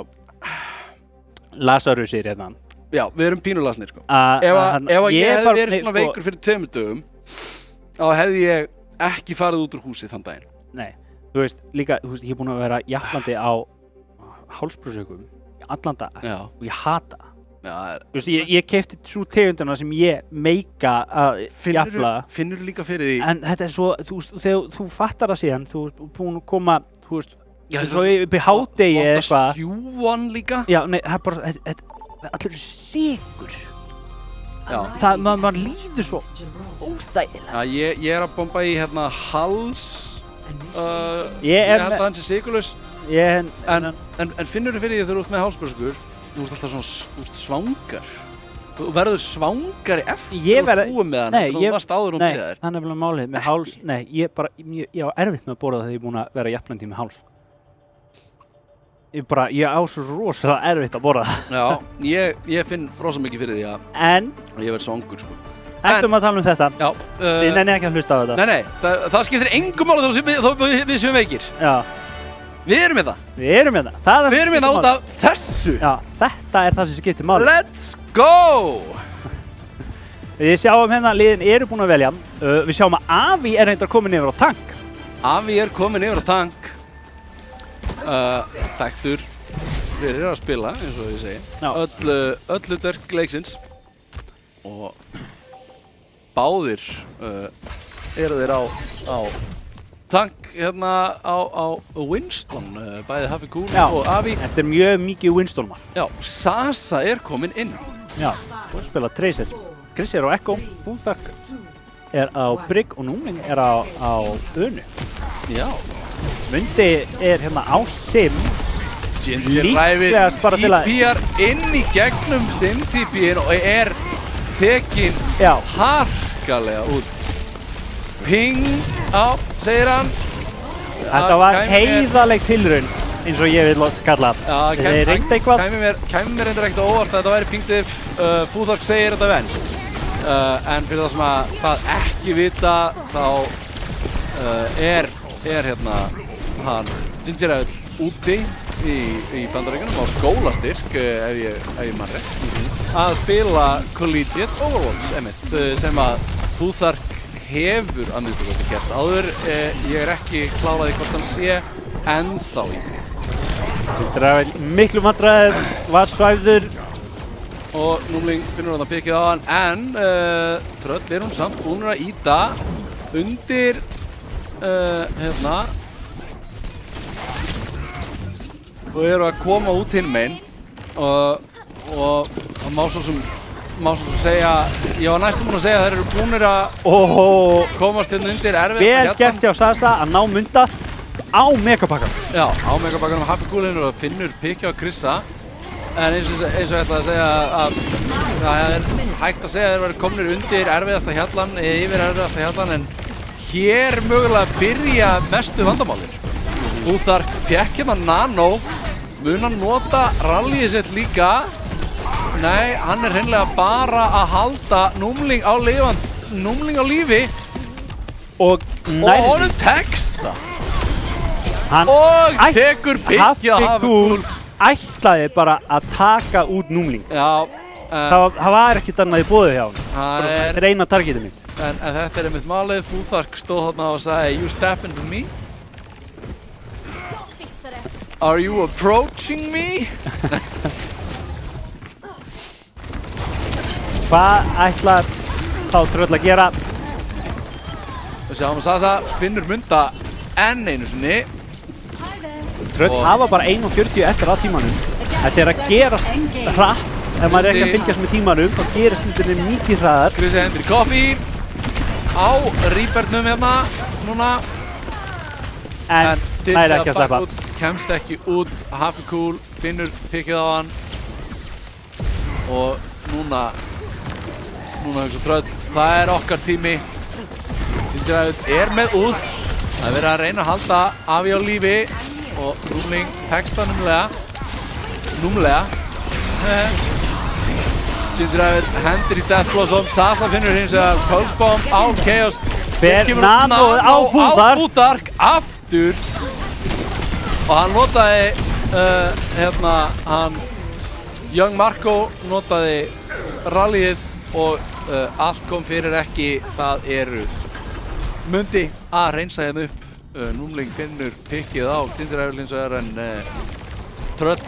lasarusir hérna. Já, við erum pínulasnir, sko Ef Ef að ég hefði verið svona veikur fyrir 2 dögum þá hefði ég ekki farið út úr húsi þann daginn Nei, þú veist, líka, þú veist, ég er búinn að vera jafnandi á hálsbrúsökum í allan dag Já, og ég hata það. já Þú veist, ég keypti svo tegundina sem ég meika að jafla. Finnur líka fyrir því En þetta er svo, þú veist, þegar þú fattar það síðan, þú veist, búinn að koma, þú veist, Já, svo upp í hádegi Þú átt að eitthvað. sjúan líka Já, nei, það er bara, það er allir sigur. Já, Það, maður líður svo óþægilega. já ég er að bomba í hérna hals Ég er held með- að hann sé sigurlaus En En finnur þið fyrir því þegar þú ert með hálsbörsugur þú ert alltaf svona þú ert svangar þú verður svangari eftir Ég þú verð- ert búið með hann nei, þú ég- varst áður Nei, byrjaðir það er nefnilega málið með háls. Nei, ég á erfitt með að borða þegar ég er búinn að vera jafnandi með háls. Ég á svo rosalega erfitt að borða það. Já, ég finn rosa mikið fyrir því að En, ég verð svangur sko ættum að tala um þetta. Já, Ég nenni ekki að hlusta á þetta. nei, það skiptir engum máli þó við séum veikir Já, Við erum með það við erum hérna. Það er það Við sem erum hérna skiptir út máli. af þessu Já, þetta er það sem skiptir máli. Let's go! Við sjáum hérna, liðin eru búin að velja. Við sjáum að Avi er reyndar komin yfir á tank. Avi er komin yfir á tank Þekktur fyrir að spila, eins og ég segi Já. Öllu dörk leiksins Og báðir eru þeir á tank hérna á Winston Bæði Hafi Kúl Já. og Avi Þetta er mjög mikið Winstormar. Já, Sasa er komin inn Já, og spila Tracer. Chris er á Echo, Fúþak er á Brygg og Núming er á Önu. Já Mundi er hérna á Sim. Ginger Líklegast bara til að- TP-ar inn í gegnum Sim TP-in og er tekin Já, harkalega út Ping á, segir hann þetta var kæmi mér- heiðaleg tilraun eins og ég vil kalla það. Já, Þeir reyndu eitthvað. Kæmi mér reyndar ekkert á óvart að þetta væri pingtif Fúþork segir þetta venst En fyrir það sem að það ekki vita þá er hérna hann Ginger Ale úti í Bandaríkjunum á skólastyrk ef ég man rétt að spila Collegiate Overwatch einmitt sem að Fúþork hefur að minnstu kosti gert áður ég er ekki kláraði hvort hann sé ennþá í því Þetta er miklu vandræðum, var svæfður. og Númling finnur hann að pikið á hann en Tröll er hún samt búin að íta undir hérna og eru að koma út hinn meginn og það má svo sem segja ég var næstum búin að segja að þeir eru búinir að komast hérna undir Vel gert hjá Sasa að ná Munda á megapakkan. Já, á megapakkanum Happy Coolin og finnur pikið á Krista en eins og ég ætla að segja að það er hægt að segja að þeir verður komnir undir erfiðasta hjallan yfir erfiðasta hjallan en hér mögulega byrja mestu vandamálin Fúþark fékk hérna Nano mun hann nota rallyið sitt líka nei, hann er hreinlega bara að halda Númling á lífi Og og honum tekst það hann og tekur pikið á Happy Cool ætlaði bara að taka út Númling. Já, Það var ekkert annað í boði hjá hann. það Þetta er er eina targetið mitt. En þetta er einmitt málið, Fúþark stóð þarna og sagði You step into me Are you approaching me? Hvað ætlar þá Tröll að gera? Við sjáum að Sasa finnur Munda enn einu sinni Tröll hafa bara 1:40 eftir að tímanum. Þetta er að gerast hratt. Ef maður er ekki að fylgjast með tímanum, þá gerist hlutinni mikið hraðar. Chrisi hendur í koppi á Ríbernum hérna núna En það er ekki að sleppa. kemst ekki út. Happy Cool finnur pikkið á hann. Og núna hugsa Tröll, það er okkar tími. Sindri er með út. Það er verið að reyna að halda Afi á lífi. Og Númling tekst það númlega. Sindri hendur í Death Blossom. Stasa finnur hins vegar Pulse Bomb á Chaos. Fer Nano á Fúðark aftur. Og hann notaði, Young Marco notaði rallyið og allt kom fyrir ekki. Það eru Mundi að reynsa hérna upp. Númling finnur pikkið á Sindri hins vegar en Tröll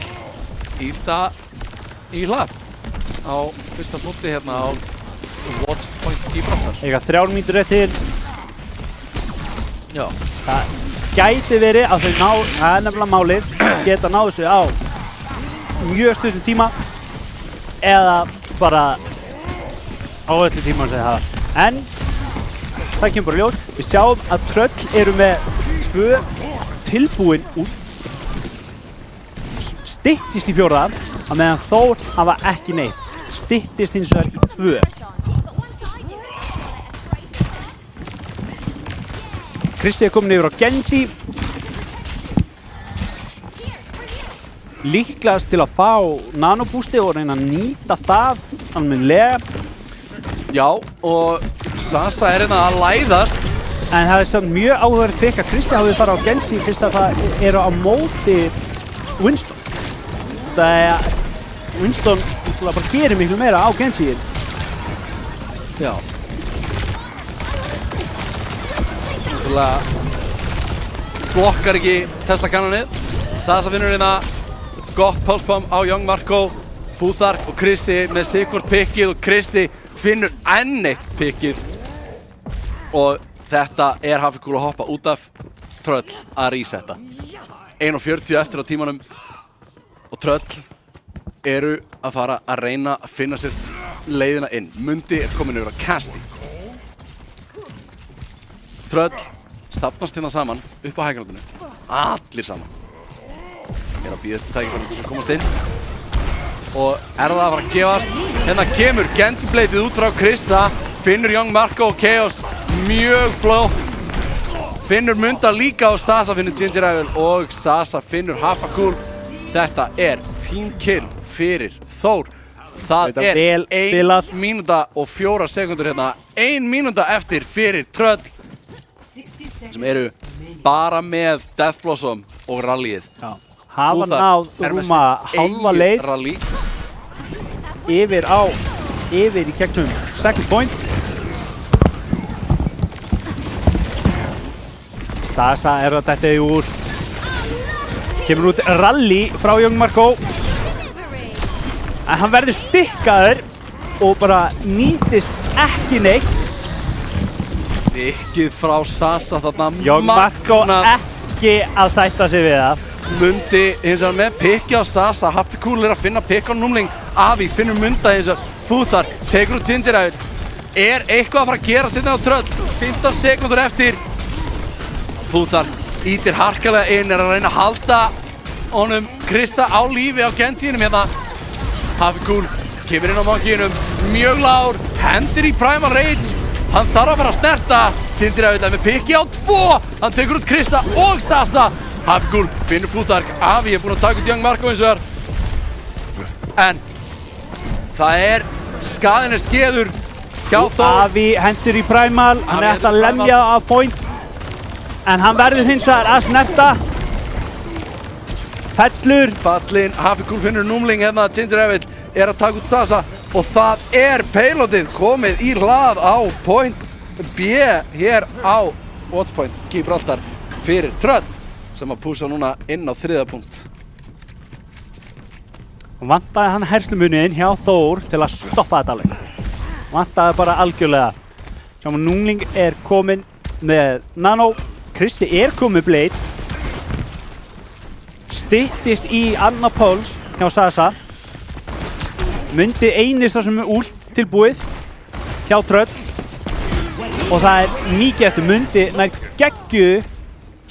í hlað á fyrsta punkti hérna á Watch Point Gibraltar. Eiga 3 mínútur eftir. Já. Það gæti verið að þau það er nefnilega málið, geta náðu sig á mjög stuttum tíma eða bara á öllu tíma sem það. En það kemur bara ljós. Við sjáum að Tröll eru með 2 tilbúin út. Styttist í 4. Á meðan Þór hafa ekki neitt. Styttist hins vegar í 2. Kristi er komin yfir á Genji. Líklegast til að fá nanobústi og reyna að nýta það almennilega. Já, og Sasa er hérna að læðast. En það er samt mjög áhugaverð pikk að Kristi hafi farið á Genji fyrst að það eru á móti Winston. Það er Winston bara gerir miklu meira á Genji. Já. Blokkar ekki Tesla kannanið. Sasa finnur hérna gott Pulse Bomb á Young Marco. Fúðark og Kristi með sikkvort pikkið og Kristi finnur enn eitt pikkið. Og þetta er Happy Cool að hoppa út af. Tröll að resetta. 1:40 eftir á tímanum. Og Tröll eru að fara að reyna að finna sér leiðina inn. Mundi er komin yfir á Casti. Tröll stafnast hérna saman upp á hæggrandinu. Allir saman. Er að bíða eftir tækifæri til að komast inn. Og er það að fara að gefast. Hérna kemur Genji Bladeið út frá Krista. Finnur Young Marco og Chaos mjög flótt. Finnur Munda líka og Sasa finnur Ginger Evil og Sasa finnur Happy Cool. Þetta er team kill fyrir Þór. Það er 1 mínúta og 4 sekundur hérna. 1 mínúta eftir fyrir Tröll. Sem eru bara með Death Blossom og rallyið. Já. Hafa náð rúma halva leið yfir í gegnum second point. Sasa er að detta úr. Kemur út rally frá Young Marco. En hann verður stikkaður og bara nýtist ekki neitt. Stikkið frá Sasa þarna. Young Marco ekki að sætta sig við það. Mundi hins vegar með pikki á Sasa. Happy Cool er að finna pikk á Númling. Afi finnur Munda hins vegar. Fúðark tekur út Ginger Evil. Er eitthvað að fara að gerast hérna á Tröll? 15 sekundur eftir. Fúðark ítir harkalega inn, er að reyna að halda honum Krista á lífi á Genjiðinum hérna. Happy Cool kemur inn á Monkeyinum. Mjög lár, hendur í Primal Rage. Hann þarf að fara að snerta. Ginger Evil er með pikki á 2. Hann tekur út Krista og Sasa. Happy Cool finnur Fúðark. Afi er búinn að taka út Young Marco eins og þar. En það er skaðin er skeður hjá Þór. Afi hendur í Primal. Hann er eftir að lemja á point. En hann verður hins vegar að snerta. Fellur. Fallin. Happy Cool finnur Númling hérna. Ginger Evil er að taka út Sasa. Og það er payloadið komið í hlað á point B hér á Watch Point Gibraltar fyrir Tröll. Sem að púsa núna inn á 3. punkt. Vantaði hann herslumuniðinn hjá Þór til að stoppa þetta alveg. Vantaði bara algjörlega. Sjáum að Númling er kominn með Nano. Kristi er komið Blade. Styttist í Anna Pulse hjá Sasa. Mundi einist það sem er ult tilbúið hjá Tröll. Og það er mikið eftir. Mundi nær geggju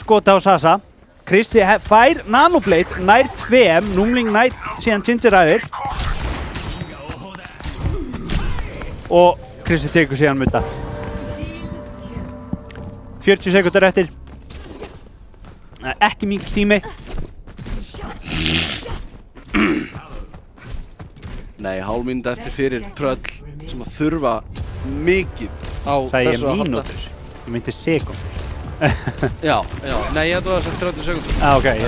skota á Sasa. Kristi fær Nanoblade, nær 2, Númling nær síðan Ginger Ale. Og Kristi tekur síðan Munda. 40 sekúndur eftir. Ekki mikil tími. Nei, hálfmínúta eftir fyrir tröll sem að þurfa mikið á Sagði ég þessu að halda. mínútur? Ég myndi sekúndur. Já, nei, ég ætla að segja 30 sekundur. Ok, ég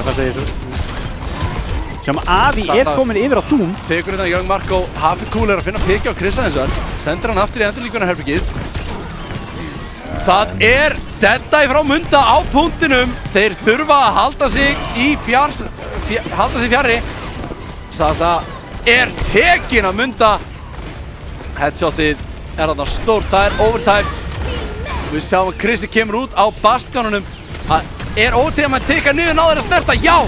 fannst að ég sem Avi er komin yfir á Doom. Tekur hérna Young Marco, Hafi Cool er að finna pikki á Krissa eins og hann. Sendir hann aftur í endurlíkunarherbergið. Það er Deadeye frá Munda á punktinum. Þeir þurfa að halda sig í fjarri. Sasa er tekin að Munda. Headshotið er þarna stórt, það er overtime. Við sjáum að Krissi kemur út á bastionunum. Það er overtime að teka niður, náður að snerta, já!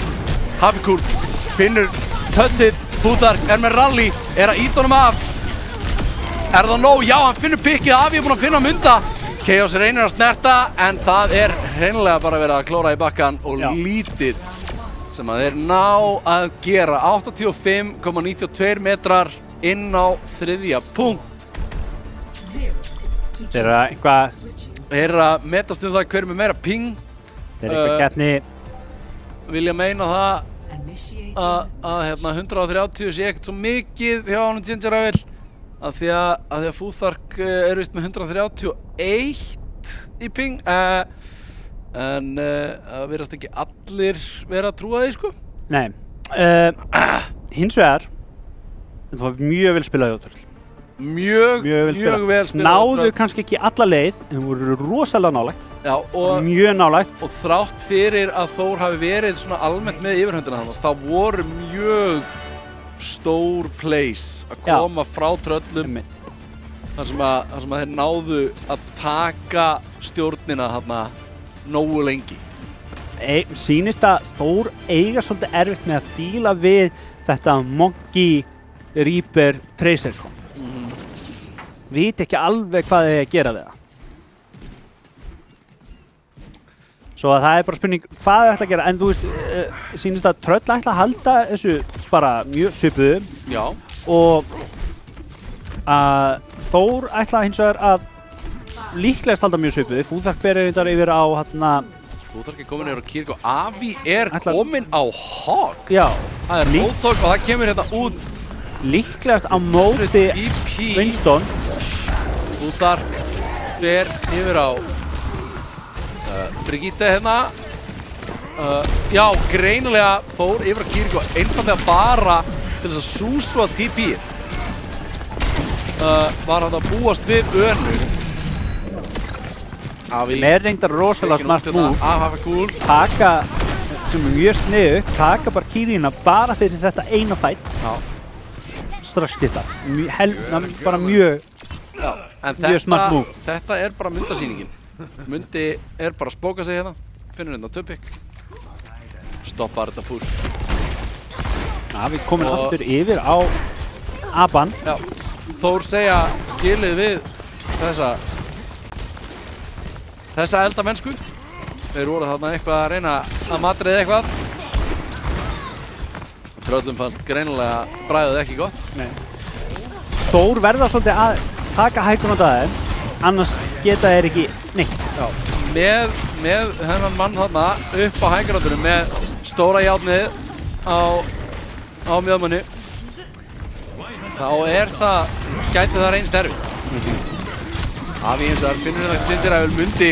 Hafi Cool finnur töllið, Fúðark er með rally, er að íta honum af. Er það nóg? Já, hann finnur pikkið, Avi er búinn að finna Munda. Chaos reynir að snerta, en það er hreinlega bara verið að klóra í bakkan og lítið sem að þeir ná að gera. 85,92 metrar inn á þriðja punkt. Þeir eru eitthvað... Þeir eru að metast um það hver með meira ping. Þeir eru eitthvað keppni... Vilja meina það að 130 sé ekkert svo mikið hjá honum Ginger Ale af því að Fúþark er vist með 131 í ping en það verðast ekki allir vera að trúa því sko. Nei, hins vegar þetta var mjög vel spilað hjá Tröll. Mjög vel spilað. Náðu kannski ekki alla leið en þeir voru rosalega nálægt. Já, og mjög nálægt. Og þrátt fyrir að Þór hafi verið svona almennt með yfirhöndina þannig þá voru mjög stór plays að koma frá Tröllum þar sem að þeir náðu að taka stjórnina þarna nógu lengi. Sýnist að Þór eiga svolítið erfitt með að díla við þetta Monkey Reaper Tracer. Viti ekki alveg hvað þið að gera við það. Svo að það er bara spurning hvað þið ætla að gera, en þú veist, sýnist að Tröll ætla að halda þessu bara mjög svipuðu. Já. Og Þór ætla hins vegar að líklegast halda mjög svipuðu. Fúþark fer yfir á Fúþark er komin yfir á Kýrk og Avi er komin á Hog. Já. Það er Roadhog og það kemur hérna út. Líklegast á móti Winston. Fúþark fer yfir á Brigitte hérna. Já, greinilega fór yfir á Kýrk og einfallega bara til þess að súsva TP-ið. Var hann að búast við önu. Sem er reyndar rosalega smart move. Hafi Cool. Taka, sem er mjög sniðu, taka bara Kýrina bara fyrir þetta eina fight. Já. Strax geta. Bara mjög smart move. Þetta er bara Mundasýningin. Mundi er bara að spóka sig hérna. Finnur hérna töpik. Stoppar þetta push. Við komum aftur yfir á Aban. Já. Þór segja skilið við þessa eldamennsku. Þeir voru þarna eitthvað að reyna að matriða eitthvað. Tröllum fannst greinilega bragðið ekki gott. Nei. Þór verða svolítið að taka hækkum á daginn, annars geta þeir ekki neitt. Já. Með hennan mann þarna upp á hækkarátunum með stóra járnið á mjöðmanni. Þá gæti það reynst erfitt. Avi hins vegar finnur hérna Ginger Ale. Mundi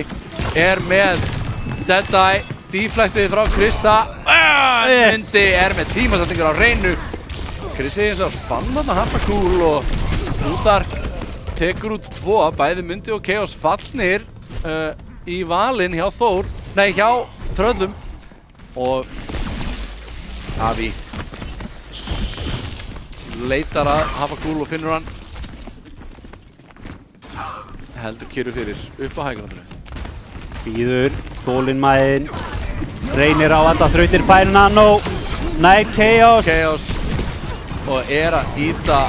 er með Deadeye, deflectið frá Krista. Mundi er með tímasetningur á hreinu. Krissi hins vegar fann þarna Hafi Cool og Fúþark tekur út 2, bæði Mundi og Chaos fallnir í valinn hjá Þór, nei hjá Tröllum. Og Avi leitar að Hafi Cool og finnur hann. Heldur Kýru fyrir upp á hæggrandinu. Býður, þolinmæðin, reynir á alla þrautir, fær Nano, nær Chaos. Og er að íta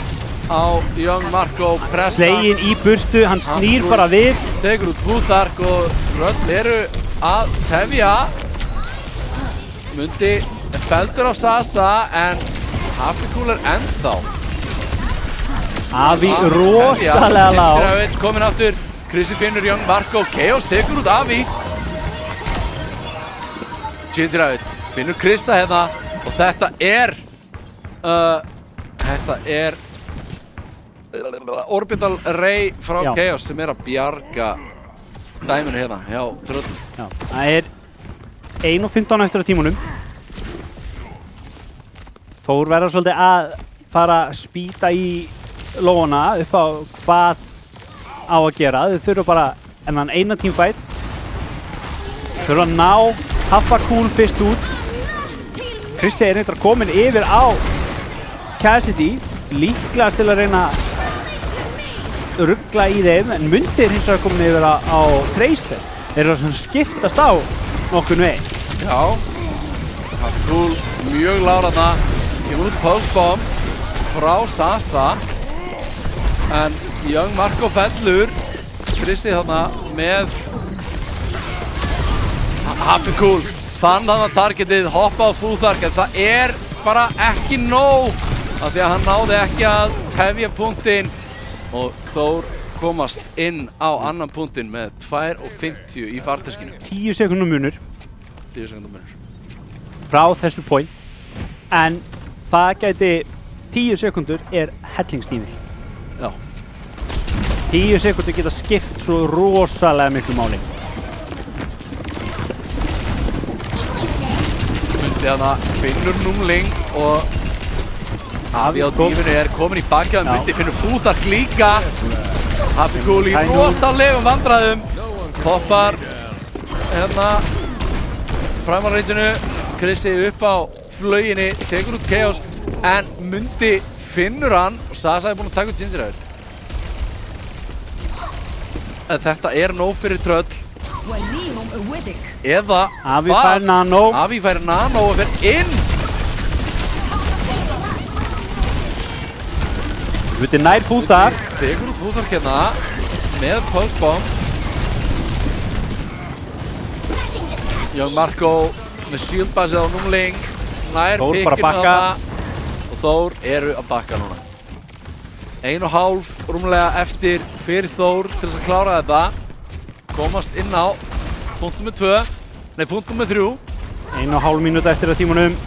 á Young Marco, pressa. Slegin í burtu, hann snýr bara við. Tekur út Fúþark og Tröll eru að tefja. Mundi feldur á Sasa en Hafrikúl ennþá. Avi rosalega lág. Tindrauð komin aftur. Krissi finnur Young Marco. Chaos tekur út Avi. Tindrauð finnur Krista hérna og þetta er Orbital Ray frá Já. Chaos sem að bjarga dæminu hérna hjá Tröll. Já, það 1:15 eftir á tímunum. Þór verður svolítið að fara að spýta í lóna upp á hvað á að gera. Þau þurfa bara ennan eina teamfight. Þau þurfa að ná Hafrikúl fyrst út. Kristi reyndar komin yfir á Cassidy, líklegast til að reyna að ruggla í þeim, en Mundir hins vegar komin yfir á Tracer. Þeir eru að skiptast á nokkurn veginn. Já, Hafrikúl mjög lágur þarna. Kemur út Pulsebomb frá Sasa en Young Marco fellur. Kristi þarna með Hafrikúl fann þarna targetið, hoppa á Futhark en það bara ekki nóg af því að hann náði ekki að tefja punktinn og Þór komast inn á annan punktinn með 2:50 í farteskinu. 10 sekúndum munur 10 sekúndum munur. frá þessu point, en það gæti 10 sekúndur hellingstími. Já. 10 sekúndur geta skipt svo rosalega miklu máli. Mundi hana finnur númling og Avi á dífinu komin í bakið, Mundi finnur Futhark líka. Hafrikúl í rosalegum vandræðum. Poppar hérna Primal Range-inu. Kristi upp á flauginni, tekur út Chaos en Mundi finnur hann og Sasa búinn að taka út Gingerhead. En þetta nóg fyrir Tröll. Eða Avi fær nano. Avi fær nano og fer inn. Mundi nær Futhark. Tekur út Futhark hérna með Pulsebomb. Young Marco með shieldbasið á númling. Nær Þór bara pikkinu bakka. þarna og Þór eru að bakka núna. 1,5 rúmlega eftir fyrir Þór til þess að klára þetta. Komast inn á punkt nr. 2, nei punkt nr. 3. 1,5 mínúta eftir á tímunum.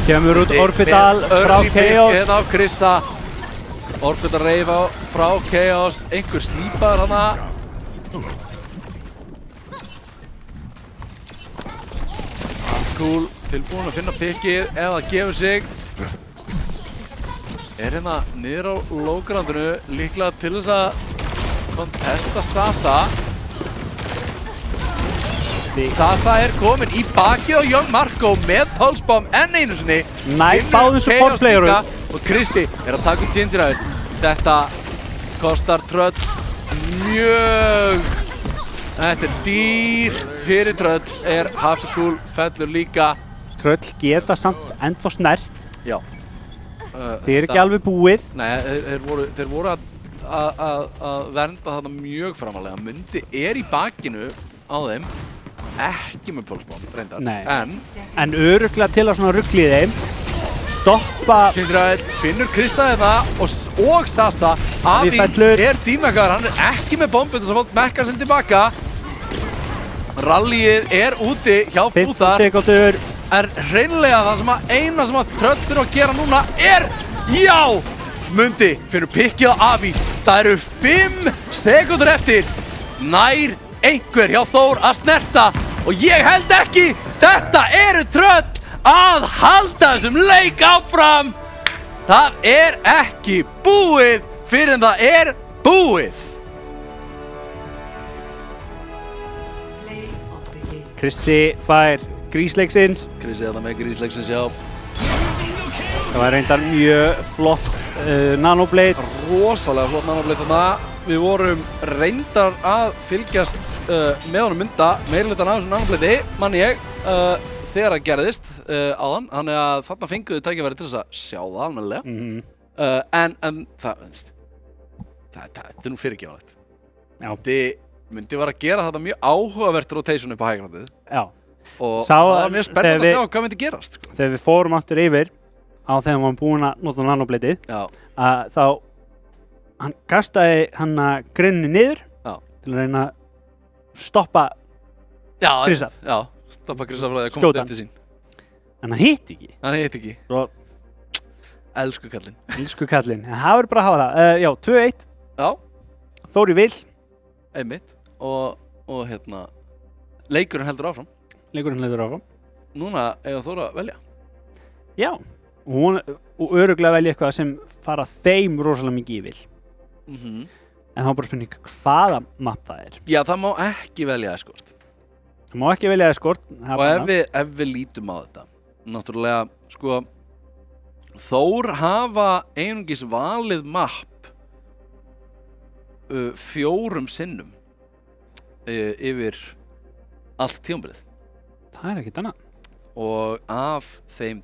Kemur út Orbital frá Chaos. Hérna á Krista. Orbital reif frá Chaos. Einhver slípaður hana. Cool, tilbúin að finna pikkið ef það gefur sig. Hérna niður á low-groundinu, líklega til þess að kontesta Sasa. Sasa komin í bakið á Young Marco með Pulsebomb enn einu sinni. Nær báðum support playerum. Og Kristi að taka um Gingerhead. Þetta kostar Tröll mjög. Þetta dýrt fyrir Tröll. Hafrikúl fellur líka. Tröll geta samt ennþá snert. Já. Þeir ekki alveg búið. Nei, þeir voru að vernda þarna mjög framalega. Mundi í bakinu á þeim. Ekki með Pulsebomb, reyndar. Nei. En örugglega til að svona ruggla í þeim. Stoppa. Gingerhead finnur Krista þetta og Sasa. Avi dímekkaður, hann ekki með bombu þess að fá mekka sinn tilbaka. Rallyið úti hjá Futhark. 15 sekúndur. Hreinlega það sem eina sem Tröll þurfa að gera núna já! Mundi finnur pikkið á Avi. Það eru 5 sekúndur eftir. Nær einhver hjá Þór að snerta og ég held ekki. Þetta eru Tröll að halda þessum leik áfram. Það ekki búið fyrir en það búið. Kristi fær grísleiksins. Kristi þetta með grísleiksins, já. Það var reyndar mjög flott nanoblade. Rosalega flott nanoblade þarna. Við vorum reyndar að fylgjast með honum Munda meirihlutan af þessum nanoblade, mann ég, þegar það gerðist áðan. Þannig að þarna fenguðu tækifæri til þess að sjá það almennilega. En þetta nú fyrirgefanlegt. Já. Mundi var að gera þetta mjög áhugavert rotation upp á hægrandið. Já. og Sá það að var mjög spennandi þegar að sjá hvað myndi gerast sko. Þegar við fórum aftur yfir á þegar við varum búin að nota nanobleitið, Já, að þá hann kastaði hann að grinni niður Já. til að reyna að stoppa já, Krissa. já, stoppa Krissa frá því að Skjóta koma hann. eftir sín. en hann hitt ekki. Hann heit ekki, Svo elsku kallinn. elsku kallinn. En það verður bara að hafa það. Já, 2-1. Já, Þóri Vil, einmitt, og hérna, leikurinn heldur áfram. leikurinn leiður áfram. Núna eiga Þóra að velja. Já, og öruglega velja eitthvað sem fara þeim rosalega mikið í Vil. En þá er bara spurning hvaða mapp það er. Já, það má ekki velja eskort. Það má ekki velja eskort. Og ef við lítum á þetta, náttúrulega, sko, Þór hafa einungis valið mapp 4 sinnum yfir allt tímabilið. Það er ekkert annað. Og af þeim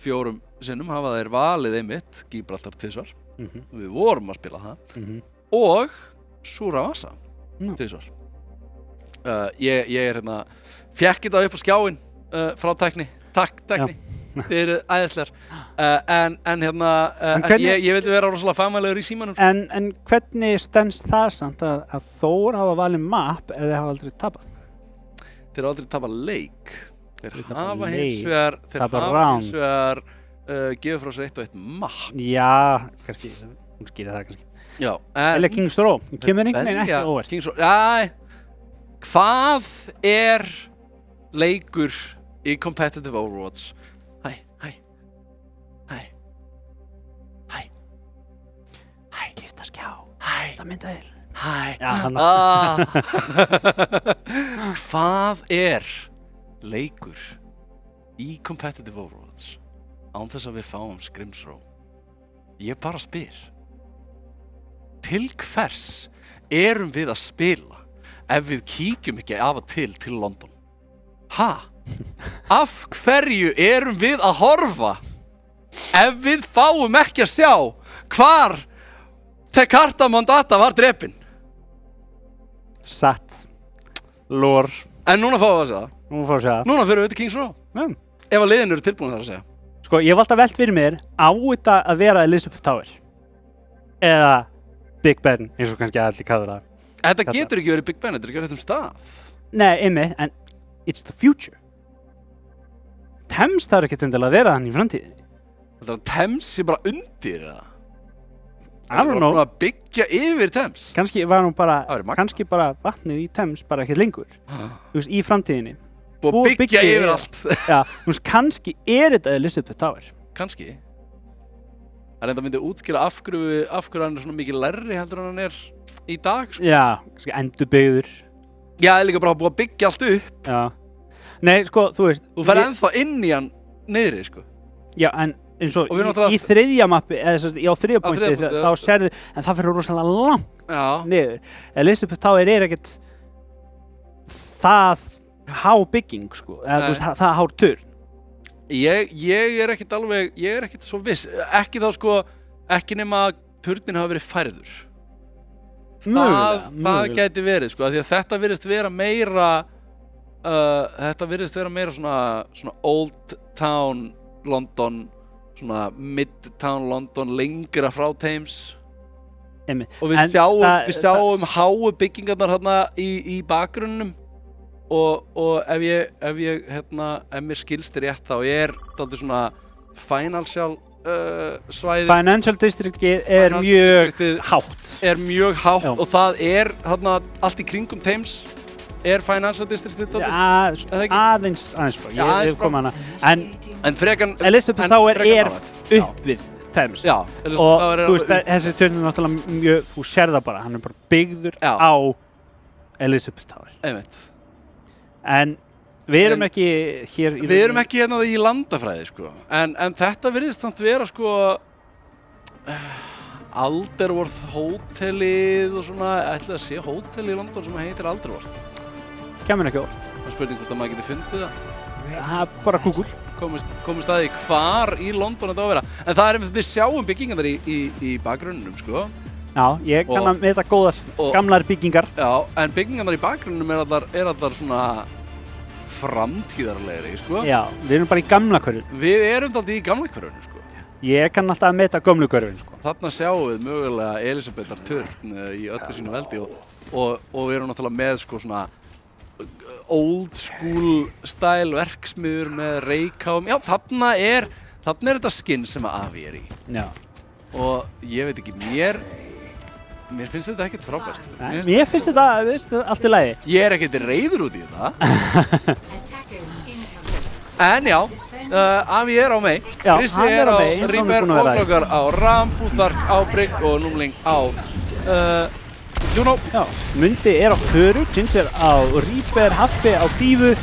4 sinnum hafa þeir valið einmitt Gibraltar 2 Við vorum að spila það. Og Suravasa 2 Ég er hérna, fékk þetta upp á skjáinn frá tækni. Takk tækni. Þið eru æðislegar. En hérna, ég vildi vera rosalega fagmælegur í símanum. En hvernig stendst það samt að Þór hafa valið mapp eða hafa aldrei tapað? Þeir hafa aldrei tapað leik. Þeir hafa leik, hins vegar gefið frá sér 1 og 1 mapp. Já, kannski, hún skýrir það kannski. Já, Eller Kings Row, kemur einhvern veginn ekki óvart. Kings Row, hvað er leikur í competitive Overwatch? Hæ, Gifta skjá, hæ, það mynda þér. hæ. Já, hann Hvað er leikur í competitive Overwatch án þess að við fáum Scrims Row? Ég bara spyr. Til hvers erum við að spila ef við kíkjum ekki af og til London? Ha? Af hverju erum við að horfa ef við fáum ekki að sjá hvar Tekarta Mondata var drepinn? Satt. Lór. En núna fáum við að segja það. Nú fór að segja það. Núna fyrir við til Kings Row. Ef að liðin eru tilbúin þar að segja. Sko, ég hef alltaf velt fyrir mér á þetta að vera Elizabeth Tower. Eða Big Ben, eins og kannski allir kallar það. Þetta getur ekki verið Big Ben, þetta er ekki rétt stað. Nei, einmitt, en it's the future. Thames þarf ekkert endilega að vera þannig í framtíðinni. Þetta er að Thames sé bara undir, eða? I don't know. Að byggja yfir Thames. Kannski var hún bara, Það væri magnað. kannski bara vatnið í Thames bara ekkert lengur. Þú veist, í framtíðinni. Og byggja yfir allt. Já, þú veist, kannski er þetta Elizabeth Tower. Kannski. Það reynda myndi útskýra af hverju hann er svona mikið lærri heldur en hann er í dag, sko. Já, kannski endurbyggður. Já, það er líka bara búið að byggja allt upp. Já. Nei, sko, þú veist. Þú fer ennþá inn í hann niðri, sko. Já, en eins og Og við náttúrulega- í þriðja mappi, eða þess að á þriðja pointi, þriðja punkti, þá sérðu, en það fyrir rosalega langt Já. niður. Elizabeth Tower er ekkert það há bygging, sko, eða þú veist, það hár turn. Ég er ekkert svo viss. Ekki þá, sko, ekki nema að turnin hafa verið færður. Það gæti verið, sko, af því að þetta virðist vera meira svona Old Town London, svona Midtown London, lengra frá Thames. Einmitt. Og En við sjáum háu byggingarnar hérna í bakgrunnum og ef mér skilst rétt þá er dálítið svona financial svæði. Financial Districtið er Financial mjög districtið hátt. Er mjög hátt. Já. Og það er hérna allt í kringum Thames er financial districtið dálítið. Aðeins frá, Já, aðeins ég kom frá. hana. En frekan Elizabeth Tower er nálægt. upp við Thames. Já, Og þú veist, þessi turn er náttúrulega mjög, þú sér það bara, hann er bara byggður Já. á Elizabeth Tower. Einmitt. En við erum ekki hér í... Við erum ekki hérna í landafræði, sko. En þetta virðist samt vera, sko, Alderworth hótelið og svona, ætli að sé hótel í London sem heitir Alderworth. Kemur ekki óvart. Það er spurning hvort að maður geti fundið það. Það er bara Google. Komist að því hvar í London þetta á að vera. En það er, við sjáum byggingar í bakgrunnum, sko. Já, ég kann að með þetta góðar, og- gamlar byggingar. Já, en byggingarnar í bakgrunnum er allar svona framtíðarlegri, sko. Já, við erum bara í gamla hverfinu. Við erum daldið í gamla hverfinu, sko. Ég kann alltaf að meta gömlu hverfinu, sko. Þarna sjáum við mögulega Elisabethar turn í öllu sínu veldi og við erum náttúrulega með sko svona old school style verksmiður með reykháum. Já, þarna er þetta skinn sem að Avi er í. Já. Og ég veit ekki, mér finnst þetta ekkert frábært. Mér finnst þetta, veist, allt í lagi. Ég er ekkert reiður út í þetta. En já, Avi er á mei. Já, Kristi hann er á mei, eins og hann er Reaper, búinn að vera í. Óflöggar á Ram, Fúþark á Brygg og Númling á Juno. Já, Mundi er á Föru, Ginger á Reaper, Haffi á Dífu,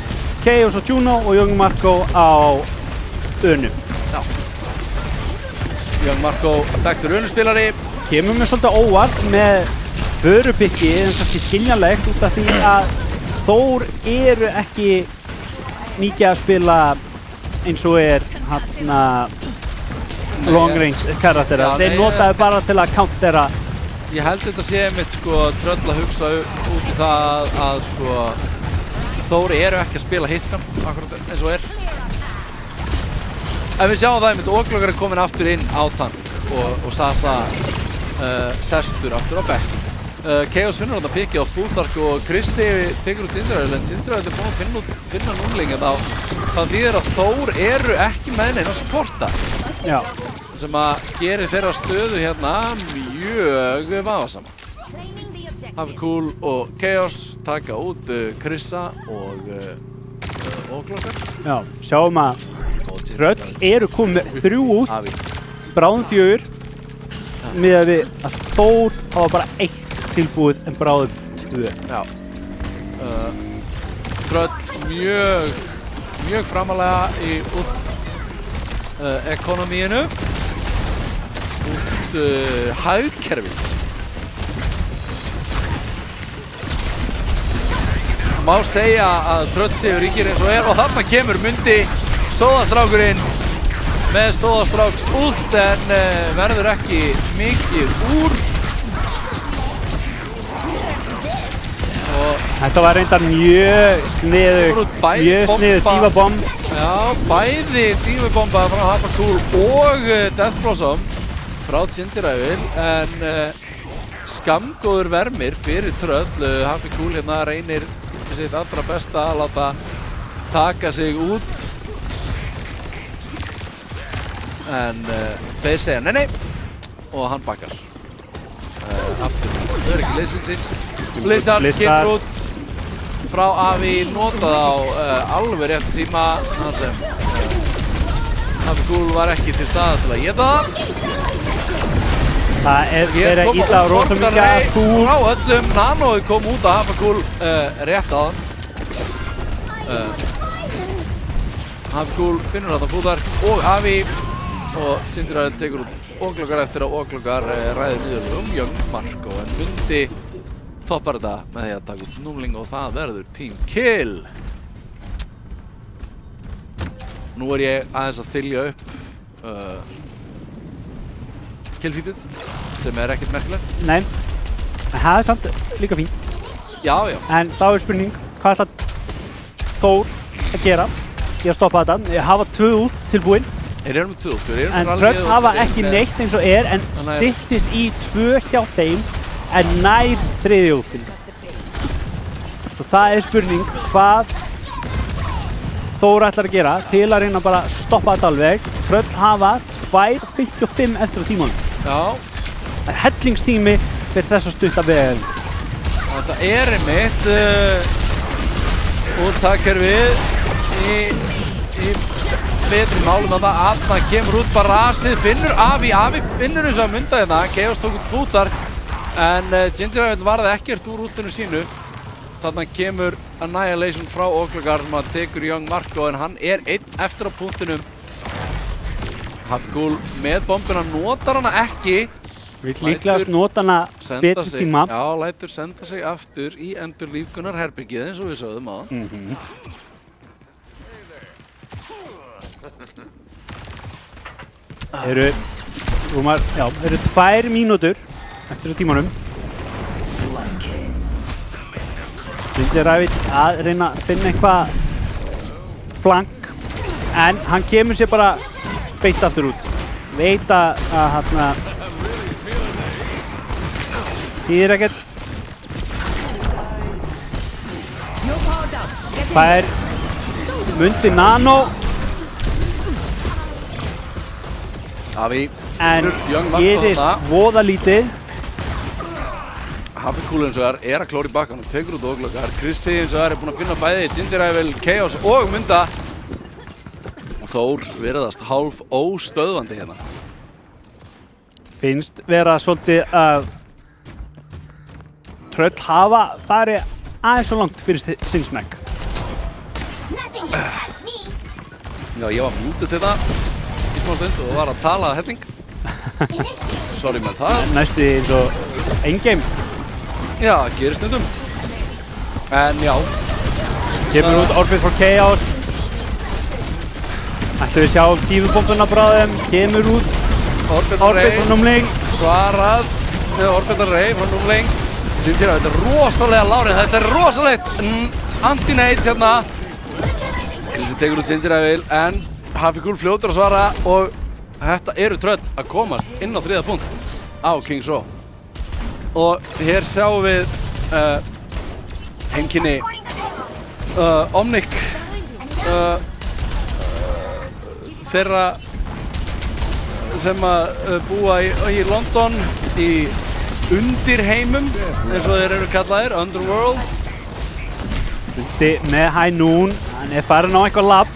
Chaos á Juno og Young Marco á Önu. Já. Young Marco, þekktur Önu-spilari. Kemur mér svolítið óvart með Förupikki, en kannski skiljanlegt út af því að Þór eru ekki mikið að spila eins og er hérna long range karaktera. Já, Þeir nei, notaðu bara til að countera. Ég held þetta sé mitt sko tröll að hugsa út í það að sko Þóri eru ekki að spila hitcam akkurat eins og er. En við sjáum það einmitt, Óklokar er komin aftur inn á tank og Sasa sestur aftur á bekk. Chaos finnur þetta pikið á Fúþark og Kristi tekur út Tindraðil, en Tindraðil er búinn að finna núlingin þá. Það þýðir að Þór eru ekki með neina að supporta. Já. Sem að gerir þeirra stöðu hérna mjög vafasama. Hafkúl og Chaos taka út Krissa og Óklokar. Já, sjáum að Tröll eru komið 3 út, Avi. bráðum 4, miðað við að Þór hafa bara 1 tilbúið en bráðum 2. Já. Tröll mjög framalega í ekonomíinu. Út hagkerfi. Má segja að Tröll ríkir eins og er og þarna kemur Mundi stóðastrákurinn með stóðastráks ult en verður ekki mikið úr. Þetta var reyndar mjög sniðugt dífabomb. Já, bæði dífabomba frá Hafkúl og Death Blossom frá Tindraðil en skammgóður vermir fyrir Tröll. Hafkúl hérna reynir sitt allra besta að láta taka sig út en þeir segja nei og hann bakkar aftur. Það er ekki liðsinsins. Blizzard kemur út frá Avi, notað á alveg rétt tíma þar sem Hafkúl var ekki til staðar til að éta það. Það er verið að íta á rosa mikið að Kúl. Frá öllum, Nanoið kom út að Hafkúl rétt á hann. Hafkúl finnur þetta Fúþark og Avi og Tindraðil tekur út Óklokar eftir að Óklokar ræðir niður Young Marco en Mundi toppar þetta með því að taka út núling og það verður team kill. Nú er ég aðeins að þylja upp killfítið sem er ekkert merkilegt. Nei, en það er samt líka fínt. Já. En þá er spurning, hvað ætla Þór að gera í að stoppa þetta? Þeir hafa 2 út tilbúin. Þeir eru með 2 út. En Tröll hafa ekki neitt eins og er en styttist í 2 hjá þeim en nær 3. útin. Svo það er spurning hvað Þór ætlar að gera til að reyna bara að stoppa þetta alveg. Tröll hafa 2:55 eftir á tímanum. Já. Það er hellingstími fyrir þessa stutta veginn. Þetta er einmitt úttakerfið í betri málum þannig að Atna kemur út bara raslið, finnur Avi finnur eins og að munda hérna, Chaos tók út Fúþark en Gingerhead varði ekkert úr últinu sínu. Þarna kemur Annihilation frá Óklokar sem að tekur Young Marco en hann er einn eftir á punktinum. Hafkúl með bombuna notar hana ekki. Vill líklegast nota hana betri tíma. Já, lætur senda sig aftur í endurlífgunar herbergið eins og við sögðum á. Eru 2 mínútur eftir á tímanum. Gingerhead að reyna að finna eitthvað flank en hann kemur sér bara beint aftur út. Veit að hérna þýðir ekkert. Fær mundi nano Afi en Young Marco gerist þarna. voða lítið. Haffikúl eins og er að klóra í bakkanum, tekur út óglökar. Krissi eins og er búinn að finna bæði Ginger Evil, Chaos og Munda. Og Þór virðast hálf óstöðvandi hérna. Finnst vera svolítið að Tröll hafa farið aðeins svo langt fyrir sinn smekk. Já, ég var mútið til það í smá stund og var að tala að helling. Sorry með það. Næstu eins og endgame. Já, það gerir stundum. En já. Kemur út Orbit for Chaos. Ætlum við sjá tífubombuna bráðum. Kemur út Orbit for Númling. Svarað með Orbit for Rey frá Númling. Ginger, þetta er rosalega lárið. Þetta er rosalegt anti-nade hérna. Krissi tekur út Ginger Evil en Haffikúl fljótur að svara og þetta eru Tröll að komast inn á 3. punkt á Kings Row. Og hér sjáum við heimkynni Omnic þeirra sem að búa í London í undirheimum eins og þeir eru kallaðir, Underworld. Fundi með High Noon, hann er farin á eitthvað lab.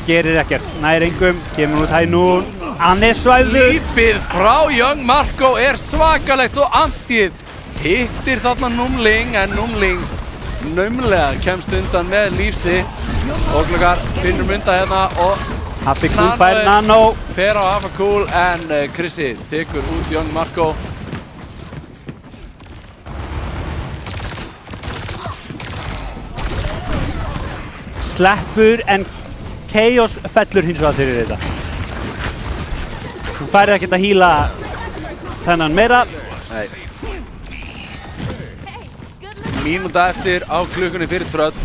Gerir ekkert, nær engum, kemur út High Noon. Hann er svæfður. Lípið frá Young Marco er svakalegt og antið hittir þarna Númling en Númling naumlega kemst undan með lífsitt. Óglökar finnur Munda hérna og Haffikúl fær nano. Fer á Haffikúl en Krissi tekur út Young Marco. Sleppur en Chaos fellur hins vegar fyrir þetta. Þú færði ekkert að hýla þennan meira. Nei. Mínúta eftir á klukkunni fyrir Tröll.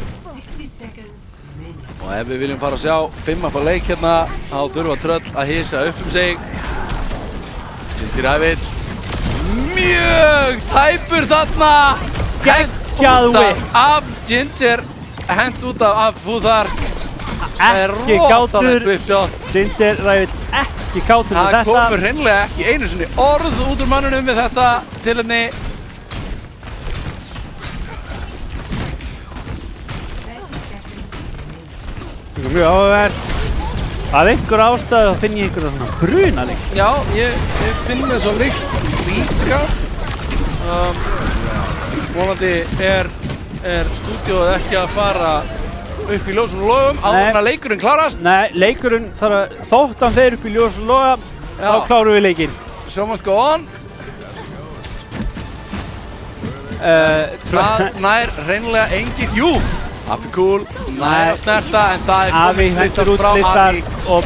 Og ef við viljum fara að sjá 5 að fá leik hérna, þá þurfa Tröll að hissa upp sig. Ginger Evil. Mjög tæpur þarna. Geggjað whip. Af Ginger. Hent út af Futhar. Ekki kátur. Whipshot. Ginger Evil ekki kátur með Það þetta. komur hreinlega ekki einu sinni orð út úr mannunum við þetta tilefni. Mjög áhugaverð. Af einhver ástæðu finn ég einhverja svona brunalykt. Já, ég finn þess að lykt líka. Vonandi er stúdíóið ekki að fara upp í ljósum logum áður en að leikurinn klarast. Nei, leikurinn þarf að þótt hann fer upp í ljósum loga, þá klárum við leikinn. Show must go on. Það nær hreinlega engin, jú! Haffikúl nær að snerta en það er Afi hendur út listar og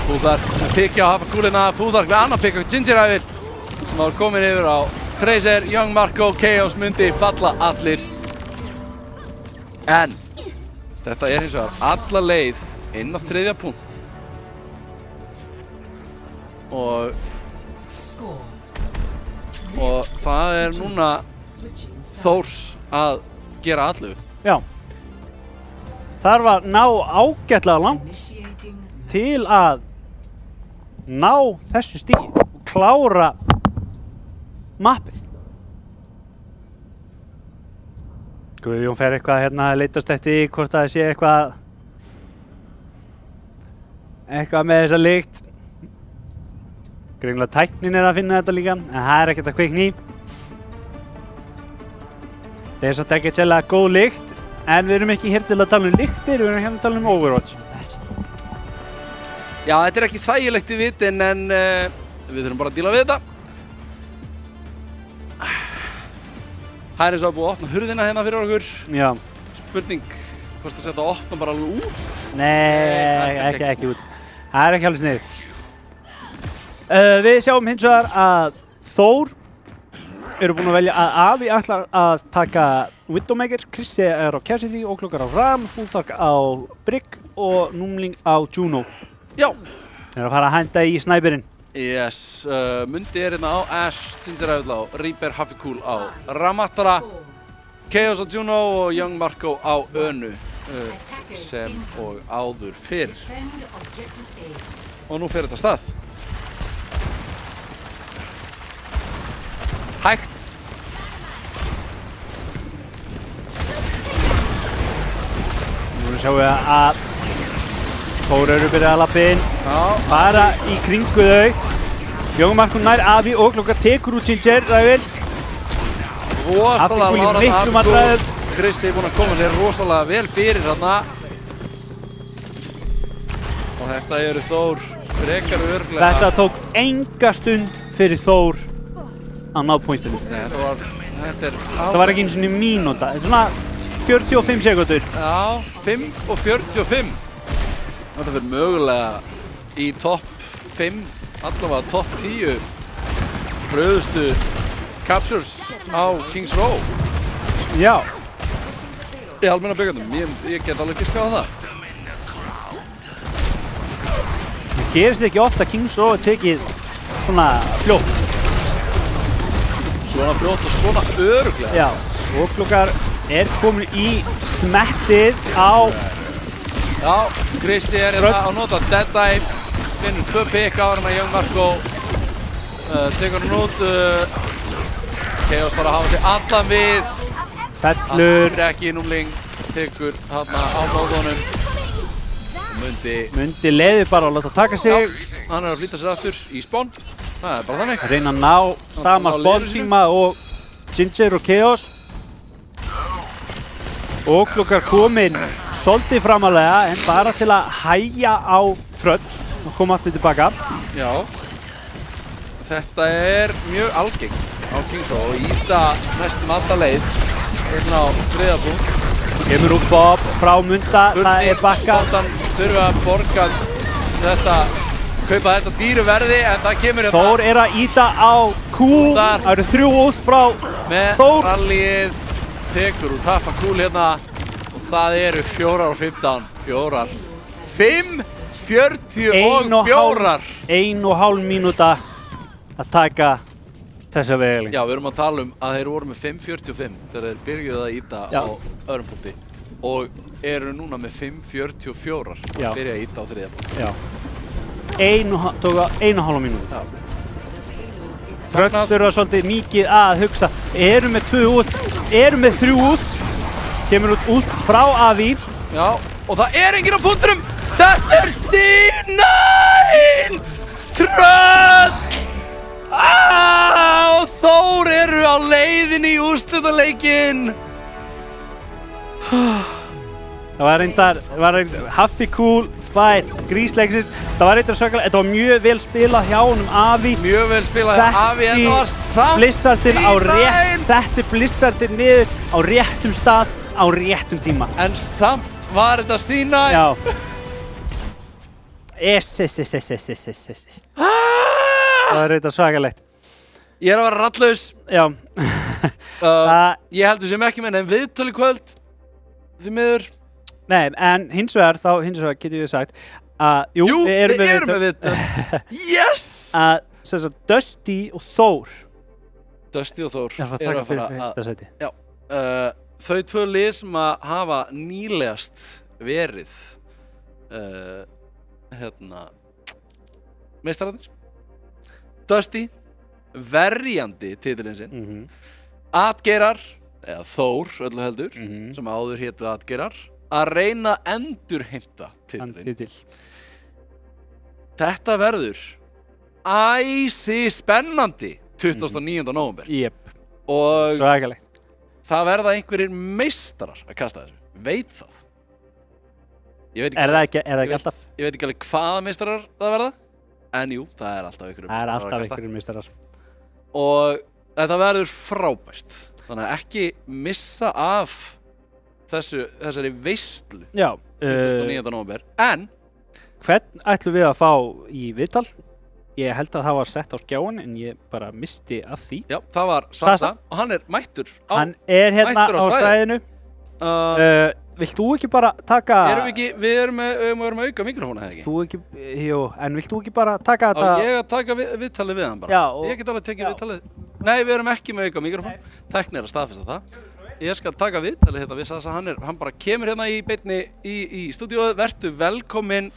Futhar pikja á Haffikúlina, Futhar við annar pikja á Ginger Evil sem var komin yfir á Tracer, Young Marco, Chaos myndi falla allir. En þetta er hins vegar alla leið inn á 3. punkt. Og það er núna Þórs að gera allu. já. Þarf að ná ágætlega langt til að ná þessu stígi og klára mappið. Guðjón fer eitthvað hérna að leitast eftir hvort það sé eitthvað með þessa lykt. Greinilega tæknin er að finna þetta líka, en það er ekkert að kveikna í. Það er satt ekkert sérlega góð lykt, en við erum ekki hér til að tala um lyktir, við erum hér að tala um Overwatch. Já, þetta er ekki þægilegt í vitin en við þurfum bara að díla við þetta. Það er eins og að búið að opna hurðina hérna fyrir okkur. Já. Spurning, hvort það setja að opna bara alveg út? Nei, ekki út. Það er ekki alveg sniðugt. Við sjáum hins vegar að Þór eru búin að velja að Avi ætlar að taka Widowmaker, Christi á Cassidy, Óklokar á Ram, Fúþark á Brigg og Númling á Juno. Já. Þeir eru að fara að henda í snæperinn. Yes, Mundi hérna á Ash, Tinseræðl á Reaper, Hafikool á Ramatara, Chaos á Juno og Young Marco á Önu sem og áður fyrr. Og nú fer þetta af stað. Hægt. Nú sjáum við að Þór eru byrjað að lappa inn, fara í kringu þau. Young Marco nær Avi og Óklokar tekur út Ginger, Rævil. Rosalega Hafikool í miklum vandræðum. Kristi er búinn að koma sér rosalega vel fyrir þarna. Og þetta eru Þór frekar örglega. Þetta tók enga stund fyrir Þór að ná pointinu. Nei, Það var ekki einu svona mínúta, þetta er svona 45 sekúndur. Já, 5 og 45. Þetta fyrir mögulega í topp 5, allavega topp 10 hröðustu captures á Kings Row. Já. Í almenna byggandum, ég get alveg giskað á það. Það gerist ekki ofta að Kings Row er tekið svona fljótt. Svona fljótt og svona örugglega. Já, Óklokar er komin í smettið á... Já, Kristi er hérna að nota Dead Eye, finnur 2 pick á hérna Young Marco, tekur hann út, Chaos fara að hafa sig allan við, Fellur. Ekki Númling, tekur hérna á móðunum, Mundi leiðir bara að láta taka sig. Já, hann er að flýta sér aftur í spawn, það er bara þannig. Reyna að ná sama spawn-tíma og Ginger og Chaos. Óklokar kominn svolítið framalega en bara til að hægja á tröll og koma aftur tilbaka. Já, þetta er mjög algengt á Kings Row og íta næstum alltaf leið hérna á þriðabúm. Kemur út Bob frá Munda, það er bakka. Þurfa að borga þetta, kaupa þetta dýru verði en það kemur hérna. Þór er að íta á Q, það eru 3 út frá með Þór. rallyið, tekur út Hafikool hérna. Það eru 4 og 15, 4, 5, 44. 1,5 mínúta að taka þessa vegaleng. Já, við erum að tala að þeir voru með 5.45 þegar þeir byrjuðu að íta á öðrum punkti og eru núna með 5.44 að byrja að íta á þriðja punkti. Já. 1,5 mínúta. Tröll þurfa svolítið mikið að hugsa. Eru með 2 út, eru með 3 út. Kemur út frá Avi. Já, og það er enginn á punktunum. Þetta er C9! Tröll! Og Þór eru á leiðinni í úrslitaleikinn. Það var reyndar Hafikool fær grísleiksins. Það var reyndar svakalega, þetta var mjög vel spilað hjá honum Avi. Mjög vel spilað hjá Avi en það var samt Blizzardinn á Þetta er Blizzardinn niður á réttum stað á réttum tíma. En samt var þetta C9. Já. Það var reyndar svakalegt. Ég er að vera rallaus. Já. Ég heldur sem ekki með en viðtöl í kvöld. Því miður. Nei, en hins vegar getum við sagt að jú, við erum með viðtöl. Yes! Sem sagt, Dusty og Þór. Dusty og Þór eru að fara að fyrsta sæti. Já. Þau 2 lið sem að hafa nýlegast verið meistararnir. Dusty, verjandi titilinn sinn. Atgeirar, eða Þór öllu heldur, sem áður hétu Atgeirar, að reyna að endurheimta titilinn. Þetta verður æsispennandi 29. nóvember. Jep. Og svakalegt. Það verða einhverjir meistarar að kasta þessu. Veit það. Er það ekki alltaf? Ég veit ekki alveg hvaða meistarar það verða. En jú, það er alltaf einhverjir meistarar að kasta. Það er alltaf einhverjir meistarar. Og þetta verður frábært. Þannig að ekki missa af þessari veislu. Já. 29. nóvember. En hvern ætlum við að fá í viðtal? Ég held að það var sett á skjáin en ég bara misti að því. Já, það var Sasa. Sasa og hann er mættur á Hann er hérna mættur á svæðinu. Vilt þú ekki bara taka... Við erum með auka mikrofóna, eða ekki? Þú ekki... Jú, en vilt þú ekki bara taka þetta... Á ég að taka viðtalið við hann bara? Já, og... Ég get alveg tekið viðtalið. Nei, við erum ekki með auka mikrofón. Tækni er að staðfesta það. Ég skal taka viðtalið hérna við Sasa. Hann bara kemur hérna í beinni í stúdíóið. Vertu velkominn,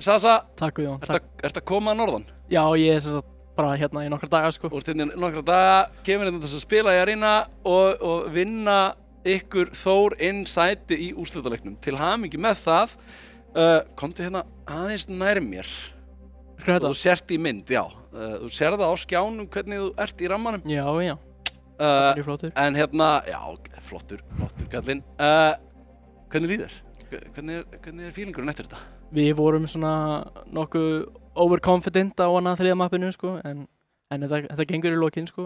Sasa. Takk Guðjón. Ertu að koma að norðan? Já, ég er bara hérna í nokkra daga sko. Þú ert hérna í nokkra daga, kemur hérna þess að spila í Arena og vinna ykkur Þór inn sæti í úrslitaleiknum. Til hamingju með það. Komdu hérna aðeins nær mér. Þú sért í mynd, já. Þú sér það á skjánum hvernig þú ert í rammanum. Já. Flottur. En hérna, já, flottur kallinn. Hvernig líður? Hvernig er feelingurinn eftir þetta? Við vorum svona nokkuð overconfident á hana þriðja mappinu sko, en þetta gengur í lokinn sko.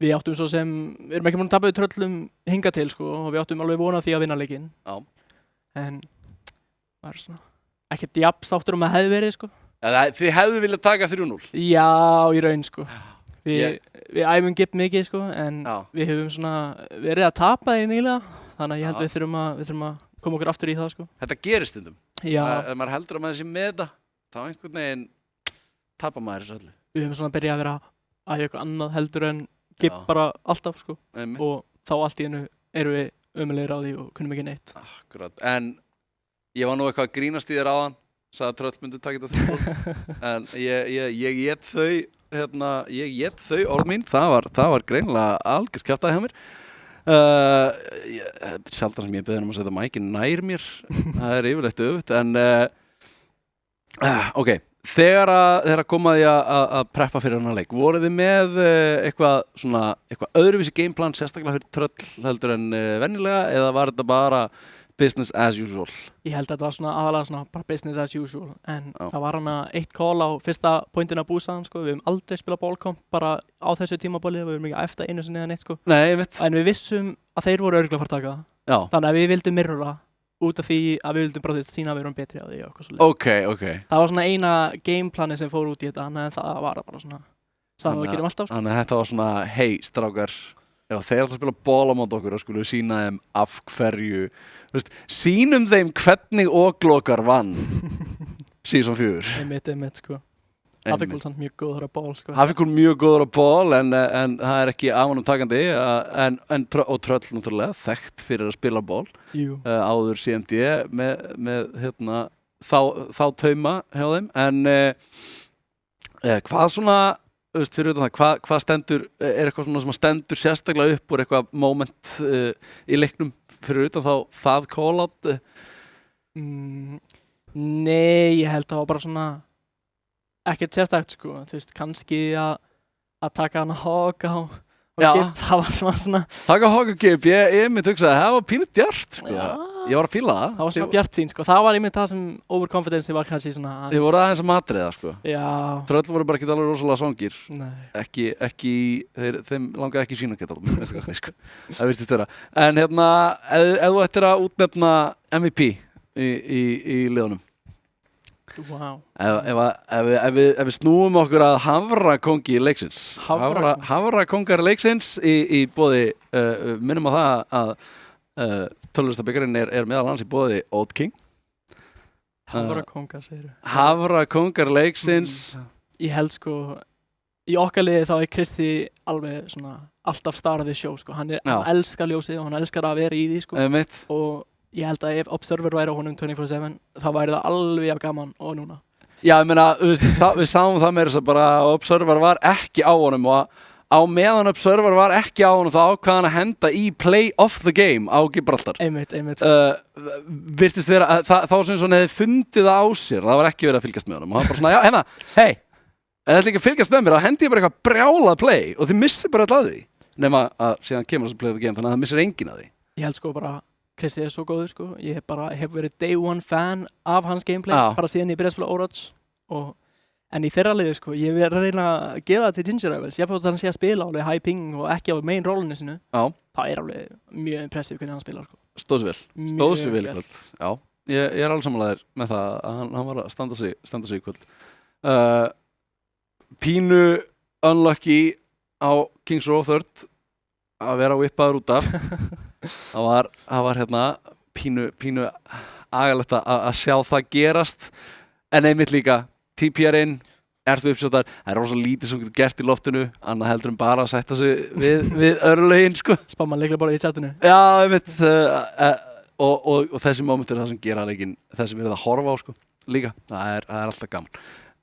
Við áttum svo sem, við erum ekki búin að tapa við tröllum hinga til sko, og við áttum alveg vona því að vinna leikinn. Já. En það er svona ekkert jafn sáttur að hefði verið sko. Ja, þið hefðu viljað taka 3-0? Já, í raun sko. Við æfum gipp mikið sko, en við höfum svona verið að tapa því nýlega, þannig að ég held við þurfum að koma okkur aftur í það sko. Þetta gerist stundum. Já. Ef maður heldur að maður sé með þetta, þá einhvern veginn tapar maður þessu öllu. Við höfum svona byrjað að vera að eitthvað annað heldur en gipp bara alltaf sko. Og þá allt í einu erum við ömulegir á því og kunnum ekki neitt. Akkurat, en ég var nú eitthvað að grínast í þér áðan, sagði að tröll myndi taka þetta 3-0, en ég ét þau orð mín, það var greinilega algjört kjaftaði hjá mér. Sjaldan sem ég beðið að setja mækinn nær mér, það er yfirleitt öfugt, en ok, þegar komaði að preppa fyrir hann leik, voruð þið með eitthvað öðruvísi gameplan, sérstaklega fyrir tröll heldur en venjulega, eða var þetta bara business as usual? Ég held að þetta var svona aðalega svona bara business as usual, en það var hana eitt call á fyrsta pointin að bústaðan sko, við höfum aldrei spilað ballcomp bara á þessu tímabóli, við höfum ekki eftir einu sinni eða neitt sko. Nei, ég veit. En við vissum að þeir voru örugglega að fara að taka það. Já. Þannig að við vildum mirrora út af því að við vildum bara sína að við erum betri á því og eitthvað svolítið. Ok. Það var svona eina gameplani sem fór út í þetta, en það var bara svona staðan við gerum alltaf sko. Þannig að þetta var svona, hey, strákar, ef þeir ætla að spila bola mót okkur og skulum við sína þeim af hverju, sýnum þeim hvernig Oglokar vann season 4. Einmitt sko. Hafíkúl samt mjög góður á ból sko. Hafíkúl mjög góður á ból, en það er ekki af honum takandi, og tröll náttúrulega þekkt fyrir að spila ból. Áður CMD með þá tauma hjá þeim, en hvað svona, fyrir utan það, hvað stendur, er eitthvað svona sem stendur sérstaklega upp úr eitthvað moment í leiknum fyrir utan þá það call-out? Nei, ég held að það var bara svona ekkert sérstakt sko, þú veist, kannski að taka hana hog á Gibb, það var svona taka hog á Gibb, ég myndi hugsaði það var pínu djart sko. Ég var að fíla það. Það var svona bjart sín sko, það var einmitt það sem overconfidence var kannski svona. Þið voru aðeins að matriða sko. Já. Tröll voru bara ekki alveg rosalega svangir. Nei. Ekki, þeim langaði ekki sína getur sko. Það virtist vera. En ef þú ættir að útnefna MVP í liðunum. Wow. Ef við snúum okkur að hafrakóngi leiksins. Hafrakóngar leiksins í boði, minnum á það að Tölvulistabikkarinn er meðal hans í boði Old King. Hafrakóngar segirðu. Hafrakóngar leiksins. Ég held sko, í okkar liði þá er Kristi alveg svona alltaf starfið sjó sko. Hann elskar ljósið og hann elskar að vera í því sko. Og ég held að ef Observer væri á honum 24/7 þá væri það alveg af gaman og núna. Já, ég meina, við sáum það meira þess að bara Observer var ekki á honum og á meðan Observer var ekki á honum þá ákvað hann að henda í play of the game á Gibraltar. Einmitt. Virtist vera, þá sem svona hefði fundið það á sér, það var ekki verið að fylgjast með honum og hann bara svona, já, hérna, hei, ef þið ætla ekki að fylgjast með mér þá hendi ég bara eitthvað brjálað play og þið missir bara alltaf því. Nema að síðan kemur þessu play of the game þannig að það missir enginn að því. Ég held sko bara Kristi er svo góður sko, ég hef verið day one fan af hans gameplay, bara síðan ég byrjaði að spila Overwatch en í þeirra liði sko, ég verið að reyna að gefa það til Ginger Rivals, ég hef þannig að spila alveg high ping og ekki á main rollinu sinu, það er alveg mjög impressive hvernig hann spilar sko. Stóð sér vel í kvöld, já, ég er alveg samanlegaður með það að hann var að standa sig í kvöld. Pínu unlucky á Kings Row Third að vera whippaður út af. það var hérna pínu agalegt að sjá það gerast, en einmitt líka TPR-inn, ertu uppsjóttar, það rosa lítið sem getur gert í loftinu, annað heldur en bara að sætta sig við örlögin, sko. Spamma leiklega bara í chatinu. Já, einmitt, og þessi moment er það sem gera leikinn, þessi við erum að horfa á, sko, líka, það er alltaf gaman.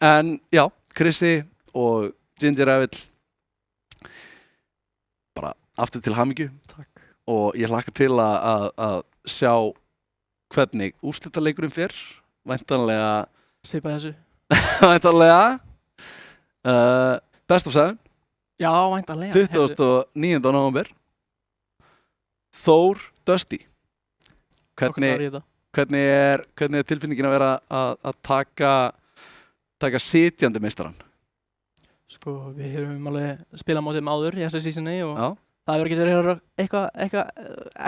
En já, Krissi og Ginger Evill, bara aftur til hamingju. Takk. Og ég hlakka til að sjá hvernig úrslitaleikurinn fer, væntanlega Svipað þessu. væntanlega best of 7 Já, væntanlega. 29. november. Þór Dusty. Hvernig er tilfinningin að vera að taka sitjandi meistarann? Sko, við höfum alveg spilað mótið áður í þessu seasoni og Já. það hefur ekki verið eitthvað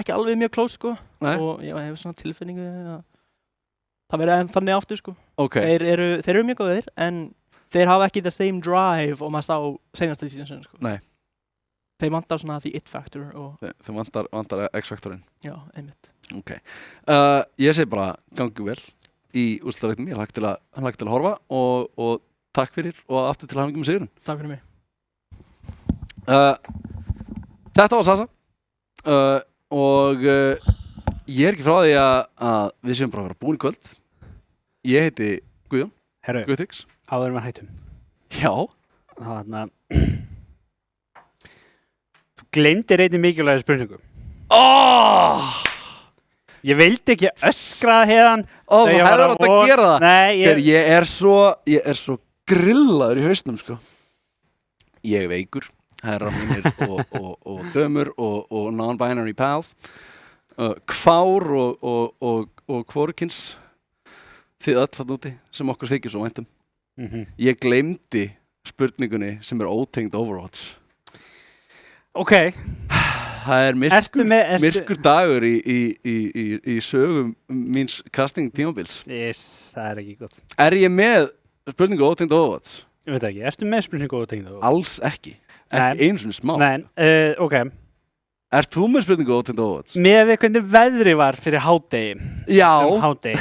ekki alveg mjög close, sko. Nei. Og ég hefur svona tilfinningu að það verið enn þannig aftur, sko. Ok. Þeir eru mjög góðir, en þeir hafa ekki the same drive og maður sá seinasta í season, sko. Nei. Þeir vantar svona the it factor og Þeim vantar X-faktorinn. já, einmitt. Ok. Ég segi bara gangi vel í úrslitaleiknum. Ég hlakka til að horfa og takk fyrir og aftur til hamingju með sigurinn. Takk fyrir mig. Þetta var Sasa og ég er ekki frá því að við séum bara að vera búin í kvöld. Ég heiti Guðjón Herru, Guðþix. áður við hættum. Já. Það var þarna... Þú gleymdir einnig mikilvæga spurningu. Ég vildi ekki öskra hérna. Þú hefur átt að gera það. Nei, ég er svo grillaður í hausnum, sko. Ég er veikur, herrar mínir og dömur og non-binary pals. Kvár og hvorukins. Þið öll þarna úti sem okkur þykir svo væntum. Ég gleymdi spurningunni sem er ótengd Overwatch. Ok. Það er myrkur dagur í sögum míns casting tímabils. Yes, það er ekki gott. Er ég með spurningu ótengd Overwatch? Ég veit ekki, ertu með spurningu ótengd Overwatch? Alls ekki. Ekki einu svona smá. Nei, ok. Ert þú með spurningu ótengd Overwatch? Með við hvernig veðri var fyrir hádegi. Já. Hádegi.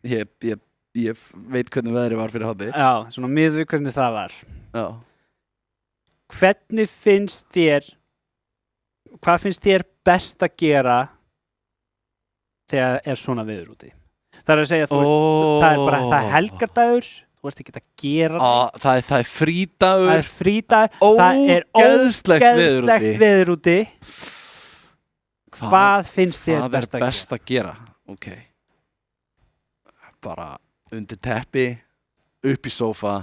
Ég veit hvernig veðri var fyrir hádegi. Já, svona með við hvernig það var. Já. Hvernig finnst þér, hvað finnst þér best að gera þegar er svona veður úti? Það er að segja, þú veist, það er helgardagur, þú veist ekki að gera það er frídagur. Það er frídagur, það er ógeðslegt veður úti. Hvað finnst þér best að gera? Ok. Bara undir teppi, upp í sófa,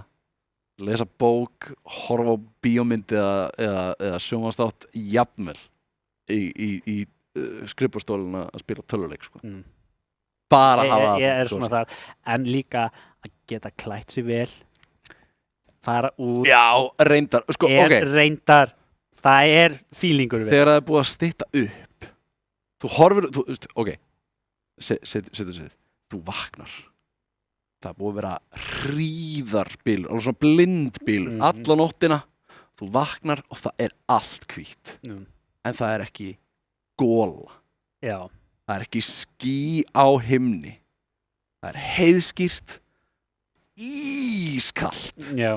lesa bók, horfa á bíómynd eða sjónvarpsþátt, jafnvel í skrifborðstólinn að spila tölvuleik, sko. Bara hafa það. Ég er svona þar, en líka að geta klætt sig vel, fara út. Já, reyndar, sko, ok. Reyndar, það er feelingur við. Þegar það er búið að stytta upp, þú horfir, ok, setur sig, þú vaknar. Það er búið að vera hríðarbilur, alveg svona blindbilur, alla nóttina. Þú vaknar og það er allt hvítt. En það er ekki gola. Já. Það er ekki ský á himni. Það er heiðskýrt, ískallt. Já.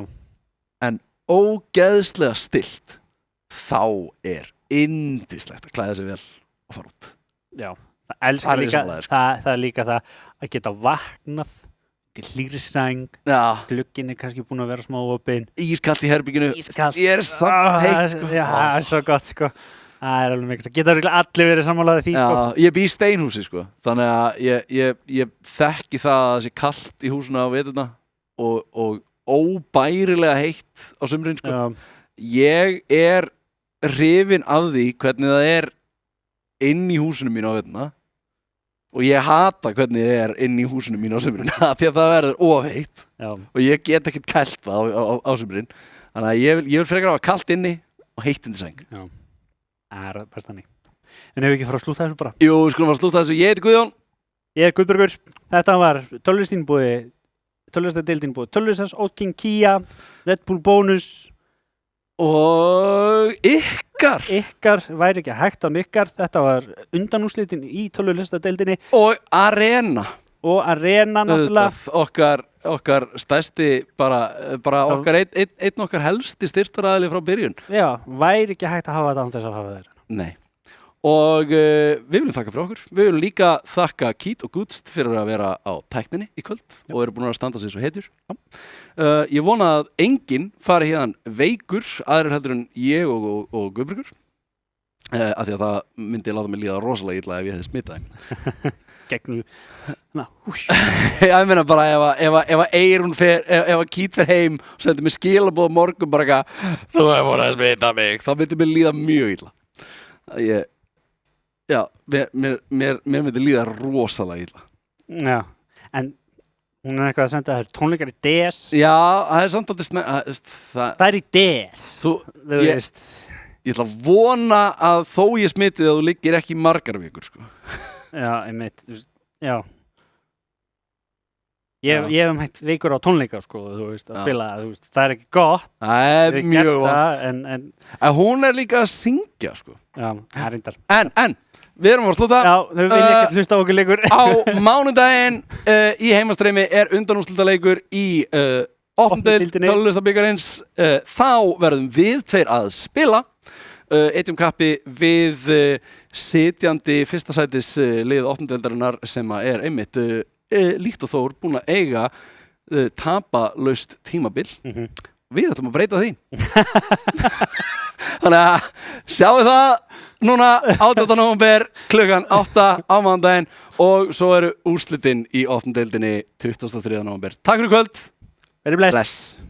En ógeðslega stillt. Þá er yndislegt að klæða sig vel og fara út. Já. Það er líka það að geta vaknað til hlýrri sæng, glugginn er kannski búinn að vera smá opinn. Ískallt í herbygginu. Ískallt. Ég er samt heitt, sko. Já, það er svo gott, sko. Það er alveg mikilvægt. Það geta allir verið sammálaðið því, sko. Já, ég bý í steinhúsi, sko. Þannig að ég þekki það að það sé kallt í húsinu á veturna og óbærilega heitt á sumrin, sko. Já. Ég er hrifinn af því hvernig það er inn í húsinu mínu á veturna. Og ég hata hvernig þið er inn í húsinu mínu á sumrin því að það verður ofheitt og ég get ekkert kælt það á sumrin. Þannig að ég vil frekar hafa kalt inni og heitt undir sæng. Já, það er best þannig. En hefur við ekki fara að slúta þessu bara? Jú, við skulum fara að slúta þessu. Ég heiti Guðjón. Ég er Guðbergur. Þetta var tölvistinn búið tölulistadeildin búið tölulistas, Oatking Kia, Red Bull Bónus Og ykkar væri ekki hægt án ykkar. Þetta var undanúrslitin í tölulistadeildinni Og Arena og Arena náttúrulega. Okkar stærsti bara okkar einn okkar helsti styrktaraðili frá byrjun. Já, væri ekki hægt að hafa þetta án þess að hafa þeirra. Nei. Og við viljum þakka fyrir okkur. Við viljum líka þakka Keith og Gutst fyrir að vera á tækninni í kvöld og eru búin að standa sig svo hetjur. Ég vona að enginn fari hérna veikur, aðrir heldur en ég og Guðbjörgur. Af því að það myndi láta mig líða rosalega illa ef ég hefði smittað þeim. Gegnu Ég meina bara ef Eyrún ef Keith fer heim og sendir mér skilaboð morgun bara eitthvað þú hefur voru að smita mig, þá myndi mér líða mjög illa. Mér myndi líða rosalega illa. Já, en hún eitthvað að senda þér tónleikar í DS. Já, það samt aldrei það í DS. Þú veist. Ég ætla að vona að þó ég smitið að þú liggir ekki í margar vikur, sko. Já, einmitt, já. Ég hef mætt vikur á tónleika, sko, þú veist, að spila, þú veist, það ekki gott. Það mjög gott. En hún líka að syngja, sko. Já, það reyndar. En, við erum að sluta. Já, þau vilja ekki hlusta á okkur leikur. Á mánudaginn í heimastreymi úrslitaleikur í 8. deild tölulistabyggarins. Þá verðum við tveir að spila. Eitjum kappi við sitjandi fyrsta sætis lið 8. deildarinnar sem er einmitt líkt og Þór búin að eiga tapalaust tímabil. Við ætlum að breyta því. Þannig að sjáu það núna 18. nóvember klukkan 8 á mánudaginn og svo eru úrslitin í 8. deildinni 23. nóvember. Takk fyrir kvöld. Verið bless.